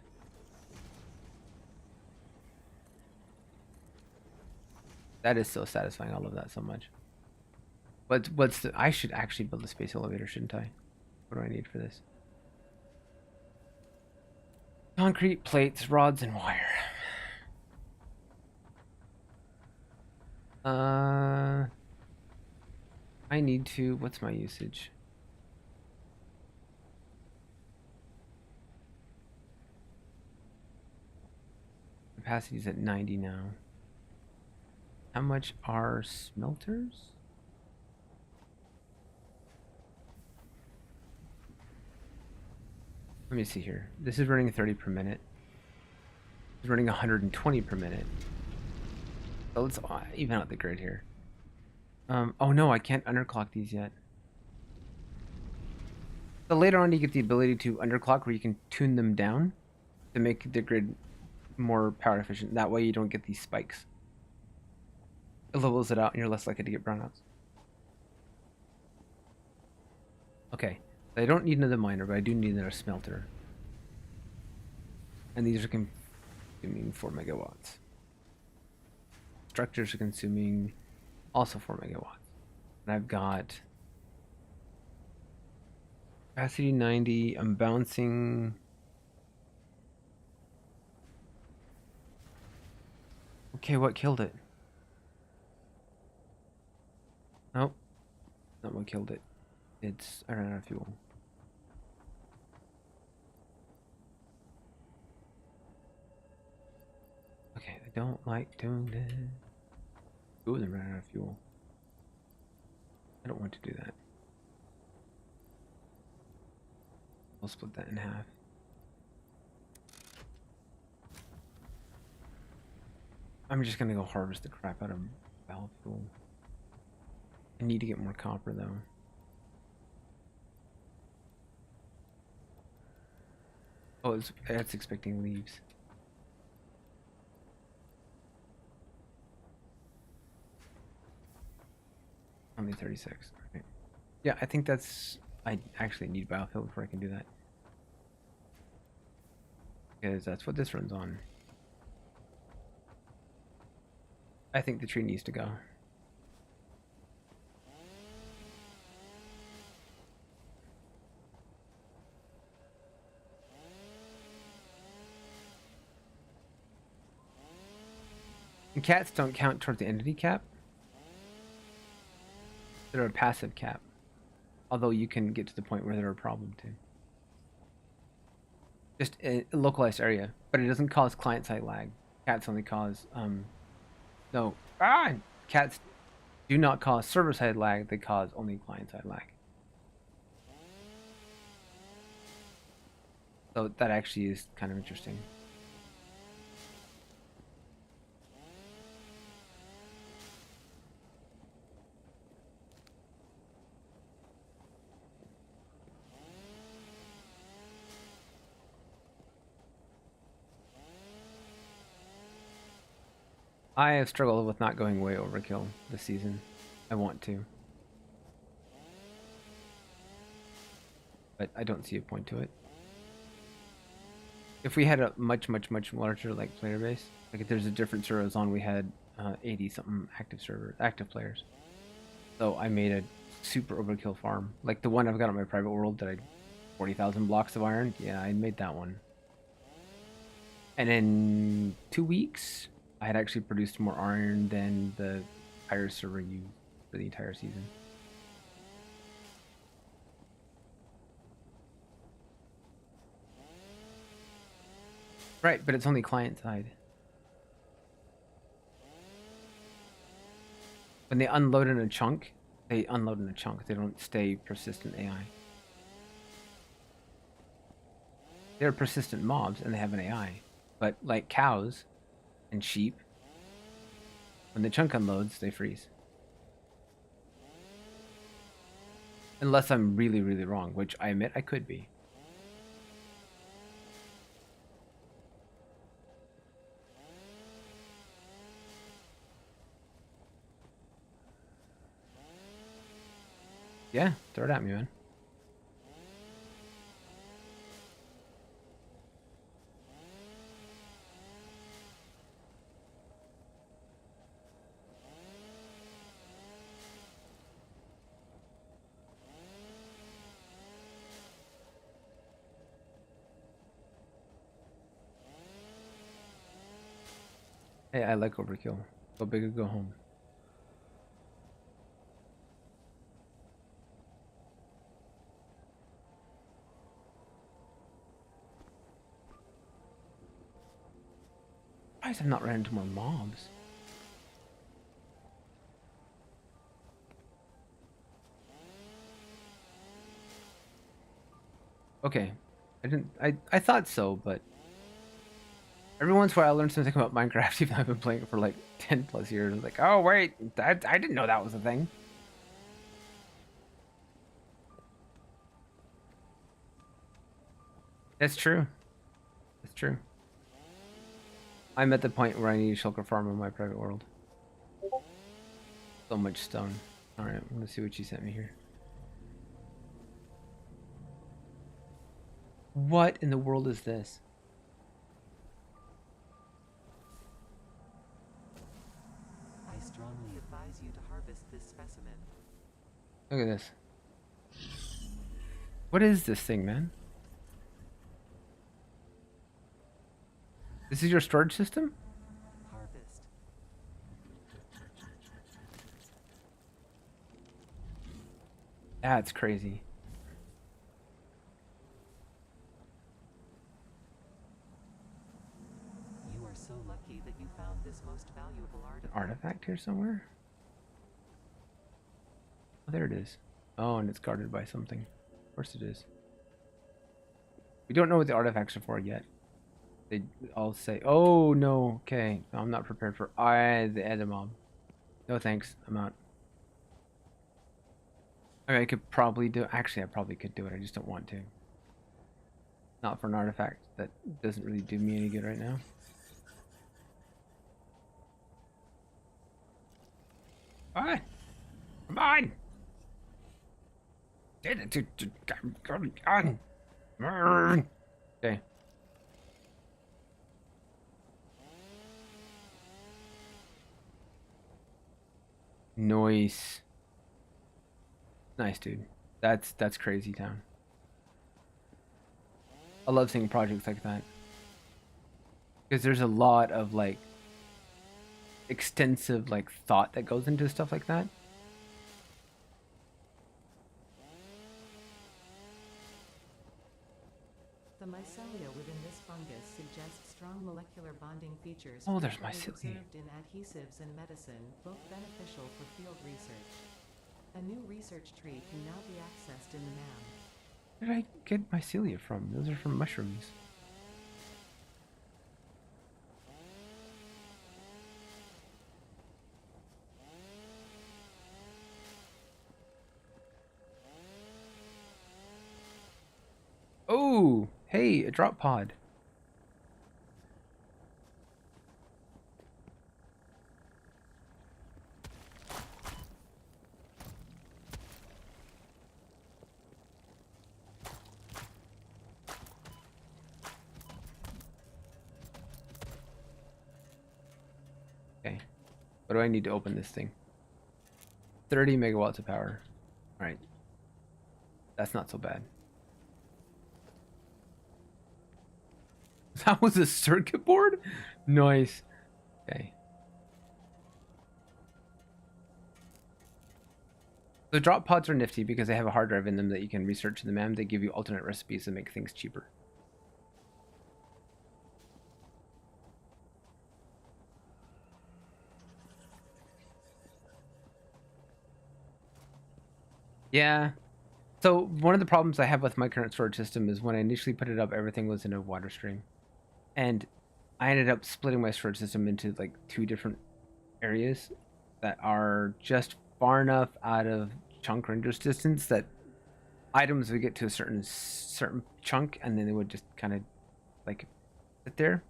That is so satisfying. I love that so much. But what's the... I should actually build a space elevator, shouldn't I? What do I need for this? Concrete, plates, rods, and wire. I need to... What's my usage? Capacity is at 90 now. How much are smelters? Let me see here. This is running 30 per minute. It's running 120 per minute. So let's even out the grid here. Oh no, I can't underclock these yet. So later on you get the ability to underclock where you can tune them down to make the grid more power efficient. That way you don't get these spikes. It levels it out and you're less likely to get brownouts. Okay, I don't need another miner, but I do need another smelter. And these are consuming 4 megawatts. Structures are consuming also 4 megawatts. And I've got Capacity 90. I'm bouncing. Okay, what killed it? Nope, not what killed it. I ran out of fuel. Okay, I don't like doing this. Ooh, they ran out of fuel. I don't want to do that. I'll split that in half. I'm just gonna go harvest the crap out of biofuel. I need to get more copper though. Oh, it's expecting leaves. Only 36. Okay. Yeah, I think that's. I actually need biofuel before I can do that. Because that's what this runs on. I think the tree needs to go. And cats don't count towards the entity cap. They're a passive cap. Although you can get to the point where they're a problem too. Just a localized area. But it doesn't cause client-side lag. Cats only cause no cats do not cause server-side lag, they cause only client-side lag. So that actually is kind of interesting. I have struggled with not going way overkill this season. I want to. But I don't see a point to it. If we had a much larger like player base, like if there's a different server on, we had 80 something active players. So I made a super overkill farm, like the one I've got on my private world that I 40,000 blocks of iron. Yeah, I made that one. And in 2 weeks, I had actually produced more iron than the entire server used for the entire season. Right, but it's only client side. When they unload in a chunk, they unload in a chunk. They don't stay persistent AI. They're persistent mobs and they have an AI. But like cows and sheep, when the chunk unloads, they freeze. Unless I'm really wrong, which I admit I could be. Yeah, throw it at me, man. Hey, I like overkill. Go big or go home. Why have not ran into more mobs? Okay. I thought so, but every once in a while I learn something about Minecraft, even though I've been playing it for like 10 plus years. I'm like, oh wait, I didn't know that was a thing. That's true. That's true. I'm at the point where I need a shulker farm in my private world. So much stone. Alright, I'm gonna see what you sent me here. What in the world is this? I strongly advise you to harvest this specimen. Look at this. What is this thing, man? This is your storage system? Harvest. That's crazy. You are so lucky that you found this most valuable An artifact. artifact here somewhere? Oh, there it is. Oh, and it's guarded by something. Of course it is. We don't know what the artifacts are for yet. They all say, oh no, okay. No, I'm not prepared for the Edamom. No thanks, I'm out. Okay, I could probably do actually I probably could do it, I just don't want to. Not for an artifact that doesn't really do me any good right now. Ah! Come on! Okay. Noise. Nice, dude. That's crazy town. I love seeing projects like that. Because there's a lot of like extensive like thought that goes into stuff like that. The mycelia within this fungus suggests strong molecular bonding features Oh, there's frequently mycelia. observed in adhesives and medicine, both beneficial for field research. A new research tree can now be accessed in the NAM. Where did I get mycelia from? Those are from mushrooms. Oh, hey, a drop pod. Okay. What do I need to open this thing? 30 megawatts of power. All right. That's not so bad. That was a circuit board? Nice. Okay. The drop pods are nifty because they have a hard drive in them that you can research in the MAM. They give you alternate recipes that make things cheaper. Yeah. So one of the problems I have with my current storage system is when I initially put it up, everything was in a water stream. And I ended up splitting my storage system into like 2 different areas that are just far enough out of chunk range distance that items would get to a certain chunk and then they would just kind of like sit there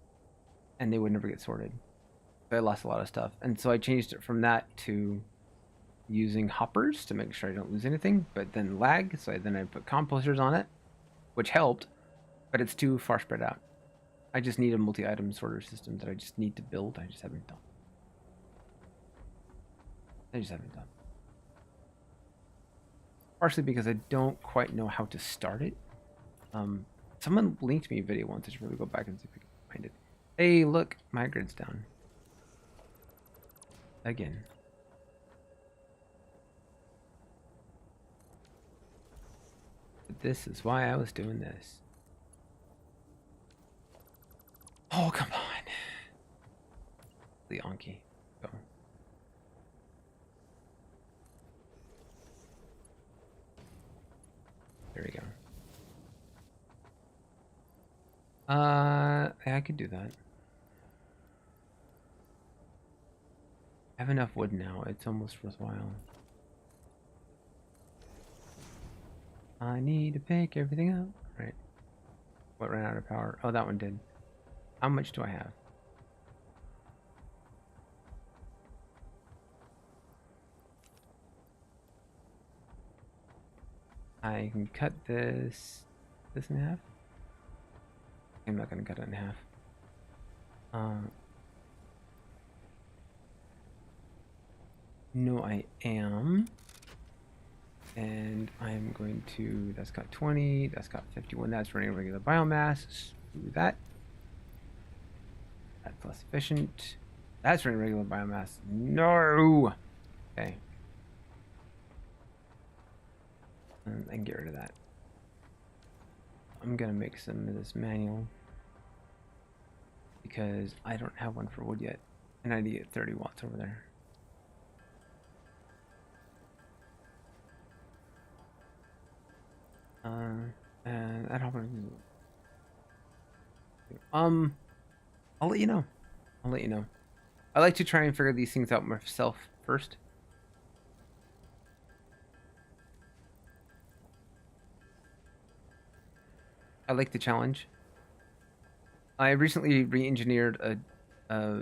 and they would never get sorted. So I lost a lot of stuff. And so I changed it from that to using hoppers to make sure I don't lose anything, but then lag, so then I put composters on it, which helped, but it's too far spread out. I just need a multi-item sorter system that I just need to build. I just haven't done. Partially because I don't quite know how to start it. Someone linked me a video once. I should probably go back and see if I can find it. Hey, look, my grid's down. Again. But this is why I was doing this. Oh, come on. The Anki. Go. There we go. Yeah, I could do that. I have enough wood now. It's almost worthwhile. I need to pick everything up. Right. What ran out of power? Oh, that one did. How much do I have? I can cut this in half. I'm not gonna cut it in half. No, I am. And I'm going to, that's got 20, that's got 51, that's running regular biomass. Screw that. That's less efficient. That's running regular biomass. No! Okay. And I can get rid of that. I'm gonna make some of this manual because I don't have one for wood yet. And I need to get 30 watts over there. And that happens. I'll let you know. I'll let you know. I like to try and figure these things out myself first. I like the challenge. I recently re-engineered a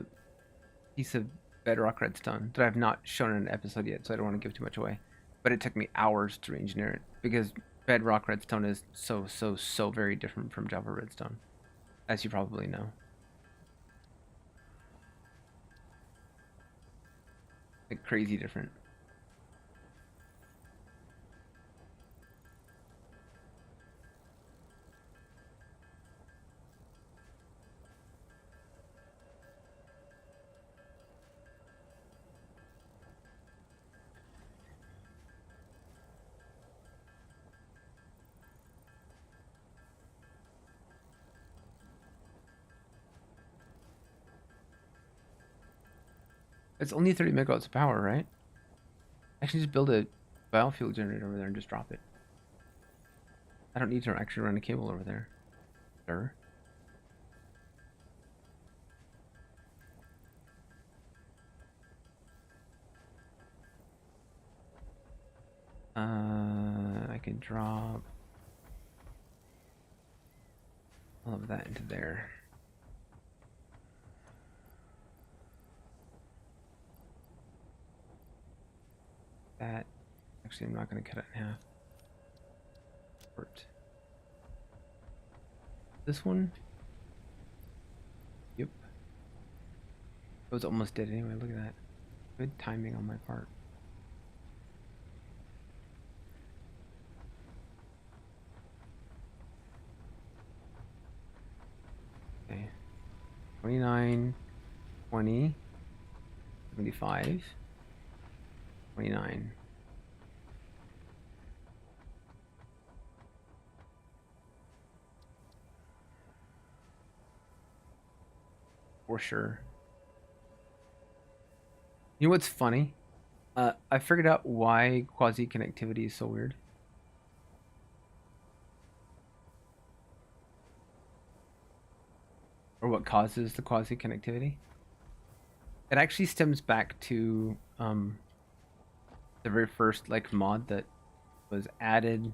piece of bedrock redstone that I've not shown in an episode yet, so I don't want to give too much away. But it took me hours to re-engineer it because bedrock redstone is so very different from Java redstone, as you probably know. Like crazy different. It's only 30 megawatts of power, right? I can just build a biofuel generator over there and just drop it. I don't need to actually run a cable over there. Sir. I can drop all of that into there. That, actually, I'm not going to cut it in half. This one? Yep. It was almost dead anyway, look at that. Good timing on my part. Okay. 29, 20, 75, 29. For sure. You know what's funny? I figured out why quasi connectivity is so weird. Or what causes the quasi connectivity. It actually stems back to the very first like mod that was added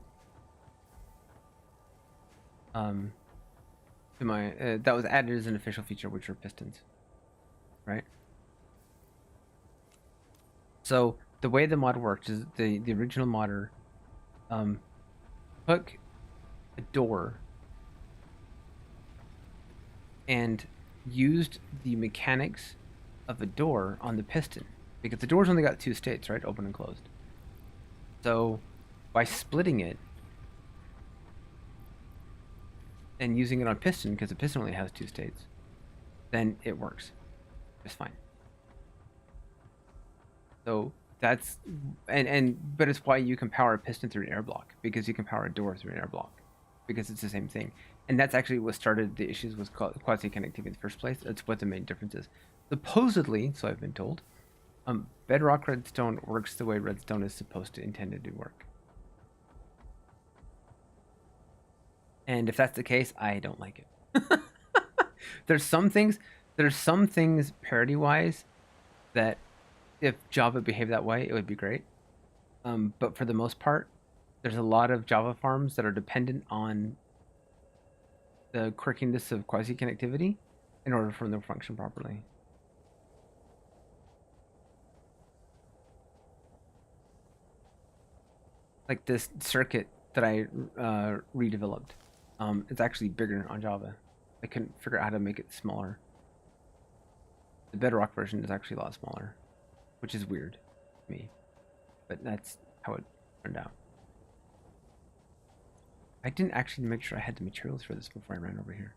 to my that was added as an official feature, which were pistons, right? So the way the mod worked is the original modder took a door and used the mechanics of a door on the piston because the door's only got two states, right? Open and closed. So by splitting it and using it on piston, because the piston only has two states, then it works just fine. So that's but it's why you can power a piston through an air block, because you can power a door through an air block, because it's the same thing. And that's actually what started the issues with quasi connectivity in the first place. That's what the main difference is. Supposedly, so I've been told, bedrock redstone works the way redstone is supposed to intended to work. And if that's the case, I don't like it. There's some things parity wise that if Java behaved that way, it would be great. But for the most part, there's a lot of Java farms that are dependent on the quirkiness of quasi connectivity in order for them to function properly. Like this circuit that I redeveloped, it's actually bigger on Java. I couldn't figure out how to make it smaller. The Bedrock version is actually a lot smaller, which is weird to me, but that's how it turned out. I didn't actually make sure I had the materials for this before I ran over here.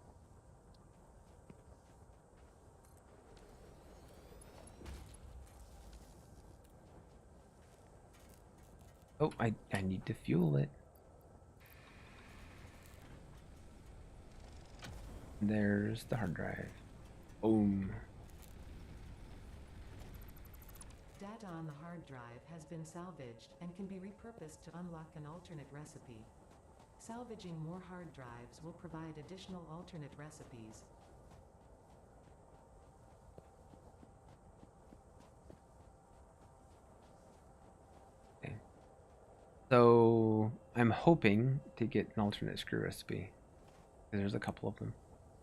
Oh, I need to fuel it. There's the hard drive. Boom. Data on the hard drive has been salvaged and can be repurposed to unlock an alternate recipe. Salvaging more hard drives will provide additional alternate recipes. Okay. So I'm hoping to get an alternate screw recipe. There's a couple of them.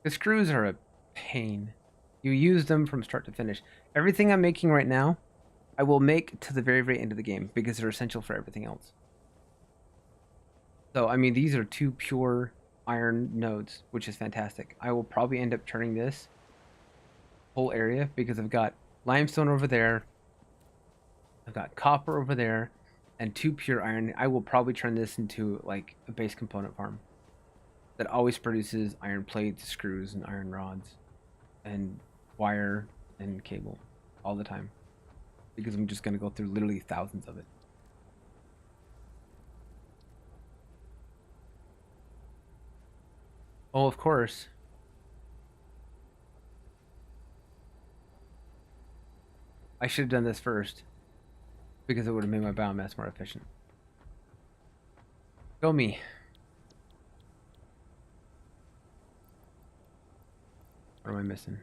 The screws are a pain. You use them from start to finish. Everything I'm making right now, I will make to the very, very end of the game because they're essential for everything else. So, I mean, these are 2 pure iron nodes, which is fantastic. I will probably end up turning this whole area because I've got limestone over there, I've got copper over there, and 2 pure iron. I will probably turn this into like a base component farm that always produces iron plates, screws, and iron rods, and wire and cable all the time because I'm just going to go through literally thousands of it. Oh, of course. I should have done this first because it would have made my biomass more efficient. Go me. What am I missing?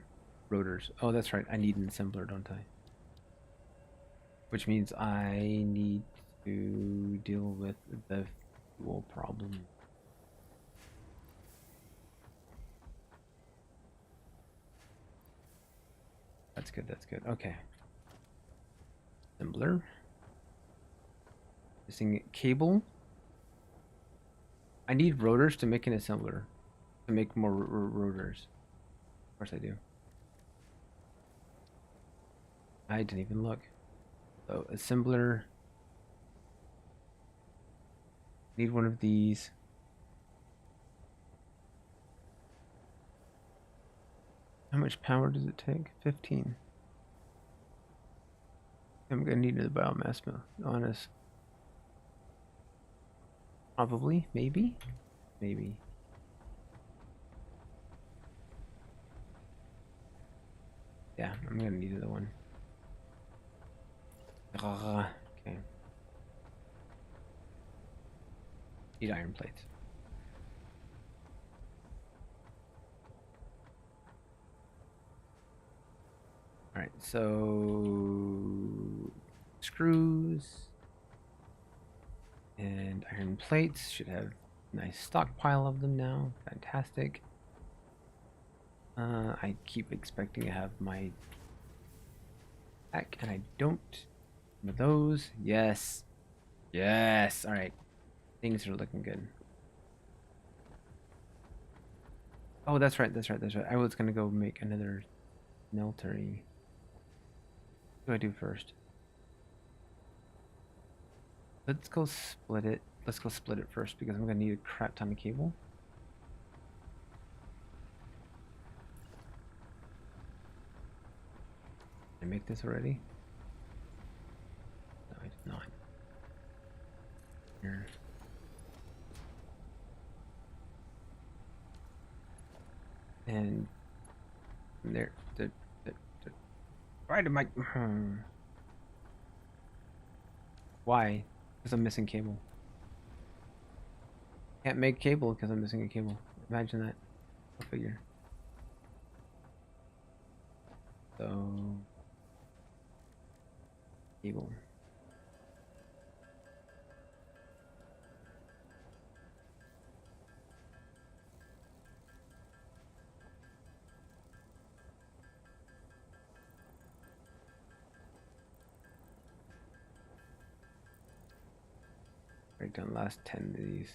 Rotors. Oh, that's right. I need an assembler, don't I? Which means I need to deal with the fuel problem. That's good, that's good. Okay. Assembler. Missing cable. I need rotors to make an assembler. To make more rotors. Of course I do. I didn't even look. So, assembler. Need one of these. How much power does it take? 15. I'm gonna need the biomass mill, honest. Probably, maybe. Yeah, I'm gonna need another one. Okay. Need iron plates. Alright, so screws and iron plates should have a nice stockpile of them now. Fantastic. I keep expecting to have my pack and I don't. Some of those. Yes. Yes. Alright. Things are looking good. Oh, that's right. I was gonna go make another smeltery. What do I do first? Let's go split it. Let's go split it first because I'm gonna need a crap ton of cable. Did I make this already? No, I did not. Here. And there. Why am I? Why? Because I'm missing cable. Can't make cable because I'm missing a cable. Imagine that. Go figure. So cable. Break down the last 10 of these.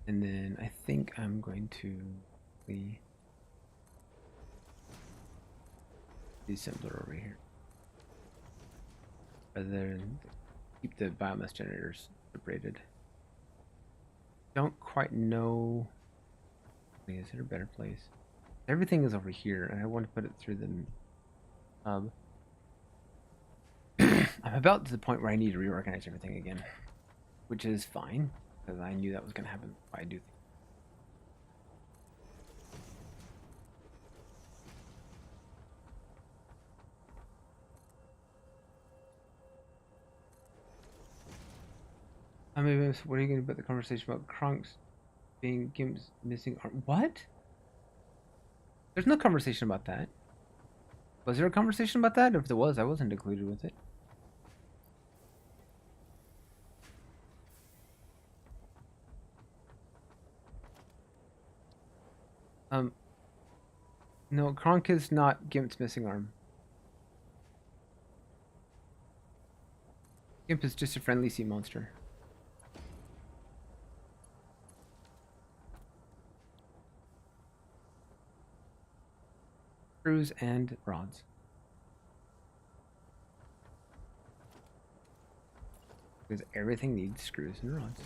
And then I think I'm going to the assembler over here. Rather than keep the biomass generators separated. Don't quite know. Wait, is there a better place? Everything is over here, and I want to put it through the hub. I'm about to the point where I need to reorganize everything again, which is fine, because I knew that was going to happen if I do things. I mean, what are you going to put the conversation about Kronk's being Gimp's missing arm? What? There's no conversation about that. Was there a conversation about that? If there was, I wasn't included with it. No, Kronk is not Gimp's missing arm. Gimp is just a friendly sea monster. Screws and rods. Because everything needs screws and rods.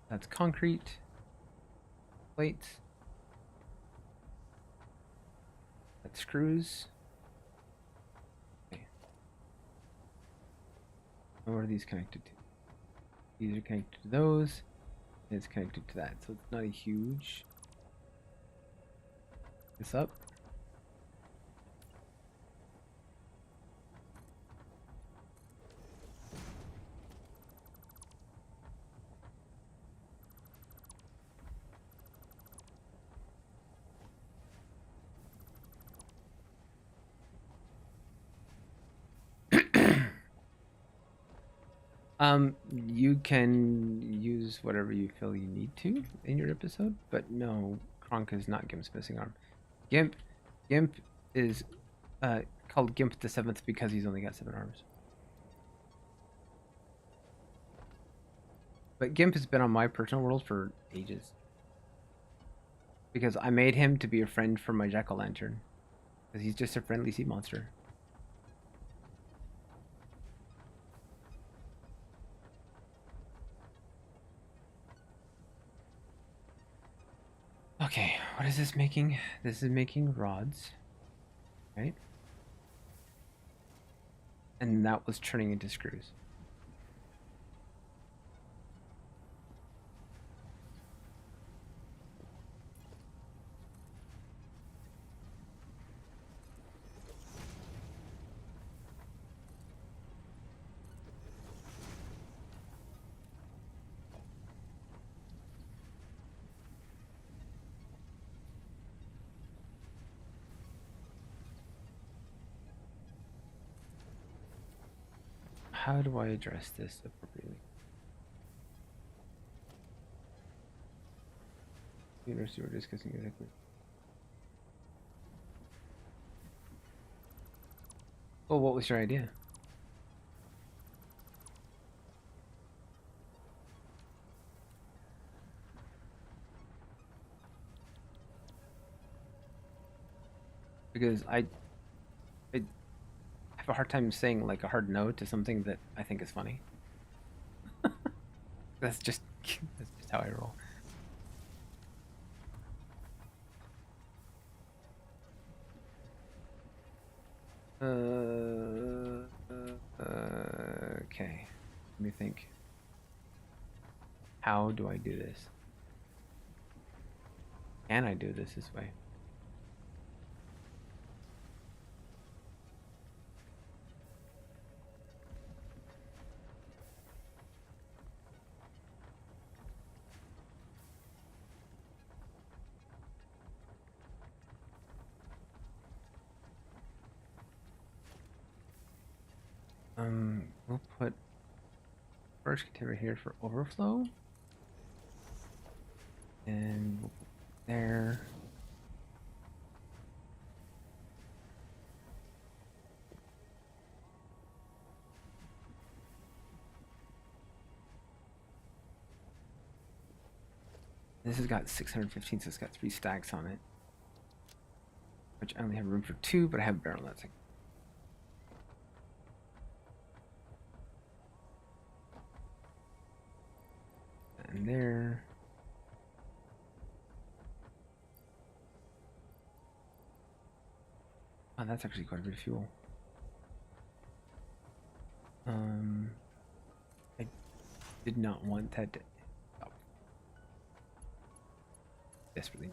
That's concrete. Plates. That's screws. Okay. And what are these connected to? These are connected to those. And it's connected to that. So it's not a huge. This up. You can use whatever you feel you need to in your episode, but no, Kronk is not Gimp's missing arm. Gimp is called Gimp the Seventh because he's only got 7 arms. But Gimp has been on my personal world for ages. Because I made him to be a friend for my jack-o'-lantern. Because he's just a friendly sea monster. Okay, what is this making? This is making rods. Right? And that was turning into screws. How do I address this appropriately? University, we're discussing exactly. Well, what was your idea? Because I have a hard time saying like a hard no to something that I think is funny. That's just how I roll. Okay. Let me think. How do I do this? Can I do this way? We'll put first container here for overflow. And we'll put there. This has got 615, so it's got 3 stacks on it. Which I only have room for 2, but I have a barrel that's like. And there. Oh, that's actually quite a bit of fuel. I did not want that to. Oh. Desperately.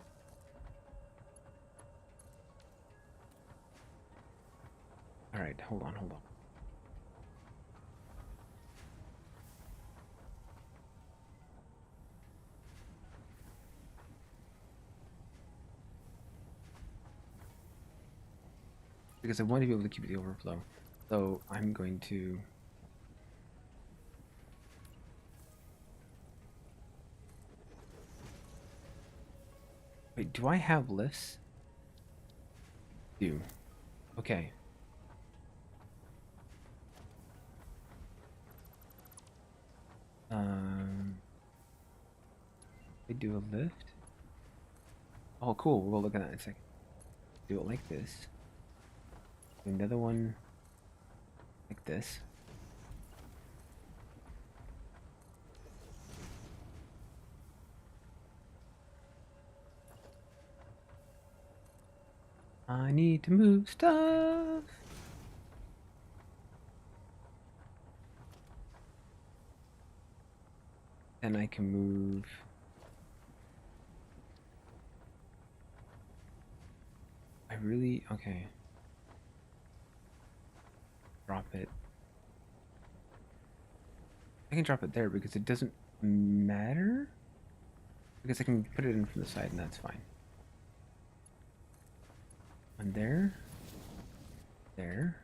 All right, hold on. Because I want to be able to keep the overflow. So I'm going to. Wait, do I have lifts? Do. Okay. I do a lift. Oh, cool. We'll look at that in a second. Do it like this. Do another one like this. I need to move stuff. Then I can move. Okay. Drop it. I can drop it there because it doesn't matter. Because I can put it in from the side and that's fine. One there. There.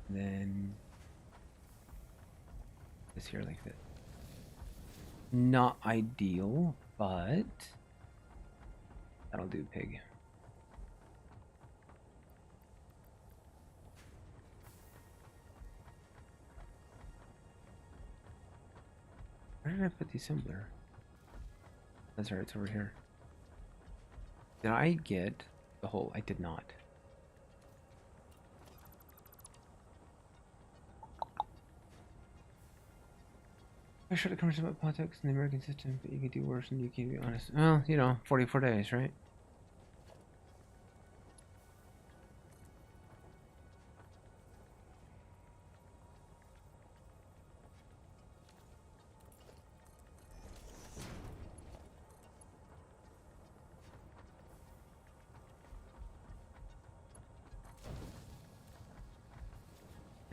And then this here like this. Not ideal, but that'll do, pig. Where did I put the assembler? That's right, it's over here. Did I get the hole? I did not. I should have come about politics in the American system, but you could do worse and you can be honest. Well, 44 days, right?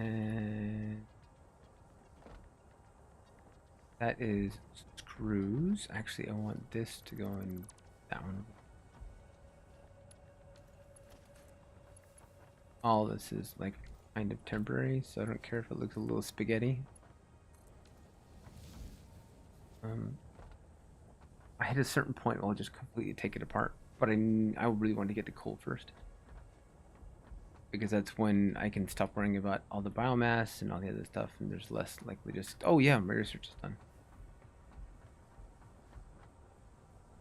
And that is screws. Actually, I want this to go in that one. All this is like kind of temporary, so I don't care if it looks a little spaghetti. I hit a certain point where I'll just completely take it apart, but I really want to get to coal first. Because that's when I can stop worrying about all the biomass and all the other stuff, and there's less likely just, oh yeah, my research is done.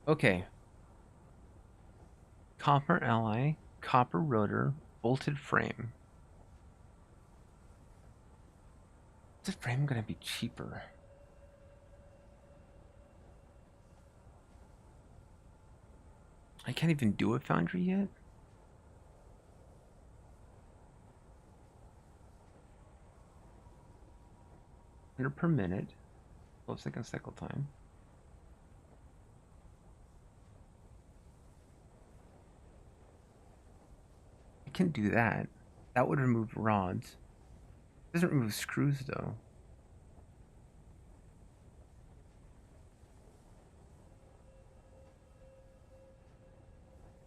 Okay. Copper ally, copper rotor, bolted frame. Is the frame gonna be cheaper? I can't even do a foundry yet. 100 per minute. 12-second cycle time. I can do that. That would remove rods. It doesn't remove screws though.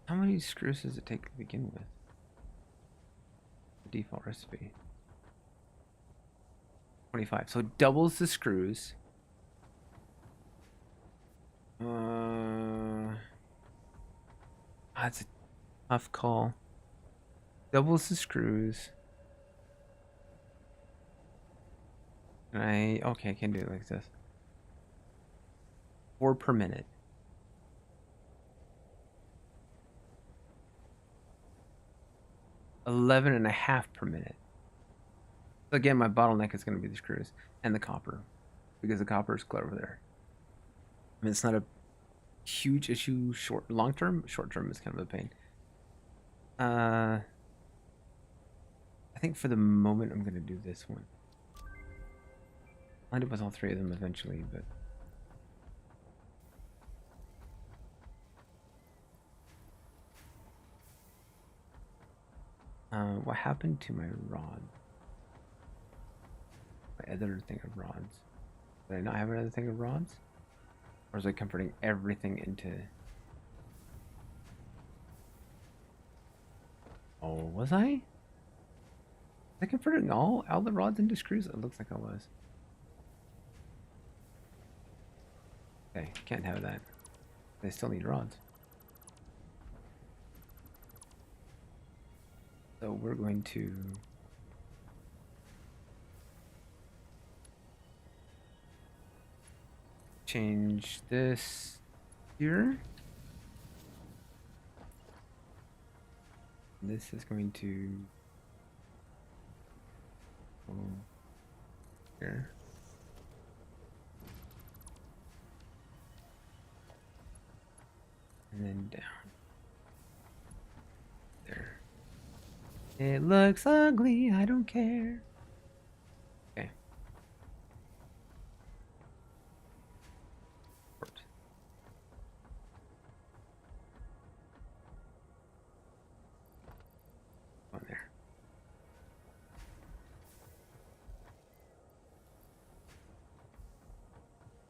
How many screws does it take to begin with? The default recipe. 25. So it doubles the screws. That's a tough call. Doubles the screws. Okay, I can do it like this. 4 per minute. 11.5 per minute. So again, my bottleneck is going to be the screws and the copper, because the copper is clear over there. I mean, it's not a huge issue long term. Short term is kind of a pain. I think for the moment I'm going to do this one. I'll end up with all 3 of them eventually, but what happened to my rod? My other thing of rods. Did I not have another thing of rods? Or was I converting everything into... Oh, was I? Was I converting all the rods into screws? It looks like I was. Okay, can't have that. They still need rods. So we're going to... change this here. This is going to go here. And then down. There. It looks ugly, I don't care. Okay. On there.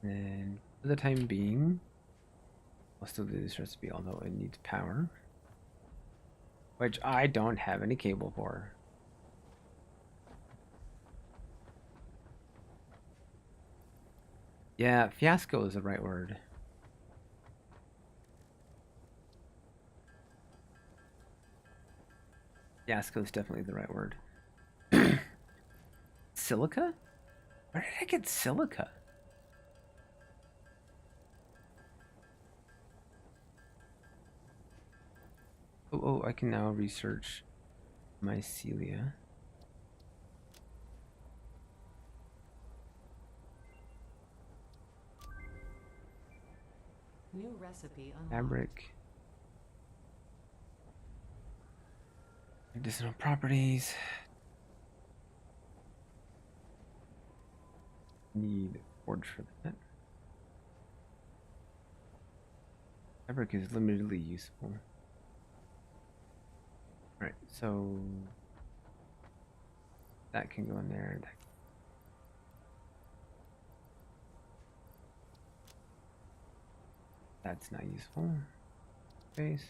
And for the time being, I'll still do this recipe, although it needs power, which I don't have any cable for. Yeah, fiasco is the right word. Fiasco is definitely the right word. Silica? Where did I get silica? Oh, I can now research mycelia. New recipe unlocked. Fabric. Medicinal properties. Need forge for that. Fabric is limitedly useful. Right, so that can go in there. That's not useful. Space.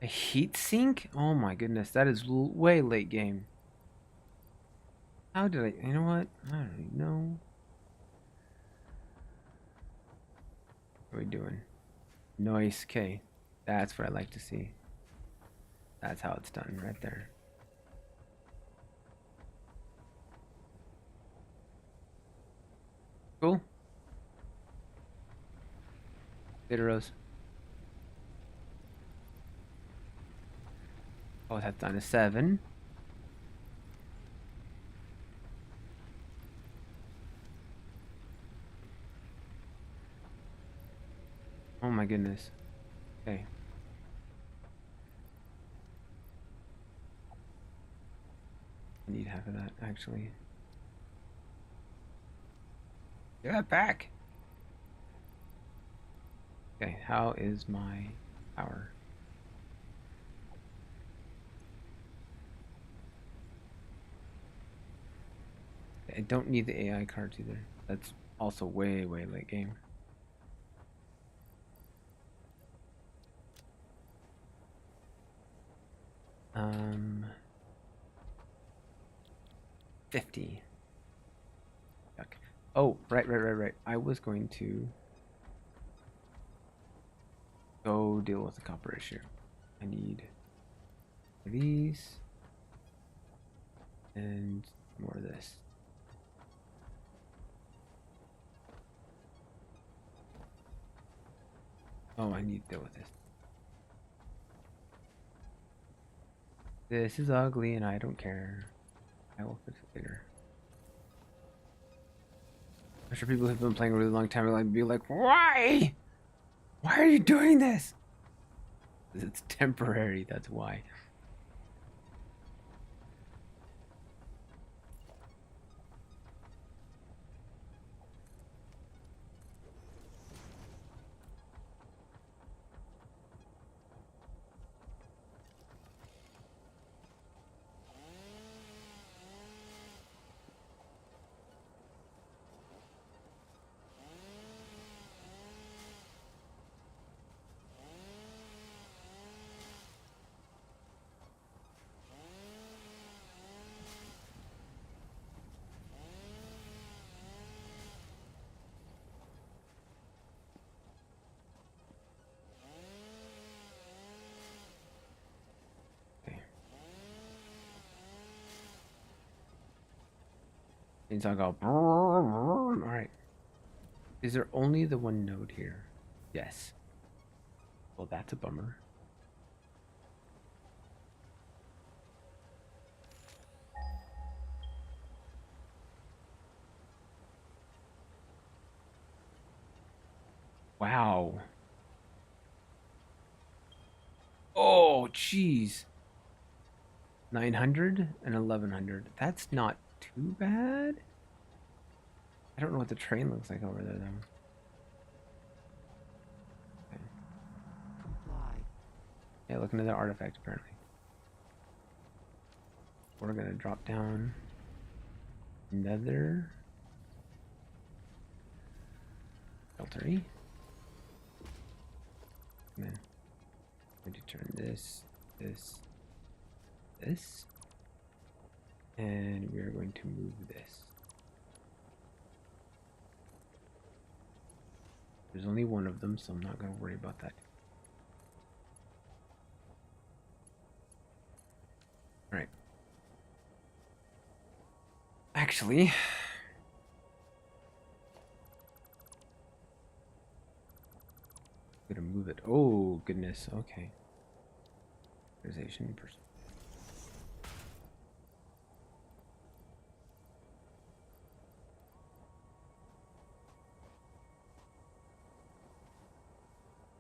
A heat sink? Oh my goodness, that is way late game. How did I? You know what? I don't even know. What are we doing? Nice. Okay, that's what I like to see. That's how it's done right there. Cool. Later, Rose. Oh, that's down to 7. Oh my goodness. Okay. I need half of that, actually. Give that back. Okay, how is my power? I don't need the AI cards either. That's also way late game. 50. Yuck. Oh, right. I was going to go deal with the copper issue. I need these and more of this. Oh, I need to deal with this. This is ugly and I don't care. I will fix it later. I'm sure people who've been playing a really long time are like, be like, why? Why are you doing this? It's temporary, that's why. Okay. Means I'll go. Alright. Is there only the one node here? Yes. Well, that's a bummer. Wow. Oh, jeez. 900 and 1100. That's not too bad. I don't know what the train looks like over there, though. Okay. Comply. Yeah, looking at the artifact, apparently. We're gonna drop down another filtery. And then I'm going to turn this, this, this. And we are going to move this. There's only one of them, so I'm not going to worry about that. All right. Actually, I'm going to move it. Oh, goodness. Okay. Organization person.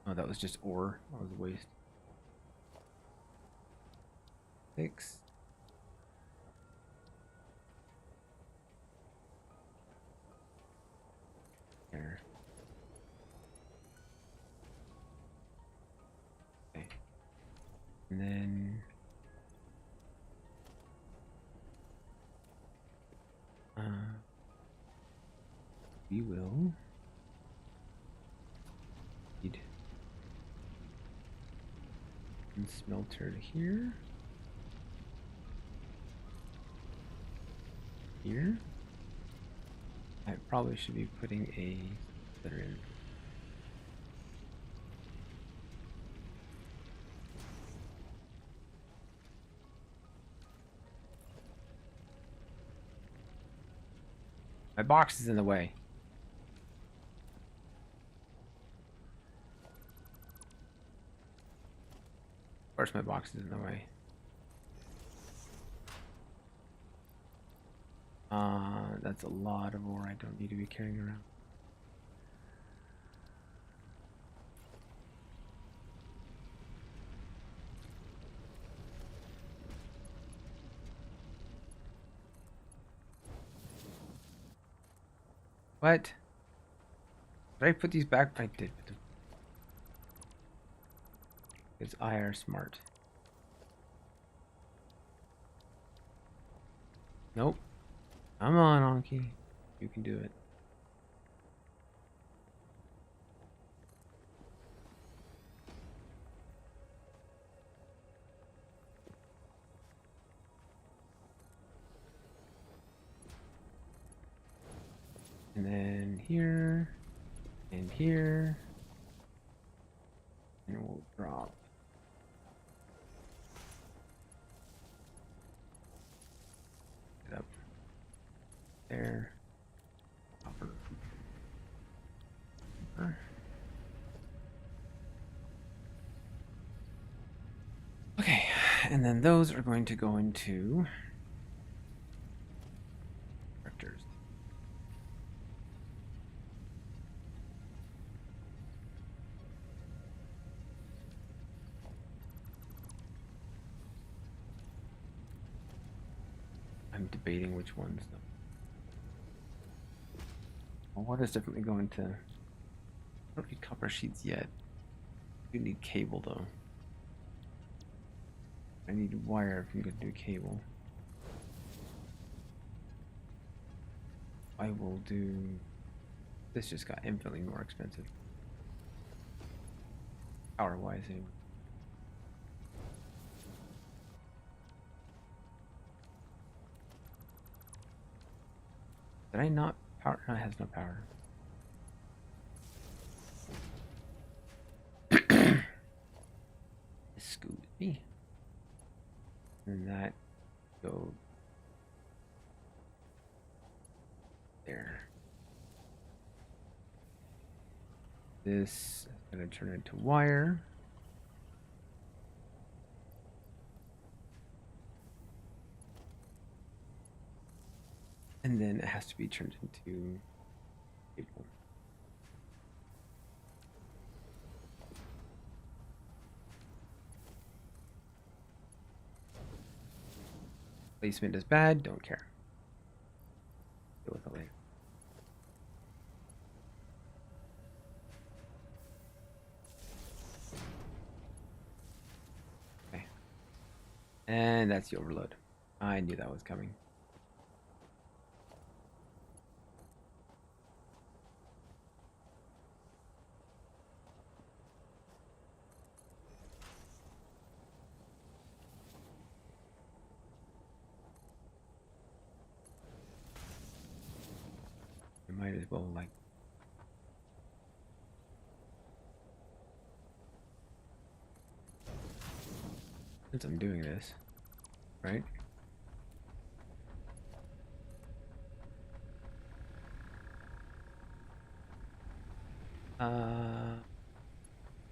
Oh, that was just ore. That was a waste. 6. There. Okay. And then we will need one smelter here. Here. I probably should be putting a splitter in. My box is in the way. Of course my box is in the way. That's a lot of ore I don't need to be carrying around. What? Did I put these back? I did. Because I are smart. Nope. Come on, Anki. You can do it. And then here. And here. And we'll drop. It up. There. Copper. Copper. And then those are going to go into vectors. I'm debating which ones though. Well, what is definitely going to... I don't need copper sheets yet. I do need cable though. I need wire if I'm going to do cable. I will do... This just got infinitely more expensive. Power-wise anyway. Did I not power? No, it has no power. Excuse me. And that go there. This is going to turn into wire. And then it has to be turned into cable. Placement is bad, don't care. Deal with it later. Okay. And that's the overload. I knew that was coming. I might as well, like, since I'm doing this, right?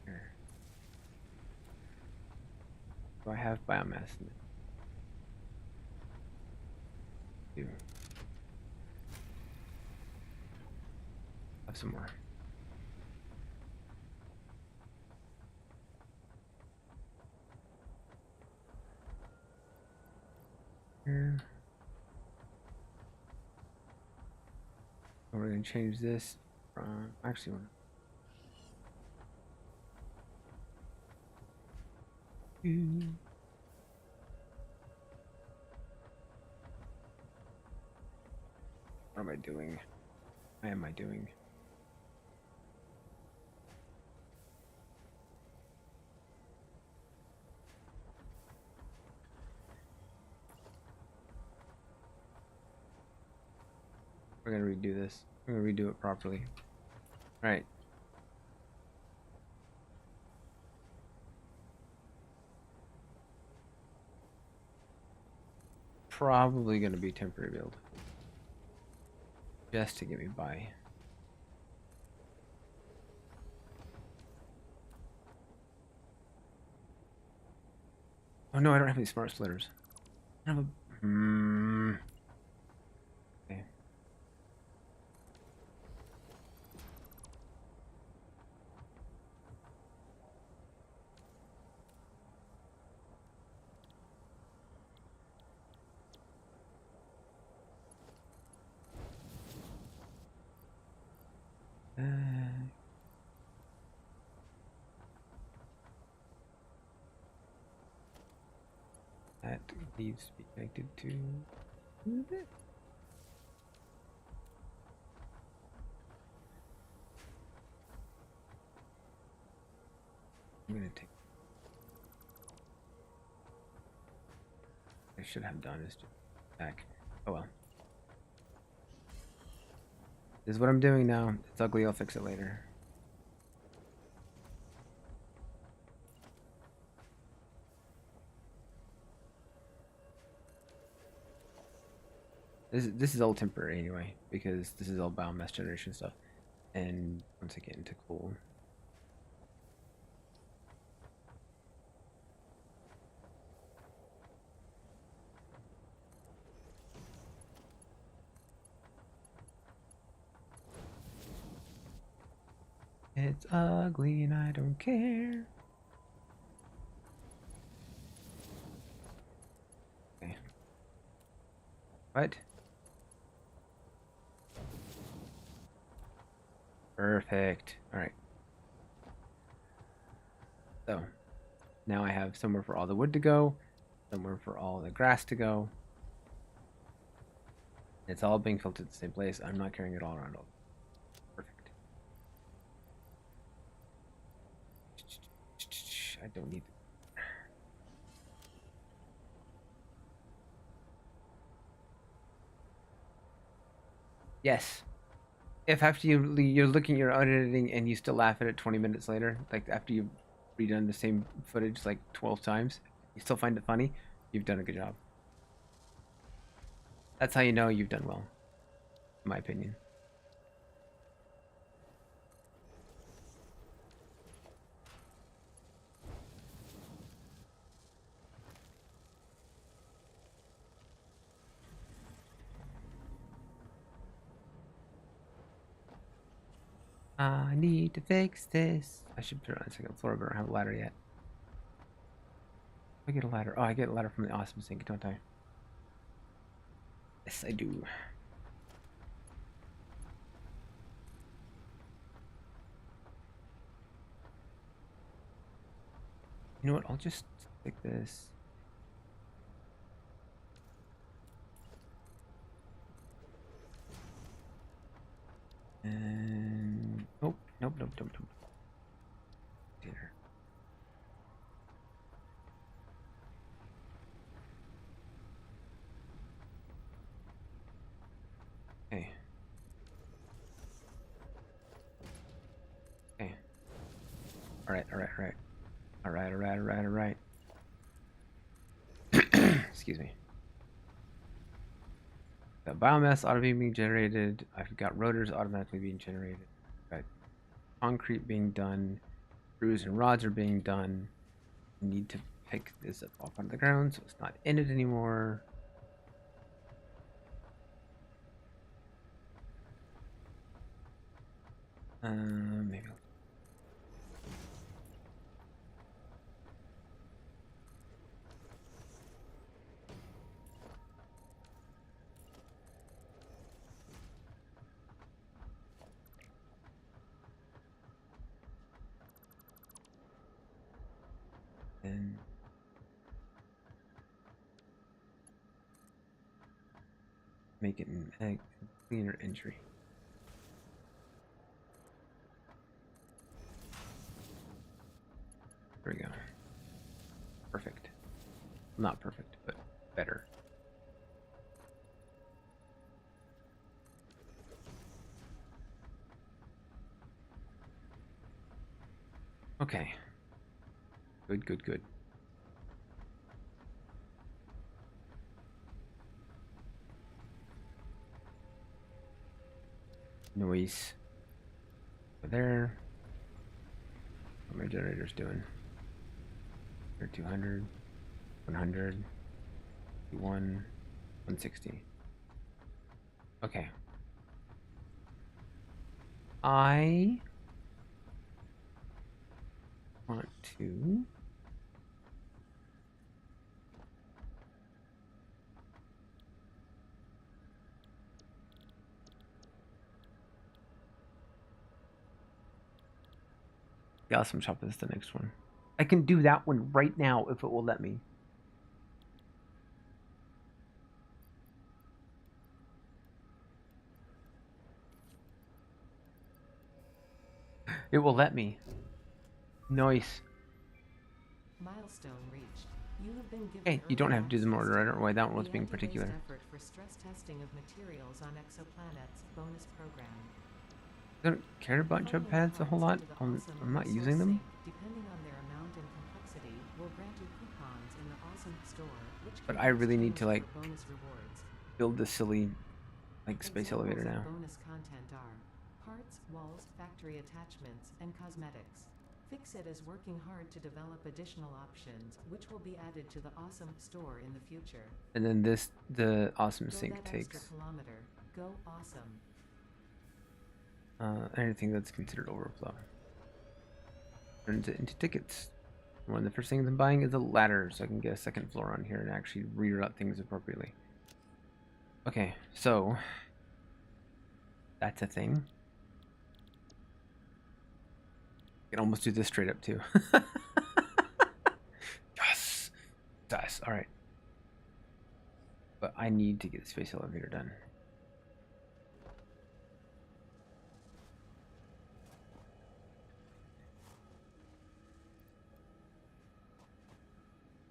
Here. Do I have biomass in it? Do. Have some more. Here. We're gonna change this from actually one. What am I doing? Why am I doing? We're gonna redo this. We're gonna redo it properly. All right. Probably gonna be temporary build. Just to get me by. Oh no, I don't have any smart splitters. I don't have a... Okay. That needs to be connected to this. I'm gonna take. I should have done is just back. Oh well. This is what I'm doing now. It's ugly. I'll fix it later. This is all temporary anyway, because this is all biomass generation stuff. And once I get into coal. It's ugly and I don't care. Okay. What? Perfect. All right. So now I have somewhere for all the wood to go, somewhere for all the grass to go. It's all being filtered at the same place. I'm not carrying it all around. Perfect. I don't need. Yes. If after you're looking at your own editing and you still laugh at it 20 minutes later, like after you've redone the same footage like 12 times, you still find it funny, you've done a good job. That's how you know you've done well, in my opinion. I need to fix this. I should put it on the second floor, but I don't have a ladder yet. I get a ladder. Oh, I get a ladder from the awesome sink, don't I? Yes, I do. You know what? I'll just stick this. And nope, nope, nope, nope, nope. Here. Okay. Okay. All right, all right, all right. All right, all right, all right, all right. Excuse me. The biomass automatically being generated. I've got rotors automatically being generated. I've got concrete being done. Screws and rods are being done. I need to pick this up off of the ground so it's not in it anymore. Maybe I'll... and make it a cleaner entry. There we go. Perfect. Not perfect, but better. Okay. Good, good, good. Noise. Over there. What are my generators doing? They're 200, 100, 160. Okay. I want to the awesome shop is the next one. I can do that one right now if it will let me. It will let me. Nice. Milestone reached. You have been given Hey, you don't early have to do them in access order. I to don't know why that one was the being Anti-Waste particular. effort for stress testing of materials on exoplanets bonus program. I don't care about jump pads a whole lot. I'm not using them. Depending on their amount and complexity, will grant you coupons in the Awesome Store, which But can I be really need exchanged to like for bonus rewards. build this silly like space Examples elevator now. of bonus content are parts, walls, factory attachments, and cosmetics. Fixit is working hard to develop additional options, which will be added to the Awesome Store in the future. And then this, the awesome Go sink that extra takes kilometer. Go awesome. anything that's considered overflow. turns it into tickets. One of the first things I'm buying is a ladder so I can get a second floor on here and actually reroute things appropriately. Okay, so that's a thing. I can almost do this straight up too. Yes! Yes, alright. But I need to get the space elevator done.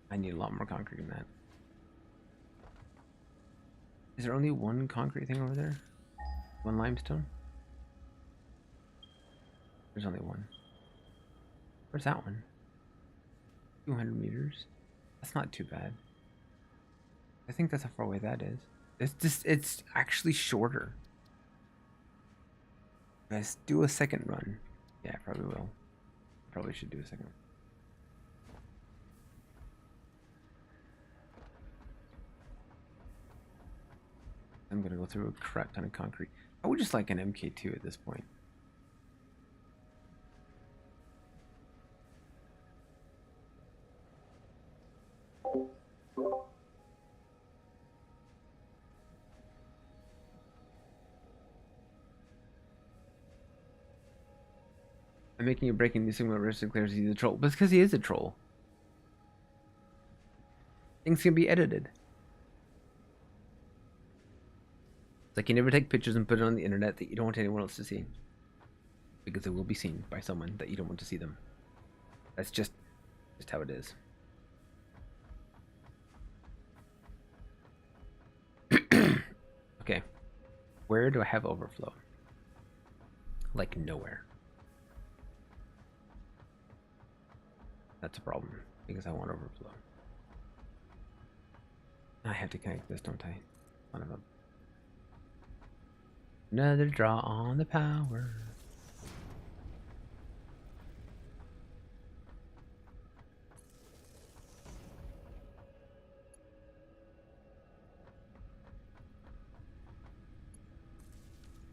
I need a lot more concrete than that. Is there only one concrete thing over there? One limestone? There's only one. Where's that one? 200 meters. That's not too bad. I think that's how far away that is. It's actually shorter. Let's do a second run. Yeah, I probably will. Probably should do a second. I'm gonna go through a crap ton of concrete. I would just like an MK2 at this point. I'm making a breaking news signal risk declares he's a troll. But it's because he is a troll. Things can be edited. It's like you never take pictures and put it on the internet that you don't want anyone else to see. Because it will be seen by someone that you don't want to see them. That's just how it is. Okay. Where do I have overflow? Like nowhere. That's a problem because I want overflow. I have to connect this, don't I? Son of a... Another draw on the power.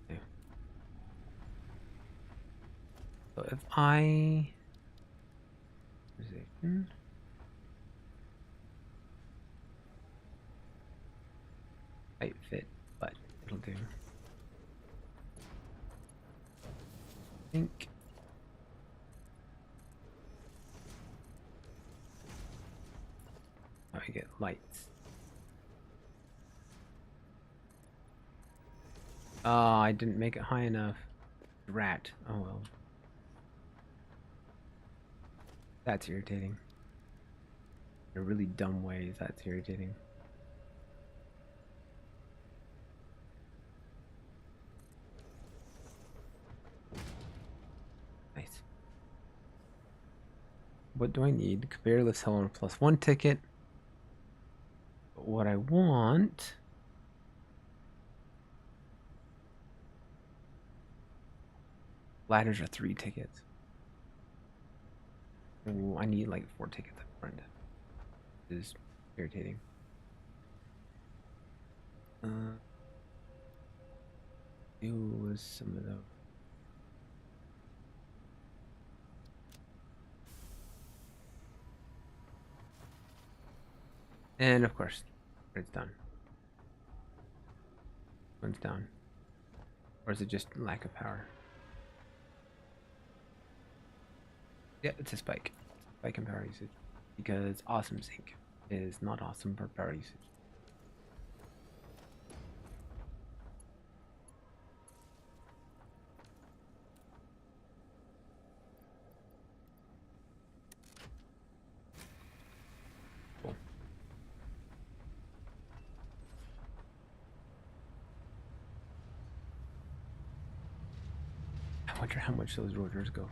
Okay. So if I... Tight fit, but it'll do. I think. Oh, I get lights. Oh, I didn't make it high enough. Rat. Oh well. That's irritating. In a really dumb ways, that's irritating. Nice. What do I need? Conveyor lifts hell on +1 ticket. But what I want... Ladders are 3 tickets. Ooh, I need like 4 tickets up front. This is irritating. Do some of those. And of course, it's done. One's down. Or is it just lack of power? Yeah, it's a spike. Spike in power usage. Because awesome sync is not awesome for power usage. Cool. I wonder how much those rotors go.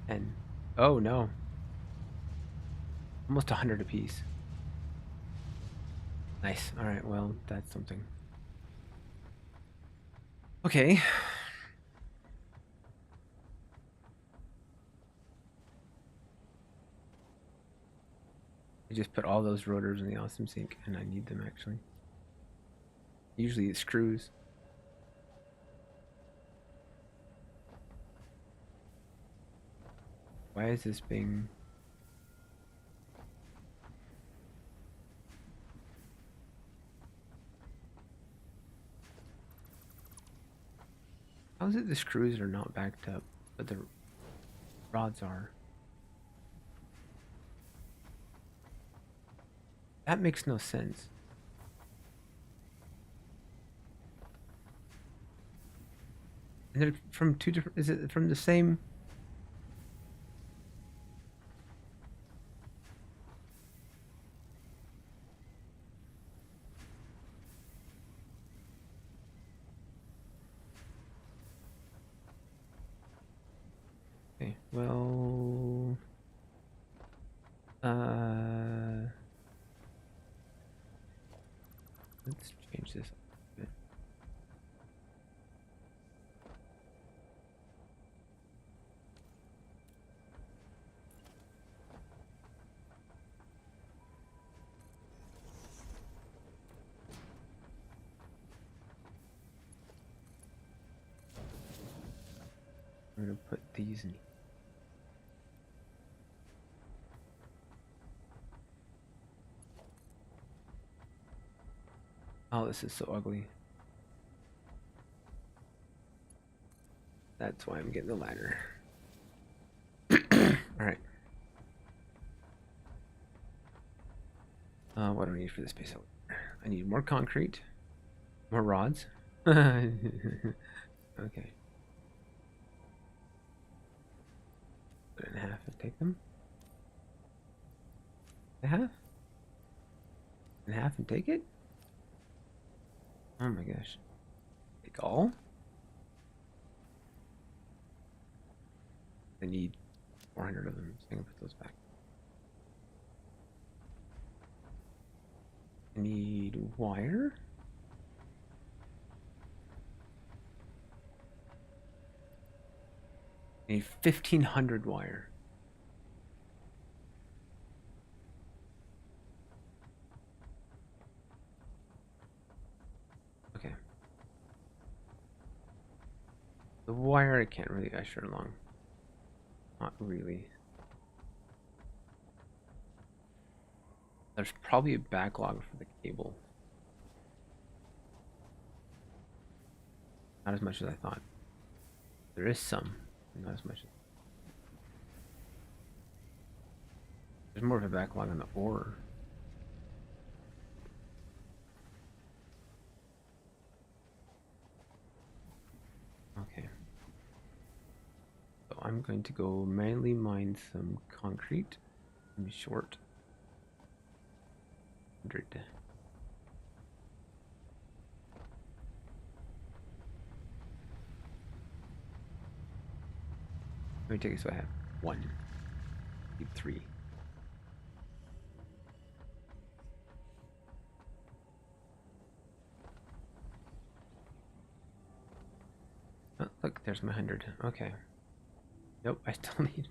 And oh no, almost 100 apiece. Nice. All right. Well, that's something. Okay. I I just put all those rotors in the awesome sink, and I need them actually. Usually it screws. Why is this being... How is it the screws are not backed up, but the rods are? That makes no sense. And they're from two different... Is it from the same... Okay, well... Let's change this a bit. I'm gonna put these in. Oh, this is so ugly. That's why I'm getting the ladder. Alright. What do I need for this space elevator? I need more concrete. More rods. Okay. Put it in half and take them. In half? In half and take it? Oh my gosh. Take all? I need 400 of them, so I'm gonna put those back. I need wire. I need 1,500 wire. Okay. The wire I can't really usher along. Not really. There's probably a backlog for the cable. Not as much as I thought. There is some, not as much. There's more of a backlog on the ore. Okay. So I'm going to go manually mine some concrete. I'm short 100. Let me take it so I have 1. Need 3. Oh, look, there's my 100. Okay. Nope, I still need...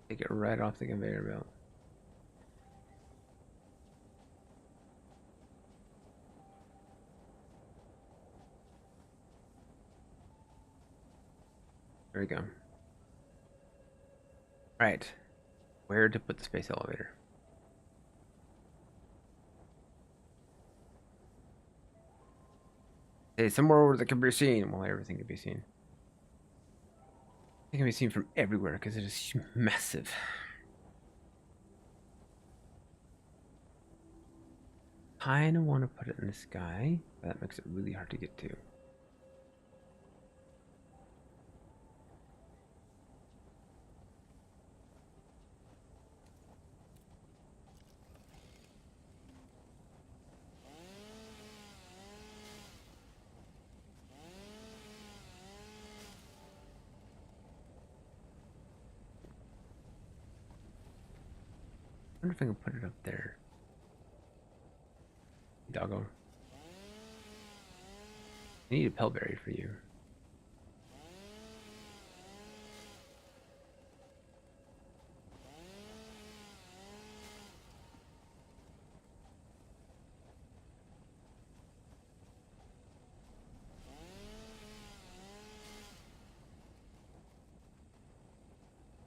Take it right off the conveyor belt. There we go. Alright. Where to put the space elevator? Hey, somewhere where that can be seen. Well, everything can be seen. It can be seen from everywhere because it is massive. Kinda want to put it in the sky, but that makes it really hard to get to. I wonder if I can put it up there. Doggo. I need a pellberry for you.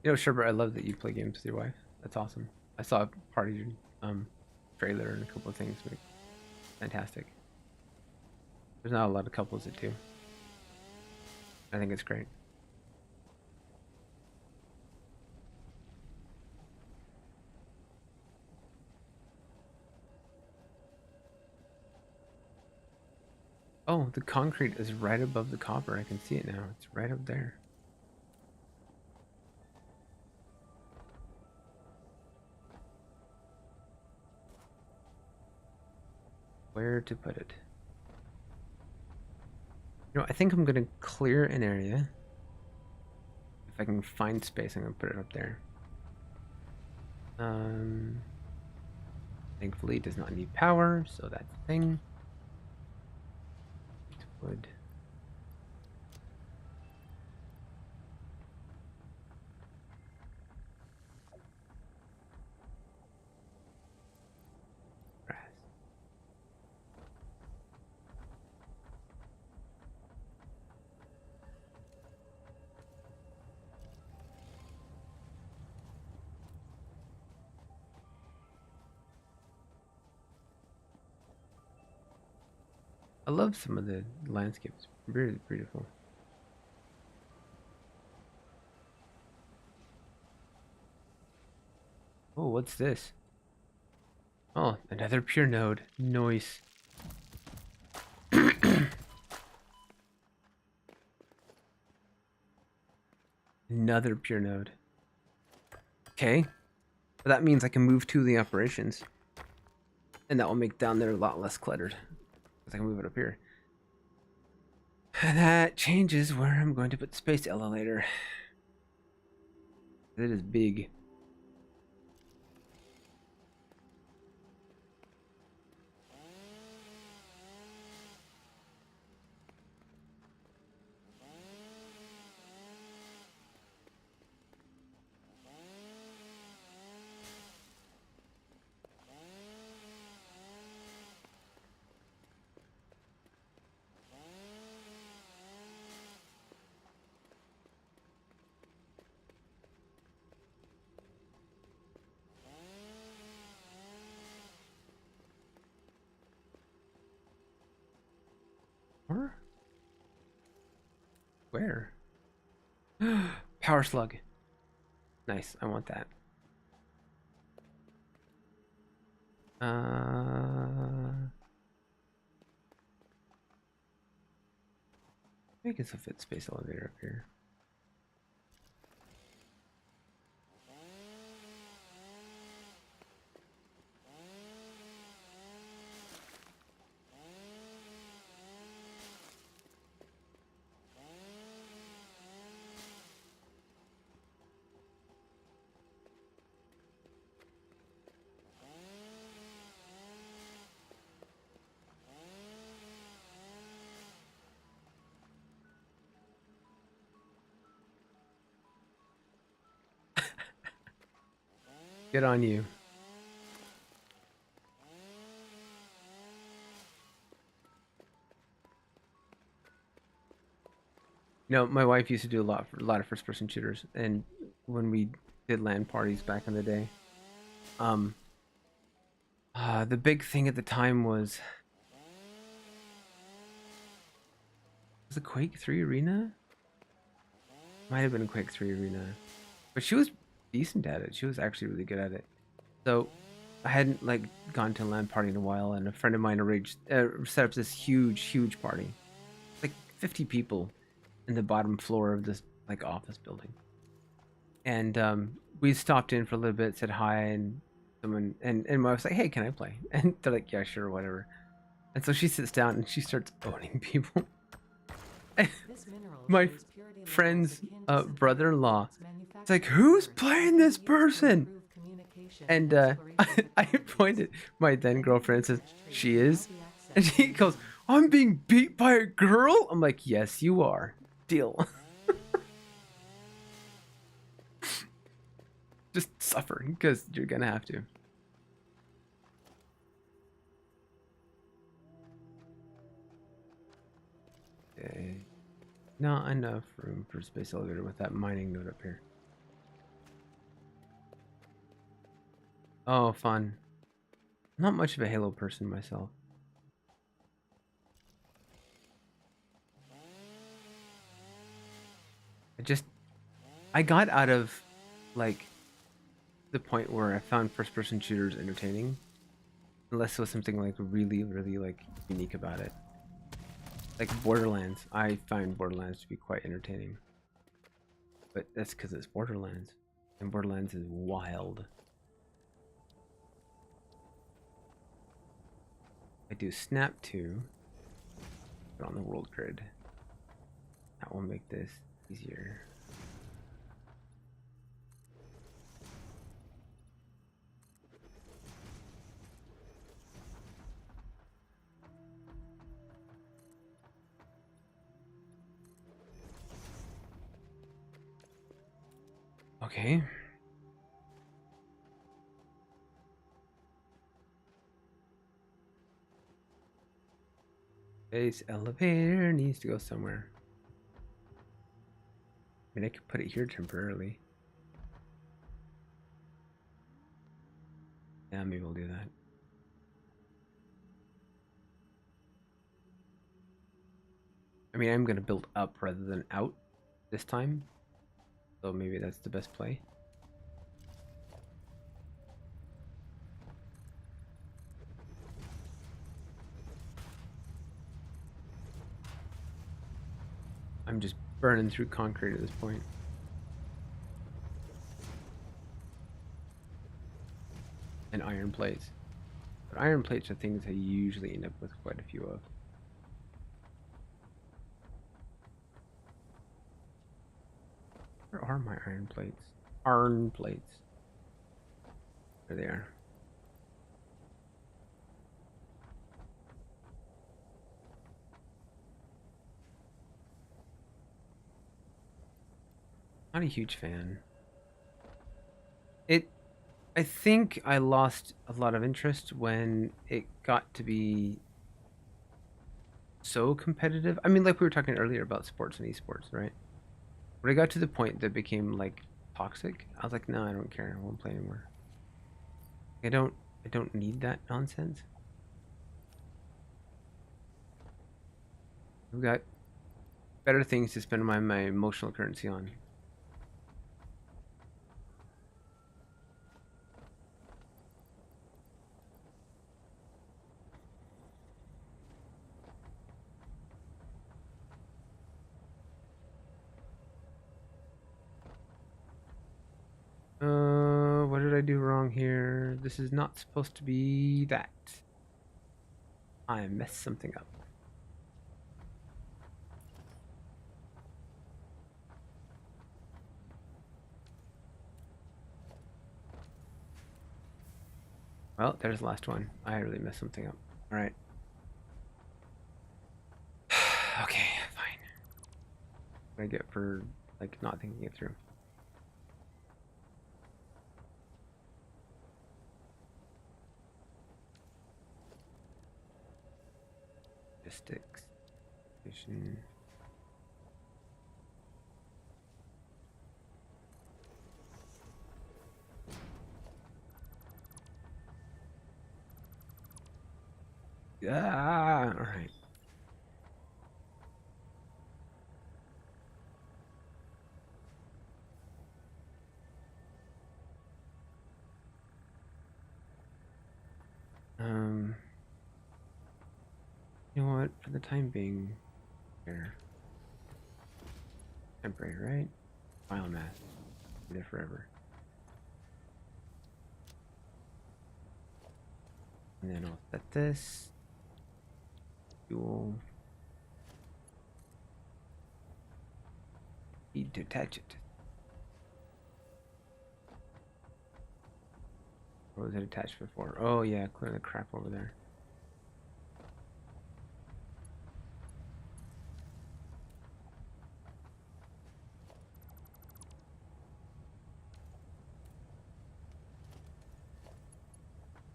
You know, Sherbert, I love that you play games with your wife. That's awesome. I saw part of your um trailer and a couple of things. Like, fantastic. There's not a lot of couples that do. I think it's great. Oh, the concrete is right above the copper. I can see it now. It's right up there. Where to put it? You know, I think I'm gonna clear an area. If I can find space, I'm gonna put it up there. Thankfully it does not need power, so that's a thing. Wood. Grass. I love some of the landscapes. Very beautiful. Oh, what's this? Oh, another pure node. Nice. Another pure node. Okay. That means I can move to the operations. And that will make down there a lot less cluttered. Because I can move it up here. And that changes where I'm going to put the space elevator. It is big. Or where? Power slug. Nice. I want that. I guess I'll fit space elevator up here. Good on you. No, my wife used to do a lot of first-person shooters, and when we did LAN parties back in the day, um, the big thing at the time was the Quake 3 Arena? Might have been a Quake 3 Arena, but she was decent at it. She was actually really good at it. So I hadn't like gone to a LAN party in a while, and a friend of mine arranged set up this huge party, like 50 people, in the bottom floor of this like office building. And we stopped in for a little bit, said hi, and someone and I was like, "Hey, can I play?" And they're like, "Yeah, sure, whatever." And so she sits down and she starts owning people. My friend's brother-in-law. It's like, who's playing this person? And I pointed my then girlfriend says, she is. And she goes, I'm being beat by a girl? I'm like, yes, you are. Deal. Just suffer, because you're gonna have to. Okay. Not enough room for space elevator with that mining node up here. Oh, fun. Not much of a Halo person myself. I got out of, like, the point where I found first-person shooters entertaining, unless it was something, like, really, really, like, unique about it. Like Borderlands. I find Borderlands to be quite entertaining. But that's because it's Borderlands. And Borderlands is wild. I do Snap 2. Put on the world grid. That will make this easier. Okay. Base elevator needs to go somewhere. I mean, I could put it here temporarily. Yeah, maybe we'll do that. I mean, I'm going to build up rather than out this time. So maybe that's the best play. I'm just burning through concrete at this point. And iron plates. But iron plates are things I usually end up with quite a few of. Where are my iron plates? Iron plates. There they are. Not a huge fan. I think I lost a lot of interest when it got to be so competitive. I mean, like we were talking earlier about sports and esports, right? When it got to the point that became like toxic, I was like, no, I don't care. I won't play anymore. I don't need that nonsense. I've got better things to spend my emotional currency on. What did I do wrong here? This is not supposed to be that. I messed something up. Well, there's the last one. I really messed something up. All right. Okay, fine. What I get for like not thinking it through. Logistics. Vision. Ah, all right. Um, you know what? For the time being, here, temporary, right? Biomass, be there forever. And then I'll set this. Fuel. Need to attach it. What was it attached before? Oh yeah, clear the crap over there.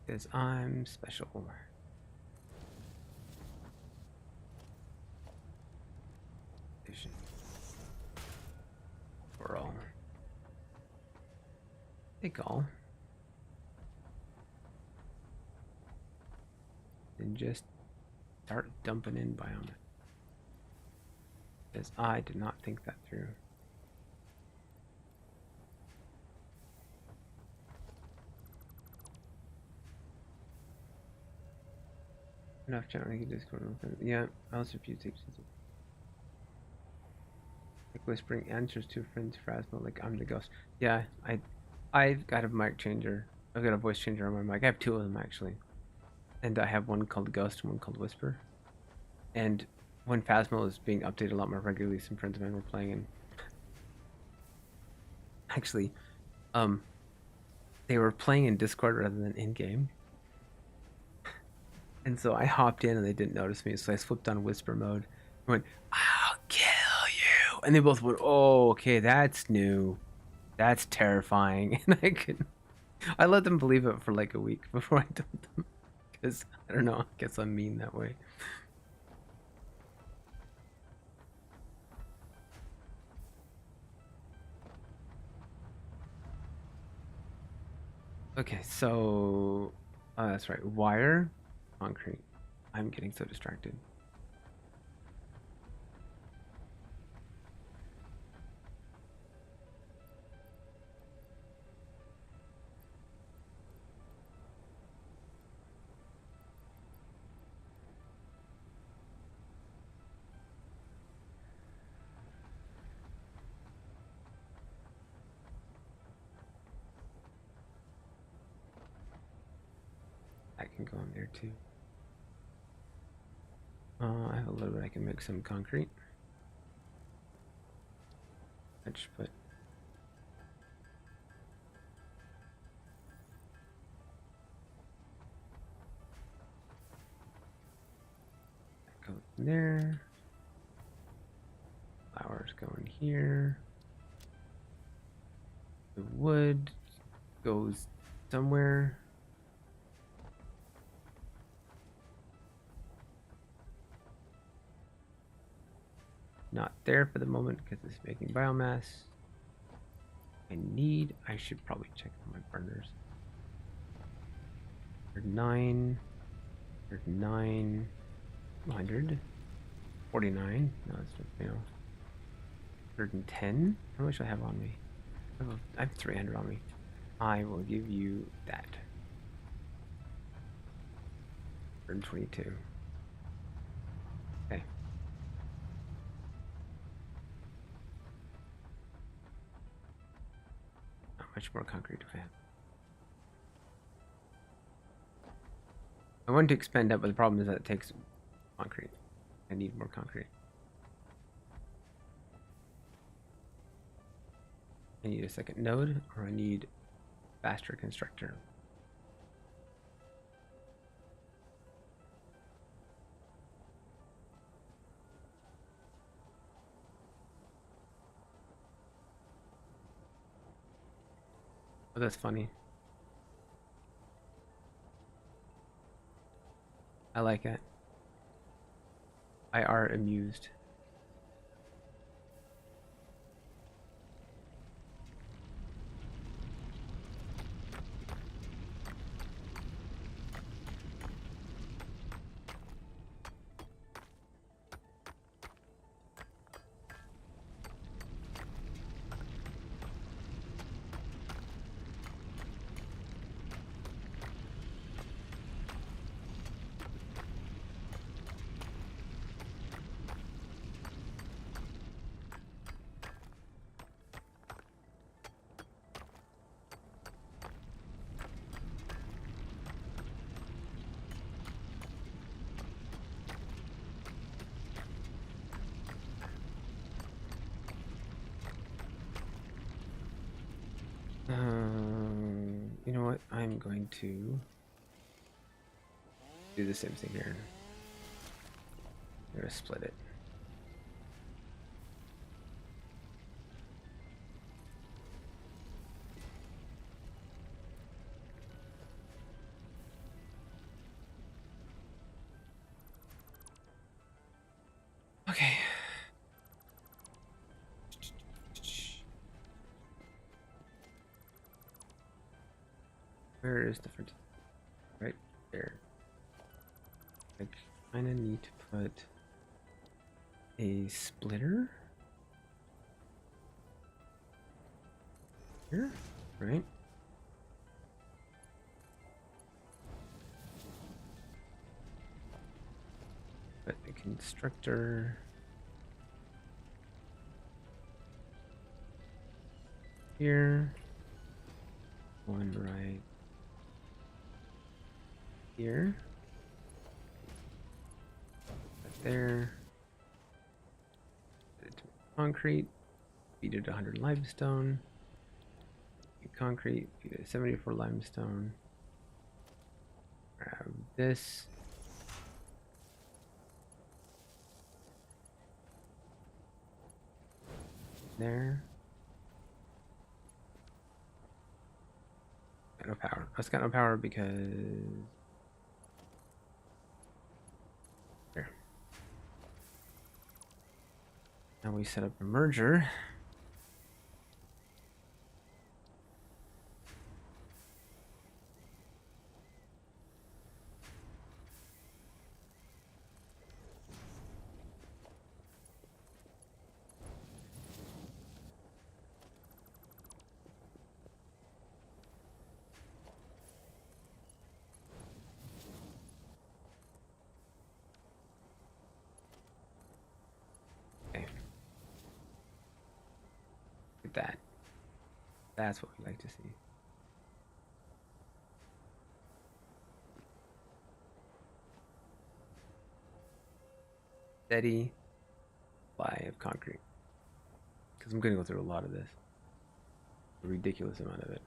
Because I'm special. Vision. For all. Take all. and just start dumping in biomass. Because I did not think that through. Enough chat when you Discord. Yeah, I also refuse to like whispering answers to friends Phrasma like I'm the ghost. Yeah, I've got a mic changer. I've got a voice changer on my mic. I have two of them actually. And I have one called Ghost and one called Whisper. And when Phasma was being updated a lot more regularly, some friends of mine were playing and actually they were playing in Discord rather than in game. And so I hopped in and they didn't notice me, so I flipped on whisper mode and went, I'll kill you. And they both went, oh, okay, that's new. That's terrifying. And I let them believe it for like a week before I told them. Because I don't know, I guess I'm mean that way. Okay, so that's right. Wire, concrete. I'm getting so distracted. That can go in there too. I have a little bit. I can make some concrete. I just put. That goes in there. Flowers go in here. The wood goes somewhere. Not there for the moment because it's making biomass. I should probably check on my burners. 9, 9, 149. No, it's not, 110. How much do I have on me? I have 300 on me. I will give you that. 122. Okay. How much more concrete do I have? I want to expand that, but the problem is that it takes concrete. I need more concrete. I need a second node, or I need faster constructor. Oh, that's funny. I like it. I are amused. You know what? I'm going to do the same thing here. I'm gonna split it. Okay. Where is the first? Right there. I kind of need to put a splitter here, right? Put a constructor here, one right here, right there. Put it to concrete, feed it 100 limestone. Concrete, feed it 74 limestone. Grab this. There. Got no power. I got no power because there. Now we set up a merger. Okay. Look at that. That's what we like to see. Steady supply of concrete. Because I'm going to go through a lot of this. A ridiculous amount of it.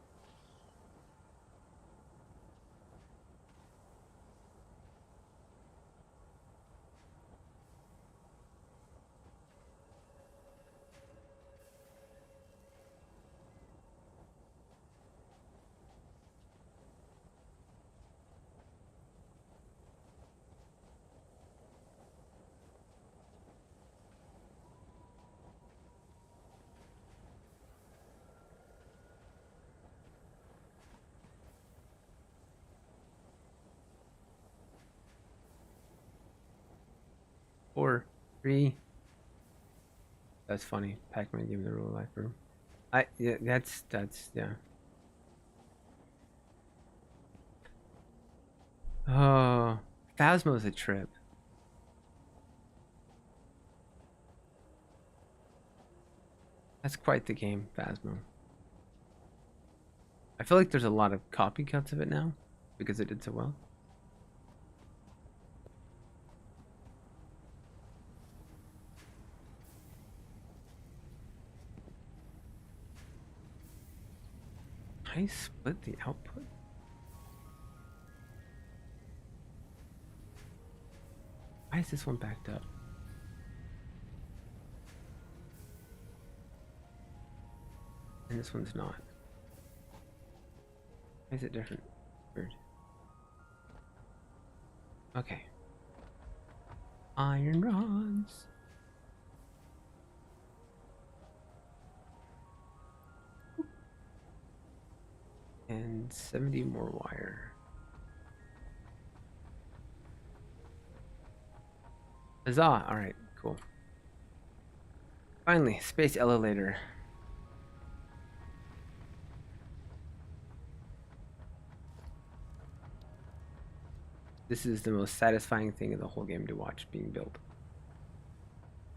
Four, three. That's funny. Pac-Man gave me the rule of life room. Yeah, that's yeah. Oh, Phasmo's a trip. That's quite the game, Phasmo. I feel like there's a lot of copycats of it now because it did so well. I split the output. Why is this one backed up? And this one's not. Why is it different? Weird. Okay. Iron rods. And 70 more wire. Huzzah! Alright, cool. Finally, space elevator. This is the most satisfying thing in the whole game to watch being built.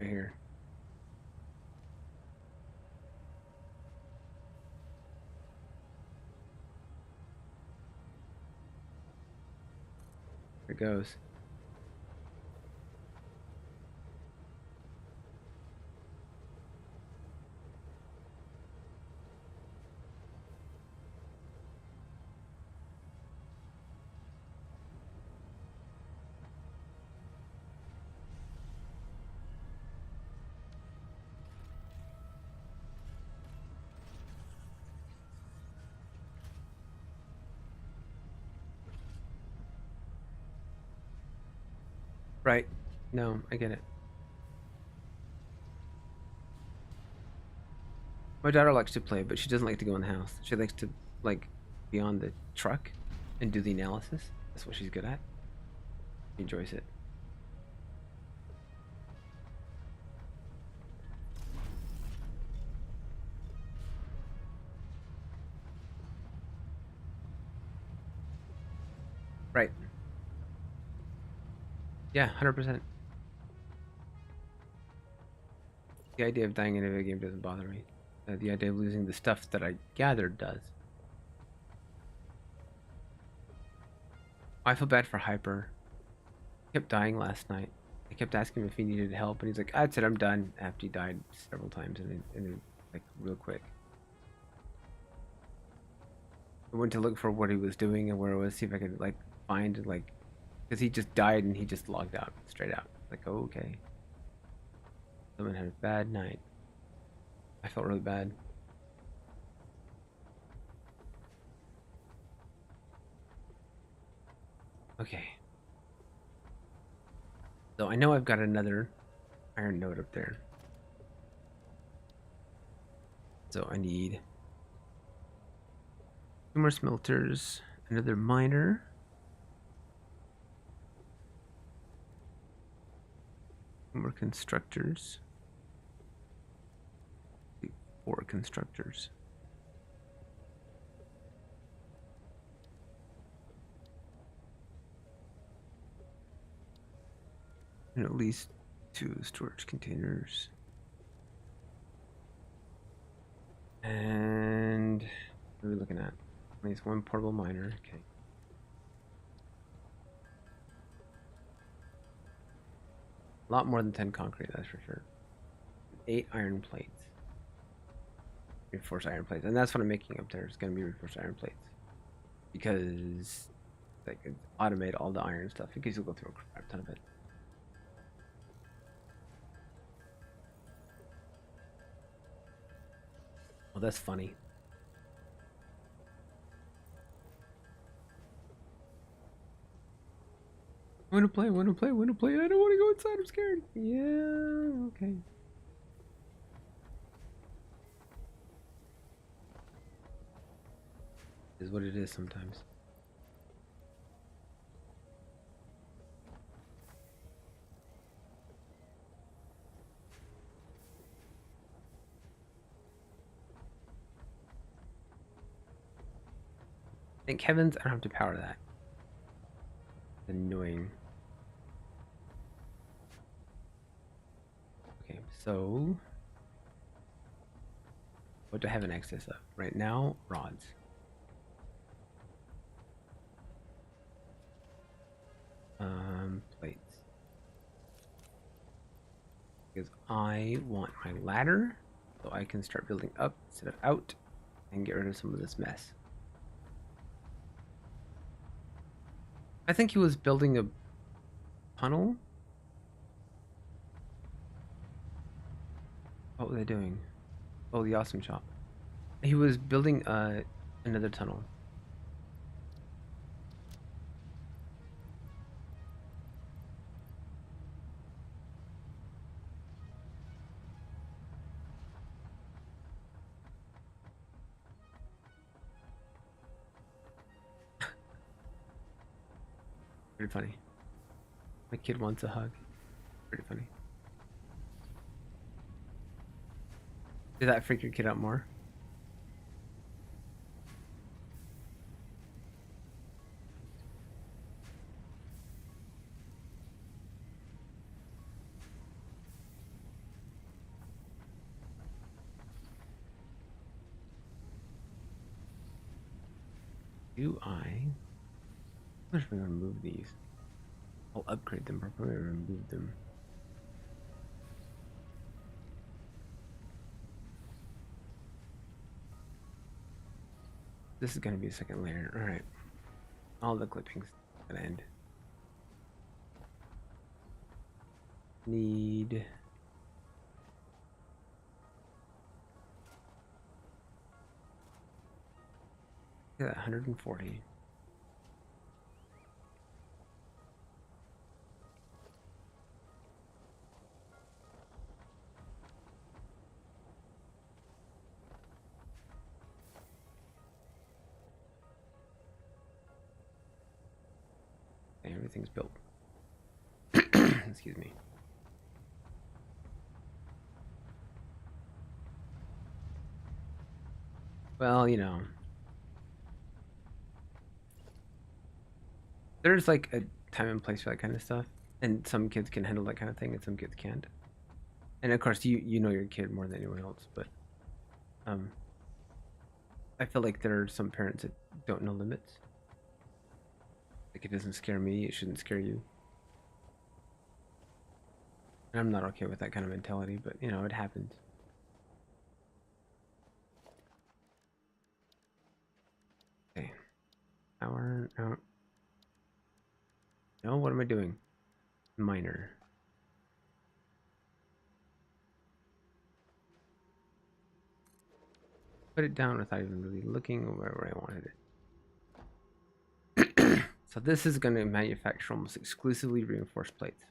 Right here. Here it goes. Right. No, I get it. My daughter likes to play, but she doesn't like to go in the house. She likes to, like, be on the truck and do the analysis. That's what she's good at. He enjoys it. Right. Yeah, 100%. The idea of dying in a video game doesn't bother me. The idea of losing the stuff that I gathered does. I feel bad for Hyper. He kept dying last night. I kept asking him if he needed help, and he's like, "I said I'm done." After he died several times, and like real quick. I went to look for what he was doing and where it was, see if I could like find like, because he just died and he just logged out straight out. Like, oh, okay, someone had a bad night. I felt really bad. Okay. So I know I've got another iron node up there. So I need 2 more smelters, another miner, 2 more constructors, 4 constructors. And at least 2 storage containers. And what are we looking at? At least 1 portable miner. Okay. A lot more than 10 concrete, that's for sure. 8 iron plates. Reinforced iron plates. And that's what I'm making up there. It's going to be reinforced iron plates. Because I could automate all the iron stuff. Because you'll go through a crap ton of it. Oh, that's funny. I want to play, I want to play, I want to play. I don't want to go inside. I'm scared. Yeah, okay. Is what it is sometimes. Thank heavens I don't have to power that. Annoying. Okay, so what do I have in excess of? Right now, rods. Plates. Because I want my ladder so I can start building up instead of out and get rid of some of this mess. I think he was building a tunnel. What were they doing? Oh, the awesome shop. He was building another tunnel. Pretty funny. My kid wants a hug. Pretty funny. Did that freak your kid out more? Do I? I'm just gonna remove these. I'll upgrade them, but I'm gonna remove them. This is gonna be a second layer. Alright. All the clippings gonna end. Need yeah, 140. Okay, everything's built. Excuse me. Well, you know, there's like a time and place for that kind of stuff, and some kids can handle that kind of thing, and some kids can't. And of course, you know your kid more than anyone else, but um, I feel like there are some parents that don't know limits. Like, it doesn't scare me, it shouldn't scare you. And I'm not okay with that kind of mentality, but you know, it happens. Okay, hour. No, what am I doing? Minor. Put it down without even really looking wherever I wanted it. So this is going to manufacture almost exclusively reinforced plates.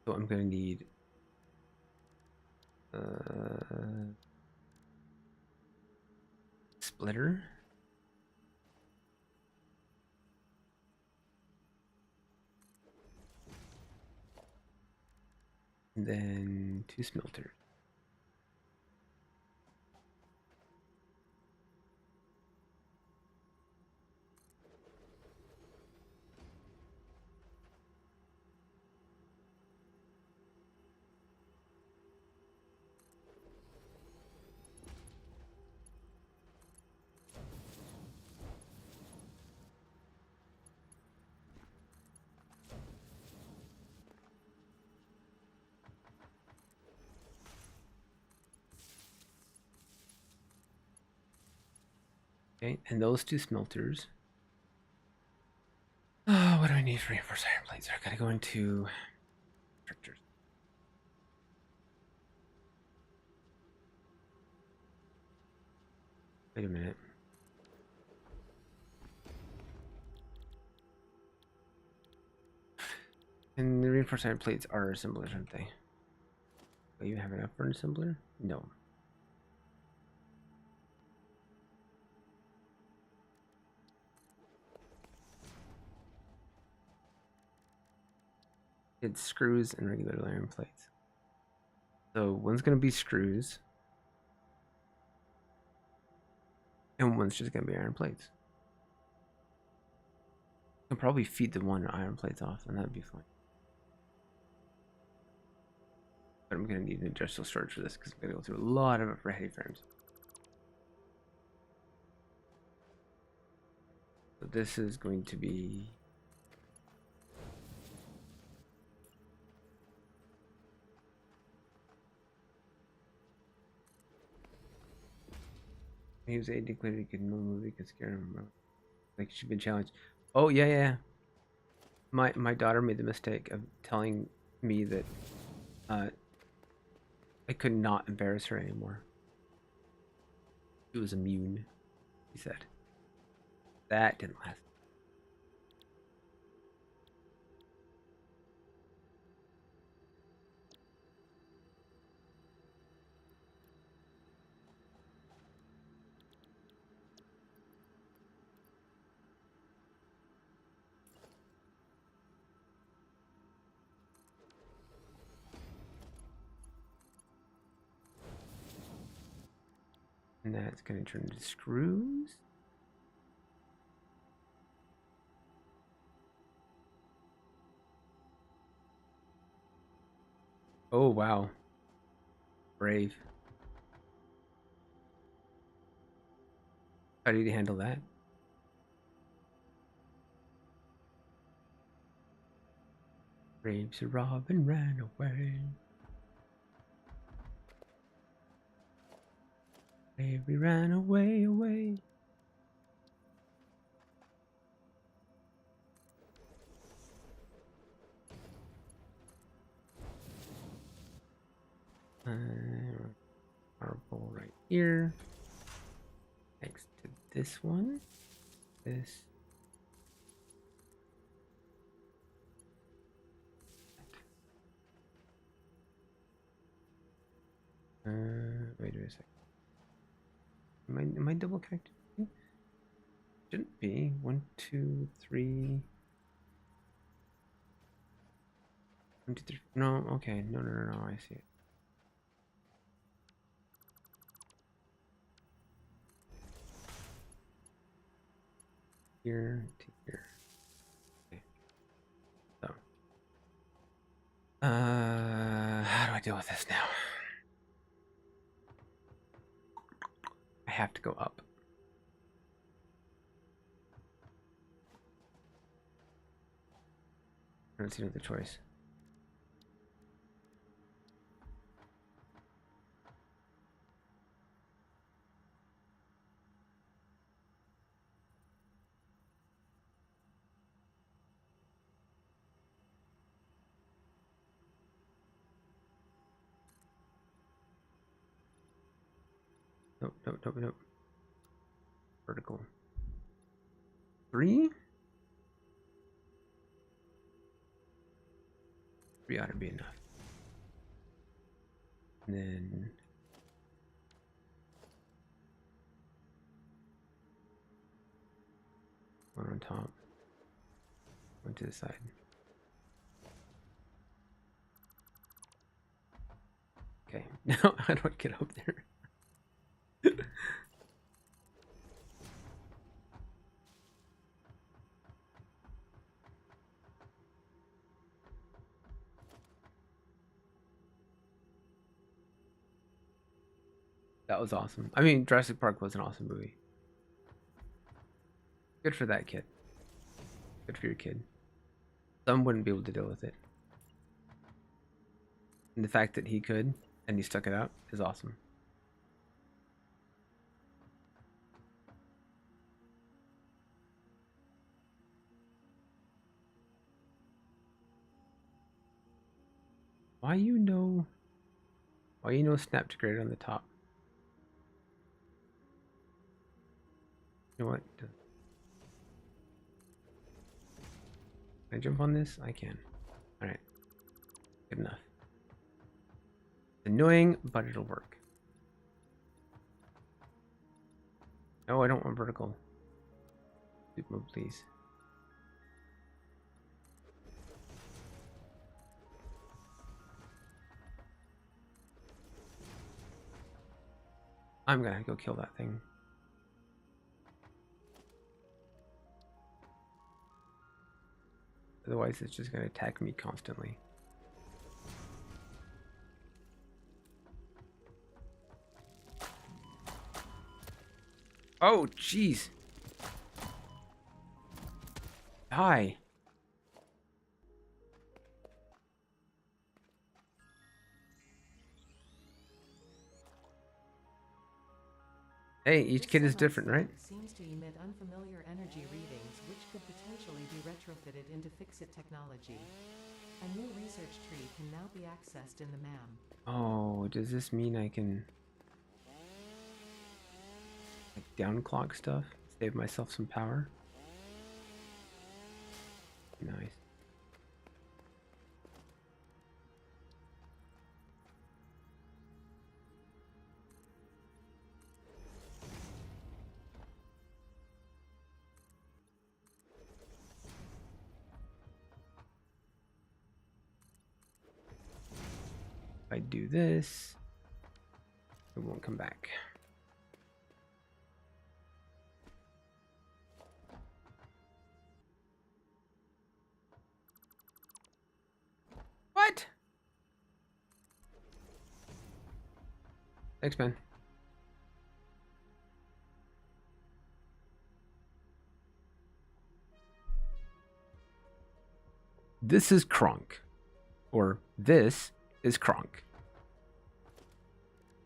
So I'm going to need splitter. And then 2 smelters. Okay, and those 2 smelters. Oh, what do I need for reinforced iron plates? I gotta go into structures. Wait a minute. And the reinforced iron plates are assemblers, aren't they? Oh, you have enough for an assembler? No. It's screws and regular iron plates. So one's gonna be screws, and one's just gonna be iron plates. I can probably feed the one iron plates off, and that'd be fine. But I'm gonna need an industrial storage for this because I'm gonna go through a lot of it for heavy frames. So this is going to be he was a declared he could no movie could scare him. Like, she'd been challenged. Oh yeah. My daughter made the mistake of telling me that uh, I could not embarrass her anymore. She was immune, he said. That didn't last. And that's going to turn into screws. Oh, wow. Brave. How did he handle that? Brave Sir Robin ran away. Brave, we ran away. Marble right here. Next to this one. This. Wait a second. Am I double connected? Shouldn't be. 1, 2, 3. 1, 2, 3. No, okay. No, no, no, no. I see it. Here to here. Okay. So, how do I deal with this now? I have to go up. I don't see another choice. Nope, nope, nope, nope. Vertical. 3? 3 ought to be enough. And then one on top. One to the side. Okay, now how do I get up there? That was awesome. I mean, Jurassic Park was an awesome movie. Good for that kid. Good for your kid. Some wouldn't be able to deal with it. And the fact that he could, and he stuck it out, is awesome. Why you know snap to grade on the top? You know what? Can I jump on this? I can. Alright. Good enough. Annoying, but it'll work. No, I don't want vertical. Dude, move, please. I'm gonna go kill that thing. Otherwise, it's just gonna attack me constantly. Oh, jeez. Die. Hey, each kid is different, right? Seems to emit unfamiliar energy readings, which could potentially be retrofitted into Fixit technology. A new research tree can now be accessed in the MAM. Oh, does this mean I can like downclock stuff? Save myself some power? Nice. If I do this, it won't come back. What? Thanks, man. This is Kronk. Or this is Kronk.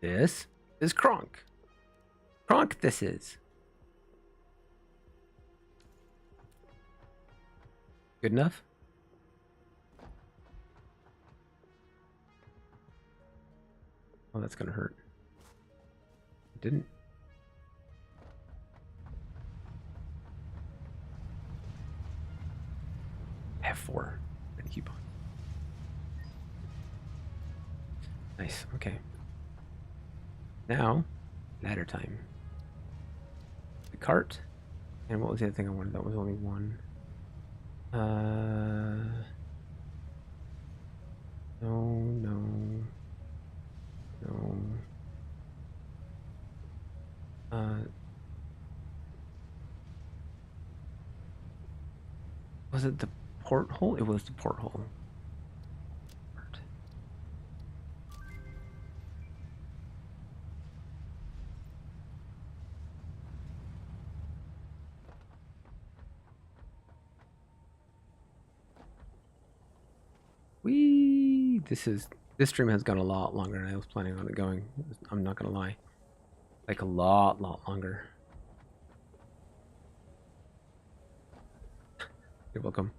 This is Kronk. Kronk this is. Good enough? Oh, that's gonna hurt. It didn't. F4. And keep on. Nice. Okay. Now, ladder time. The cart And what was the other thing I wanted? That was only one. No, no, no. Was it the porthole? It was the porthole. Whee! This stream has gone a lot longer than I was planning on it going. I'm not gonna lie. Like a lot longer. You're welcome.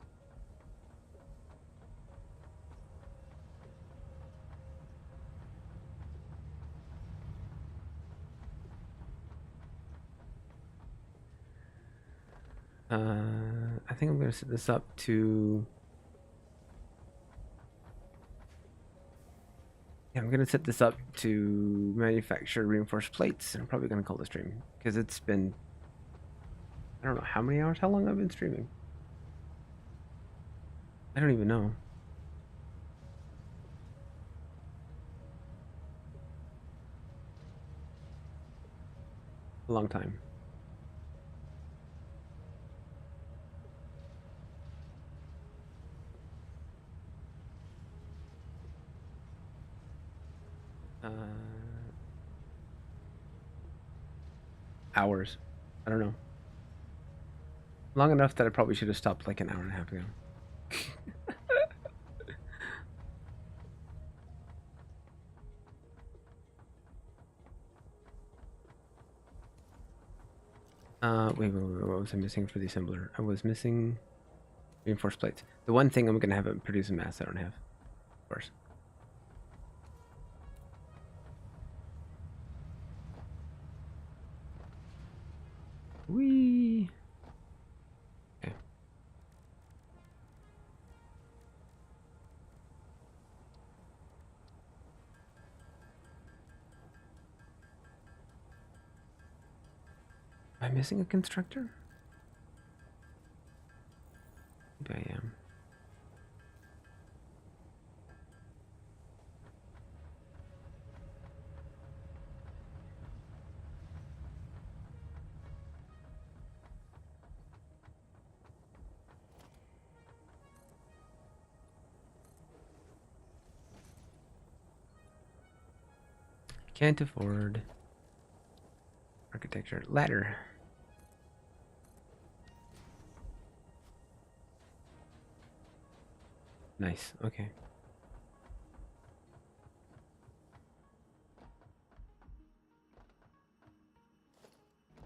I think I'm gonna set this up to. Yeah, I'm gonna set this up to manufacture reinforced plates, and I'm probably gonna call the stream because it's been. I don't know how many hours. How long I've been streaming? I don't even know. A long time. Hours. I don't know. Long enough that I probably should have stopped like an hour and a half ago. Wait, what was I missing for the assembler? I was missing reinforced plates. The one thing I'm gonna have it produce in mass I don't have, of course. Whee! Okay. Am I missing a constructor? Maybe I am. Can't afford architecture. Ladder. Nice. Okay.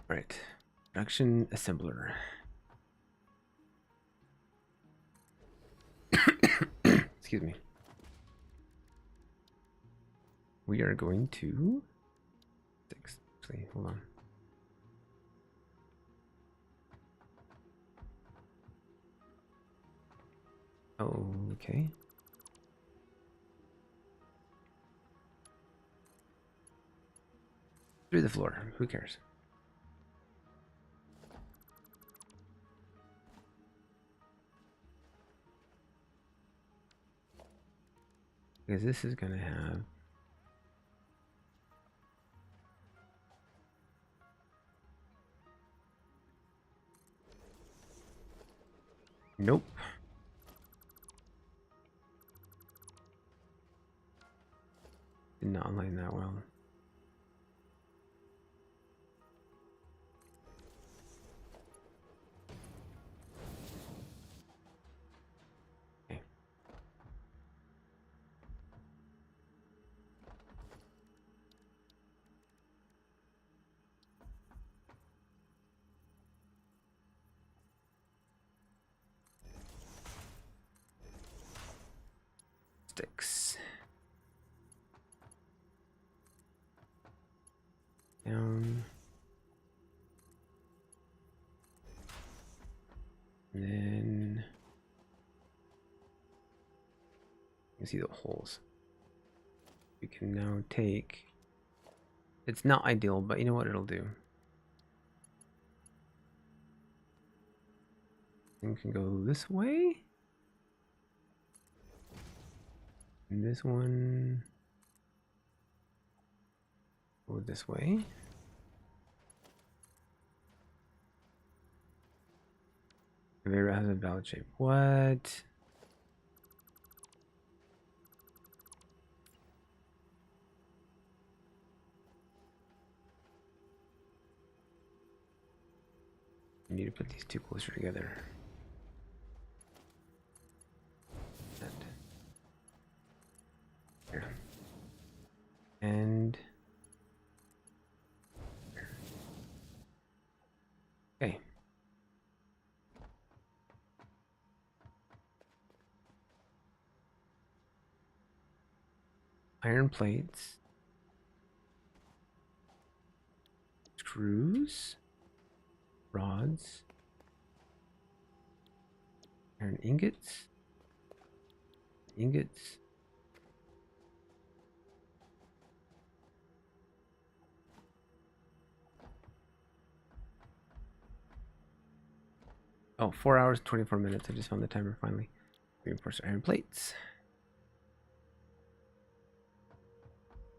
Right. Production assembler. Excuse me. We are going to actually, hold on. Okay. Through the floor. Who cares? Because this is gonna have. Nope. Did not line that well. Okay. Sticks. Down. And then you see the holes. We can now take. It's not ideal, but you know what it'll do. thing can go this way. And this one go this way. Conveyor has a valid shape. What? I need to put these two closer together. And here. And here. Okay. Iron plates. Screws. Rods. Iron ingots. Ingots. Oh, 4 hours, 24 minutes. I just found the timer finally. Reinforced iron plates.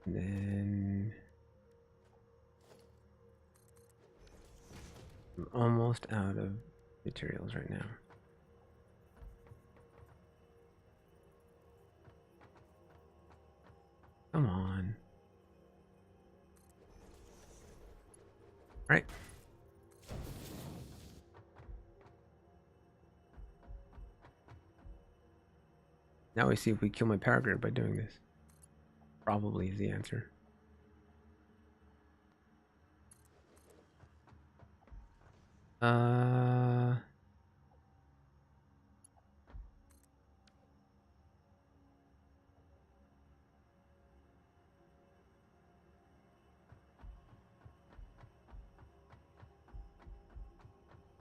And then I'm almost out of materials right now. Come on. All right. Now we see if we kill my power grid by doing this. Probably is the answer.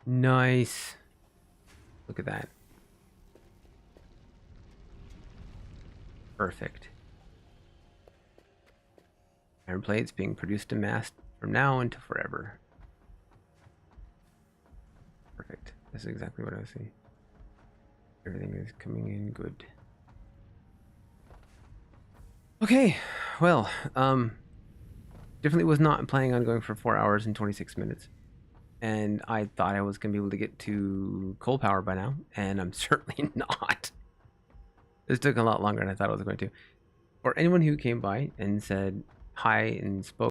Nice. Look at that. Perfect. Iron plates being produced en masse from now until forever. Perfect. This is exactly what I was saying. Everything is coming in good. Okay, well, definitely was not planning on going for 4 hours and 26 minutes. And I thought I was going to be able to get to coal power by now, and I'm certainly not. This took a lot longer than I thought it was going to. For anyone who came by and said hi and spoke